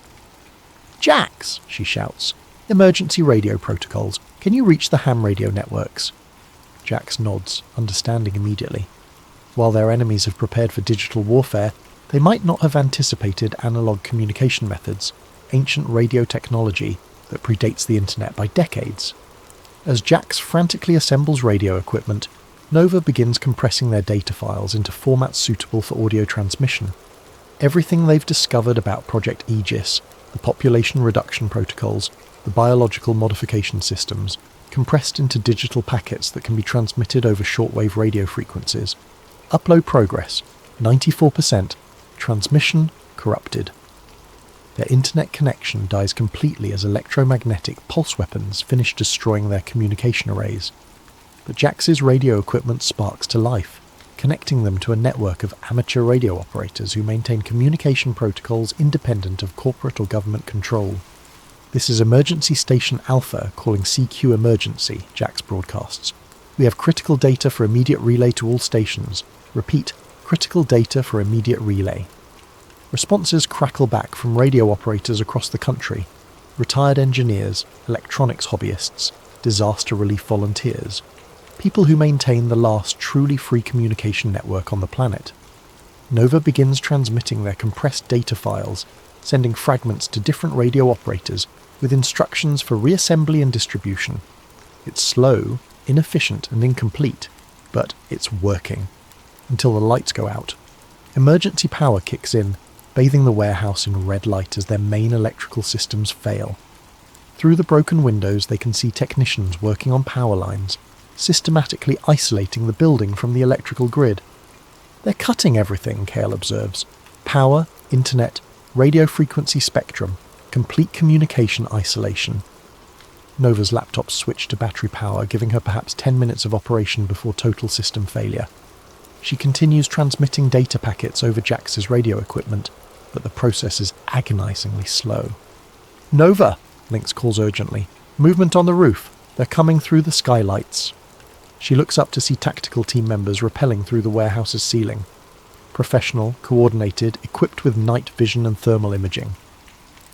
"Jax!" she shouts. "Emergency radio protocols. Can you reach the ham radio networks?" Jax nods, understanding immediately. While their enemies have prepared for digital warfare, they might not have anticipated analog communication methods, ancient radio technology that predates the internet by decades. As Jax frantically assembles radio equipment, Nova begins compressing their data files into formats suitable for audio transmission. Everything they've discovered about Project Aegis, the population reduction protocols, the biological modification systems, compressed into digital packets that can be transmitted over shortwave radio frequencies. Upload progress, 94%, transmission corrupted. Their internet connection dies completely as electromagnetic pulse weapons finish destroying their communication arrays. But Jax's radio equipment sparks to life, connecting them to a network of amateur radio operators who maintain communication protocols independent of corporate or government control. "This is Emergency Station Alpha calling CQ Emergency," Jax broadcasts. "We have critical data for immediate relay to all stations. Repeat, critical data for immediate relay." Responses crackle back from radio operators across the country, retired engineers, electronics hobbyists, disaster relief volunteers, people who maintain the last truly free communication network on the planet. Nova begins transmitting their compressed data files, sending fragments to different radio operators with instructions for reassembly and distribution. It's slow, inefficient and incomplete, but it's working. Until the lights go out. Emergency power kicks in, bathing the warehouse in red light as their main electrical systems fail. Through the broken windows they can see technicians working on power lines, systematically isolating the building from the electrical grid. "They're cutting everything," Kale observes. "Power, internet, radio frequency spectrum, complete communication isolation." Nova's laptop switched to battery power, giving her perhaps 10 minutes of operation before total system failure. She continues transmitting data packets over Jax's radio equipment, but the process is agonizingly slow. "Nova!" Lynx calls urgently. "Movement on the roof. They're coming through the skylights." She looks up to see tactical team members rappelling through the warehouse's ceiling. Professional, coordinated, equipped with night vision and thermal imaging.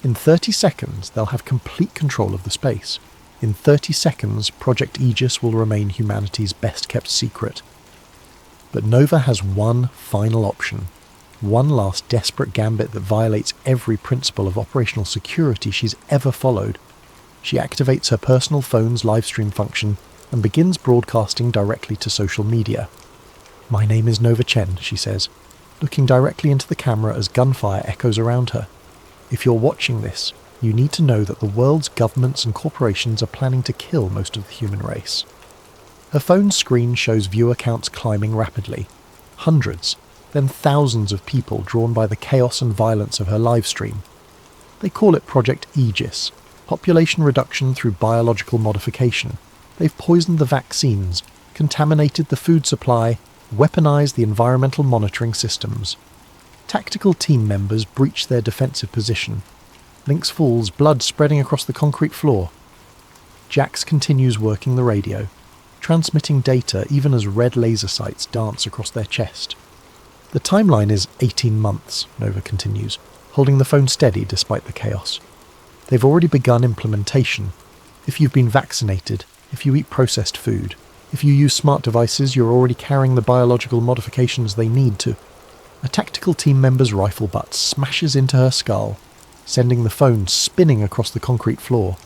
In 30 seconds, they'll have complete control of the space. In 30 seconds, Project Aegis will remain humanity's best-kept secret. But Nova has one final option. One last desperate gambit that violates every principle of operational security she's ever followed. She activates her personal phone's livestream function and begins broadcasting directly to social media. "My name is Nova Chen," she says, looking directly into the camera as gunfire echoes around her. "If you're watching this, you need to know that the world's governments and corporations are planning to kill most of the human race." Her phone screen shows viewer counts climbing rapidly. Hundreds, then thousands of people drawn by the chaos and violence of her livestream. They call it Project Aegis, population reduction through biological modification. They've poisoned the vaccines, contaminated the food supply, weaponized the environmental monitoring systems. Tactical team members breach their defensive position. Lynx falls, blood spreading across the concrete floor. Jax continues working the radio, transmitting data even as red laser sights dance across their chest. "The timeline is 18 months, Nova continues, holding the phone steady despite the chaos. "They've already begun implementation. If you've been vaccinated, if you eat processed food, if you use smart devices, you're already carrying the biological modifications they need to." A tactical team member's rifle butt smashes into her skull, sending the phone spinning across the concrete floor.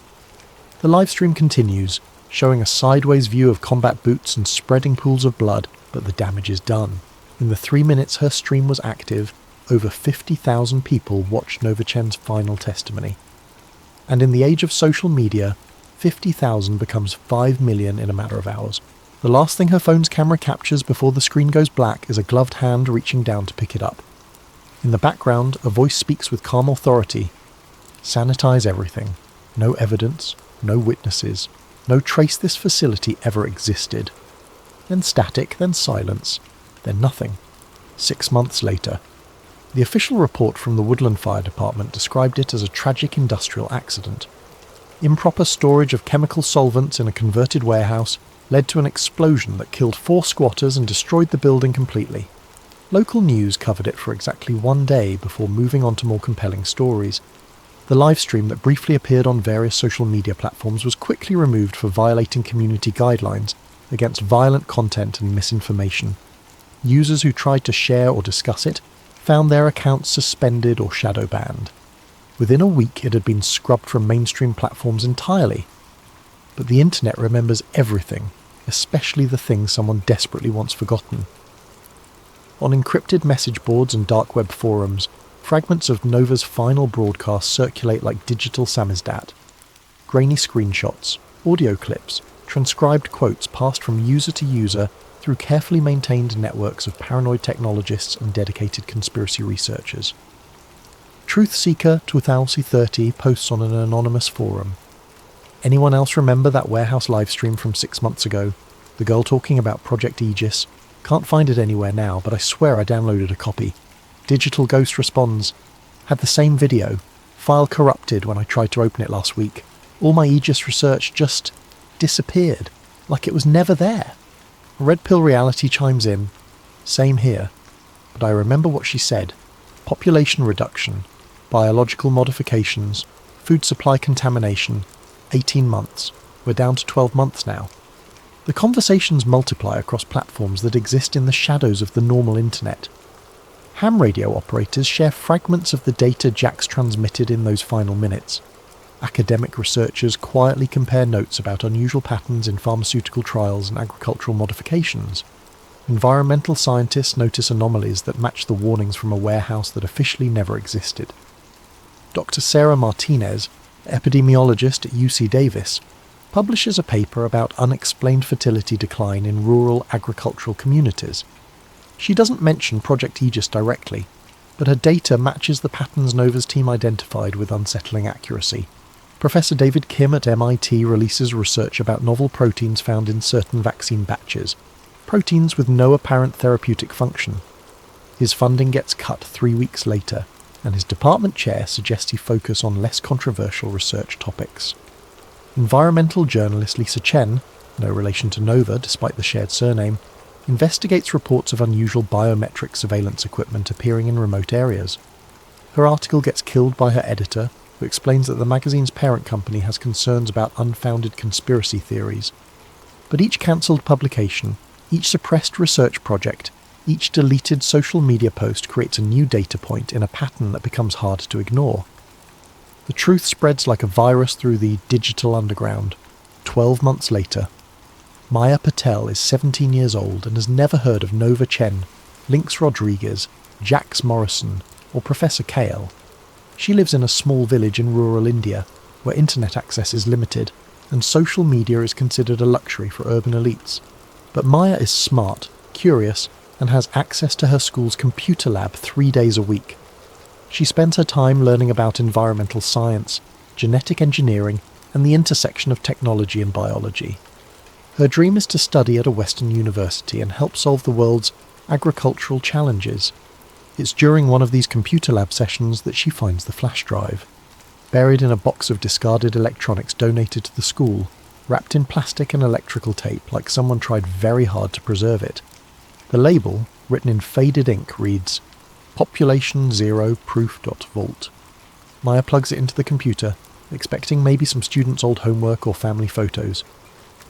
The livestream continues, showing a sideways view of combat boots and spreading pools of blood, but the damage is done. In the 3 minutes her stream was active, over 50,000 people watched Nova Chen's final testimony. And in the age of social media, 50,000 becomes 5 million in a matter of hours. The last thing her phone's camera captures before the screen goes black is a gloved hand reaching down to pick it up. In the background, a voice speaks with calm authority. "Sanitize everything. No evidence, no witnesses, no trace this facility ever existed." Then static, then silence, then nothing. 6 months later. The official report from the Woodland Fire Department described it as a tragic industrial accident. Improper storage of chemical solvents in a converted warehouse led to an explosion that killed 4 squatters and destroyed the building completely. Local news covered it for exactly 1 day before moving on to more compelling stories. The livestream that briefly appeared on various social media platforms was quickly removed for violating community guidelines against violent content and misinformation. Users who tried to share or discuss it found their accounts suspended or shadow banned. Within a week it had been scrubbed from mainstream platforms entirely. But the internet remembers everything, especially the things someone desperately wants forgotten. On encrypted message boards and dark web forums, fragments of Nova's final broadcast circulate like digital samizdat. Grainy screenshots, audio clips, transcribed quotes passed from user to user through carefully maintained networks of paranoid technologists and dedicated conspiracy researchers. Truthseeker 2030 posts on an anonymous forum. "Anyone else remember that warehouse livestream from 6 months ago? The girl talking about Project Aegis? Can't find it anywhere now, but I swear I downloaded a copy. Digital Ghost responds. Had the same video. File corrupted when I tried to open it last week. All my Aegis research just disappeared, like it was never there." Red Pill Reality chimes in. "Same here. But I remember what she said. Population reduction, biological modifications, food supply contamination, 18 months. We're down to 12 months now." The conversations multiply across platforms that exist in the shadows of the normal internet. Ham radio operators share fragments of the data Jax transmitted in those final minutes. Academic researchers quietly compare notes about unusual patterns in pharmaceutical trials and agricultural modifications. Environmental scientists notice anomalies that match the warnings from a warehouse that officially never existed. Dr. Sarah Martinez, epidemiologist at UC Davis, publishes a paper about unexplained fertility decline in rural agricultural communities. She doesn't mention Project Aegis directly, but her data matches the patterns Nova's team identified with unsettling accuracy. Professor David Kim at MIT releases research about novel proteins found in certain vaccine batches, proteins with no apparent therapeutic function. His funding gets cut 3 weeks later, and his department chair suggests he focus on less controversial research topics. Environmental journalist Lisa Chen, no relation to Nova despite the shared surname, investigates reports of unusual biometric surveillance equipment appearing in remote areas. Her article gets killed by her editor, who explains that the magazine's parent company has concerns about unfounded conspiracy theories. But each cancelled publication, each suppressed research project, each deleted social media post creates a new data point in a pattern that becomes hard to ignore. The truth spreads like a virus through the digital underground. 12 months later, Maya Patel is 17 years old and has never heard of Nova Chen, Lynx Rodriguez, Jax Morrison, or Professor Kale. She lives in a small village in rural India, where internet access is limited, and social media is considered a luxury for urban elites. But Maya is smart, curious, and has access to her school's computer lab 3 days a week. She spends her time learning about environmental science, genetic engineering, and the intersection of technology and biology. Her dream is to study at a Western university and help solve the world's agricultural challenges. It's during one of these computer lab sessions that she finds the flash drive. Buried in a box of discarded electronics donated to the school, wrapped in plastic and electrical tape like someone tried very hard to preserve it. The label, written in faded ink, reads, Population Zero Proof.Vault. Maya plugs it into the computer, expecting maybe some students' old homework or family photos.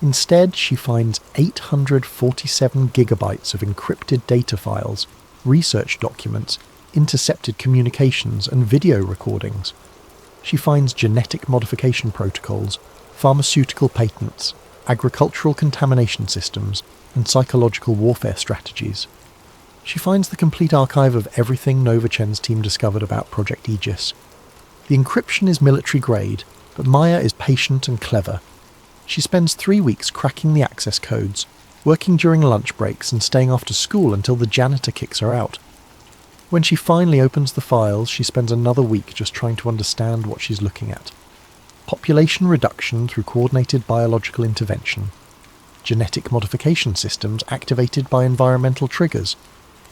Instead, she finds 847 gigabytes of encrypted data files, research documents, intercepted communications, and video recordings. She finds genetic modification protocols, pharmaceutical patents, agricultural contamination systems, and psychological warfare strategies. She finds the complete archive of everything Nova Chen's team discovered about Project Aegis. The encryption is military grade, but Maya is patient and clever. She spends 3 weeks cracking the access codes, working during lunch breaks and staying after school until the janitor kicks her out. When she finally opens the files, she spends another week just trying to understand what she's looking at. Population reduction through coordinated biological intervention. Genetic modification systems activated by environmental triggers.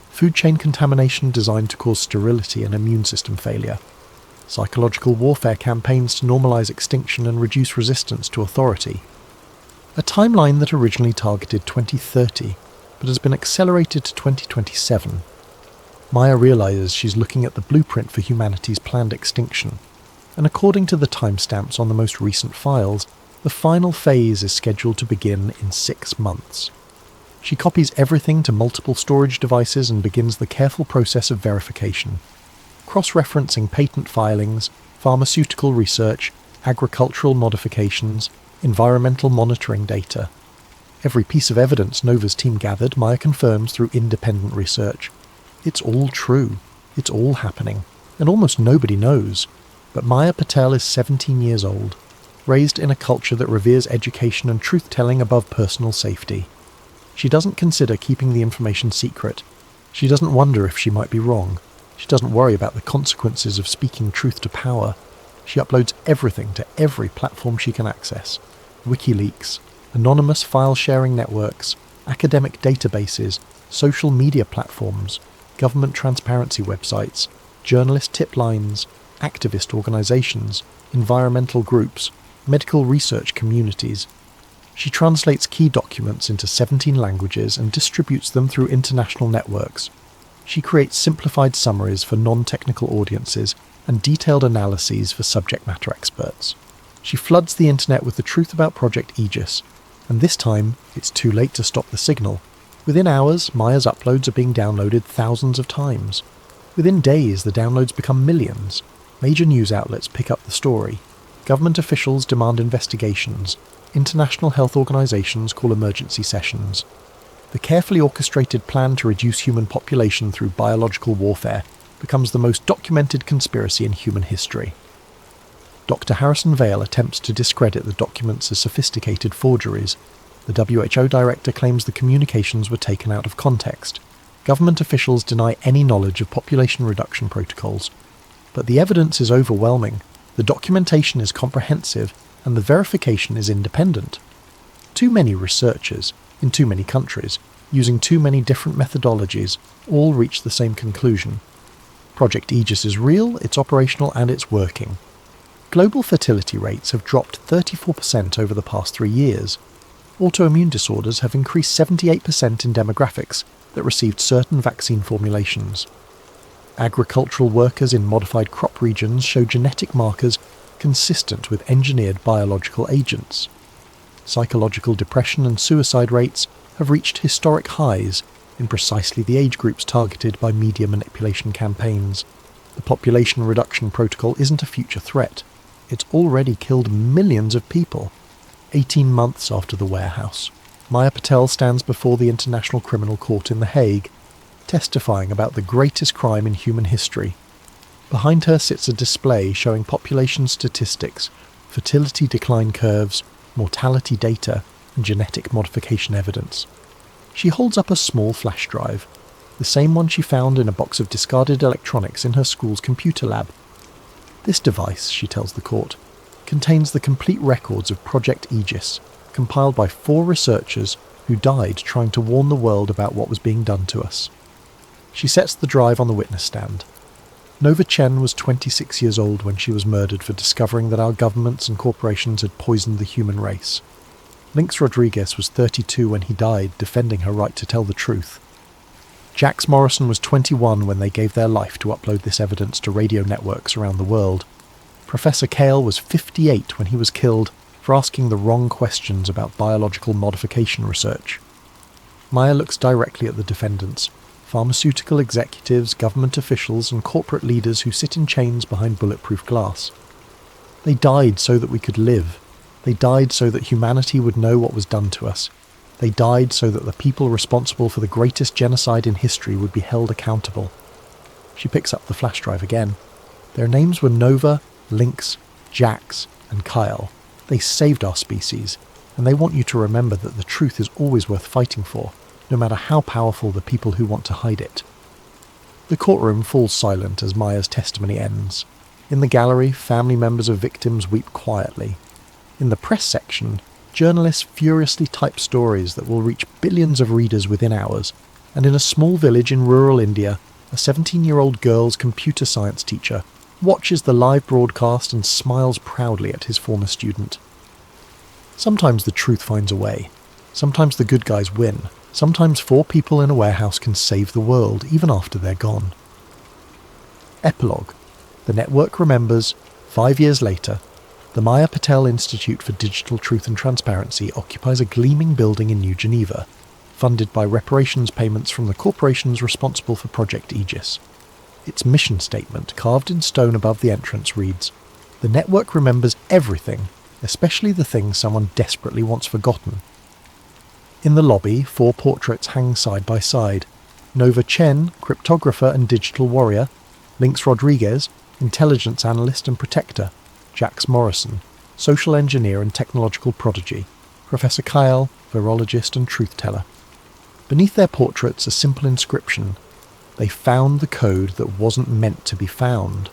Food chain contamination designed to cause sterility and immune system failure. Psychological warfare campaigns to normalize extinction and reduce resistance to authority. A timeline that originally targeted 2030, but has been accelerated to 2027. Maya realizes she's looking at the blueprint for humanity's planned extinction, and according to the timestamps on the most recent files, the final phase is scheduled to begin in 6 months. She copies everything to multiple storage devices and begins the careful process of verification, cross-referencing patent filings, pharmaceutical research, agricultural modifications, environmental monitoring data. Every piece of evidence Nova's team gathered, Maya confirms through independent research. It's all true, it's all happening, and almost nobody knows. But Maya Patel is 17 years old, raised in a culture that reveres education and truth-telling above personal safety. She doesn't consider keeping the information secret. She doesn't wonder if she might be wrong. She doesn't worry about the consequences of speaking truth to power. She uploads everything to every platform she can access. WikiLeaks, anonymous file-sharing networks, academic databases, social media platforms, government transparency websites, journalist tip lines, activist organizations, environmental groups, medical research communities. She translates key documents into 17 languages and distributes them through international networks. She creates simplified summaries for non-technical audiences and detailed analyses for subject matter experts. She floods the internet with the truth about Project Aegis, and this time it's too late to stop the signal. Within hours, Maya's uploads are being downloaded thousands of times. Within days, the downloads become millions. Major news outlets pick up the story. Government officials demand investigations. International health organizations call emergency sessions. The carefully orchestrated plan to reduce human population through biological warfare becomes the most documented conspiracy in human history. Dr. Harrison Vale attempts to discredit the documents as sophisticated forgeries. The WHO director claims the communications were taken out of context. Government officials deny any knowledge of population reduction protocols. But the evidence is overwhelming, the documentation is comprehensive, and the verification is independent. Too many researchers, in too many countries, using too many different methodologies, all reached the same conclusion. Project Aegis is real, it's operational, and it's working. Global fertility rates have dropped 34% over the past 3 years. Autoimmune disorders have increased 78% in demographics that received certain vaccine formulations. Agricultural workers in modified crop regions show genetic markers consistent with engineered biological agents. Psychological depression and suicide rates have reached historic highs in precisely the age groups targeted by media manipulation campaigns. The population reduction protocol isn't a future threat. It's already killed millions of people. 18 months after the warehouse, Maya Patel stands before the International Criminal Court in The Hague, testifying about the greatest crime in human history. Behind her sits a display showing population statistics, fertility decline curves, mortality data, and genetic modification evidence. She holds up a small flash drive, the same one she found in a box of discarded electronics in her school's computer lab. This device, she tells the court, contains the complete records of Project Aegis, compiled by 4 researchers who died trying to warn the world about what was being done to us. She sets the drive on the witness stand. Nova Chen was 26 years old when she was murdered for discovering that our governments and corporations had poisoned the human race. Lynx Rodriguez was 32 when he died, defending her right to tell the truth. Jax Morrison was 21 when they gave their life to upload this evidence to radio networks around the world. Professor Kale was 58 when he was killed for asking the wrong questions about biological modification research. Maya looks directly at the defendants, pharmaceutical executives, government officials, and corporate leaders who sit in chains behind bulletproof glass. They died so that we could live. They died so that humanity would know what was done to us. They died so that the people responsible for the greatest genocide in history would be held accountable. She picks up the flash drive again. Their names were Nova, Lynx, Jax, and Kyle. They saved our species, and they want you to remember that the truth is always worth fighting for, no matter how powerful the people who want to hide it. The courtroom falls silent as Maya's testimony ends. In the gallery, family members of victims weep quietly. In the press section, journalists furiously type stories that will reach billions of readers within hours, and in a small village in rural India, a 17-year-old girl's computer science teacher watches the live broadcast and smiles proudly at his former student. Sometimes the truth finds a way. Sometimes the good guys win. Sometimes 4 people in a warehouse can save the world, even after they're gone. Epilogue. The network remembers, 5 years later, the Maya Patel Institute for Digital Truth and Transparency occupies a gleaming building in New Geneva, funded by reparations payments from the corporations responsible for Project Aegis. Its mission statement, carved in stone above the entrance, reads, "The network remembers everything, especially the things someone desperately wants forgotten." In the lobby, 4 portraits hang side by side. Nova Chen, cryptographer and digital warrior; Lynx Rodriguez, intelligence analyst and protector; Jax Morrison, social engineer and technological prodigy; Professor Kyle, virologist and truth-teller. Beneath their portraits a simple inscription: "They found the code that wasn't meant to be found."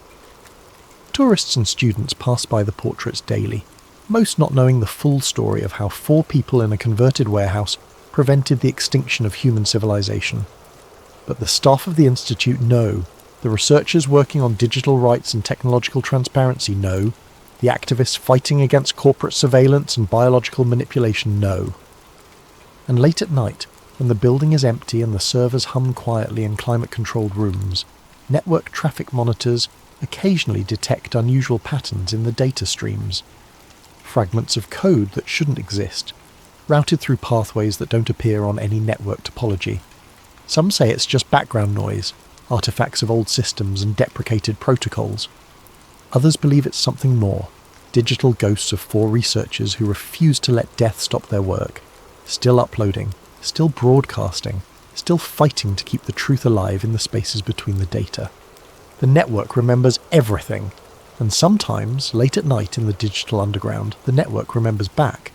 Tourists and students pass by the portraits daily, most not knowing the full story of how 4 people in a converted warehouse prevented the extinction of human civilization. But the staff of the Institute know, the researchers working on digital rights and technological transparency know, the activists fighting against corporate surveillance and biological manipulation know. And late at night, when the building is empty and the servers hum quietly in climate-controlled rooms, network traffic monitors occasionally detect unusual patterns in the data streams. Fragments of code that shouldn't exist, routed through pathways that don't appear on any network topology. Some say it's just background noise, artifacts of old systems and deprecated protocols. Others believe it's something more, digital ghosts of 4 researchers who refuse to let death stop their work, still uploading, still broadcasting, still fighting to keep the truth alive in the spaces between the data. The network remembers everything, and sometimes, late at night in the digital underground, the network remembers back.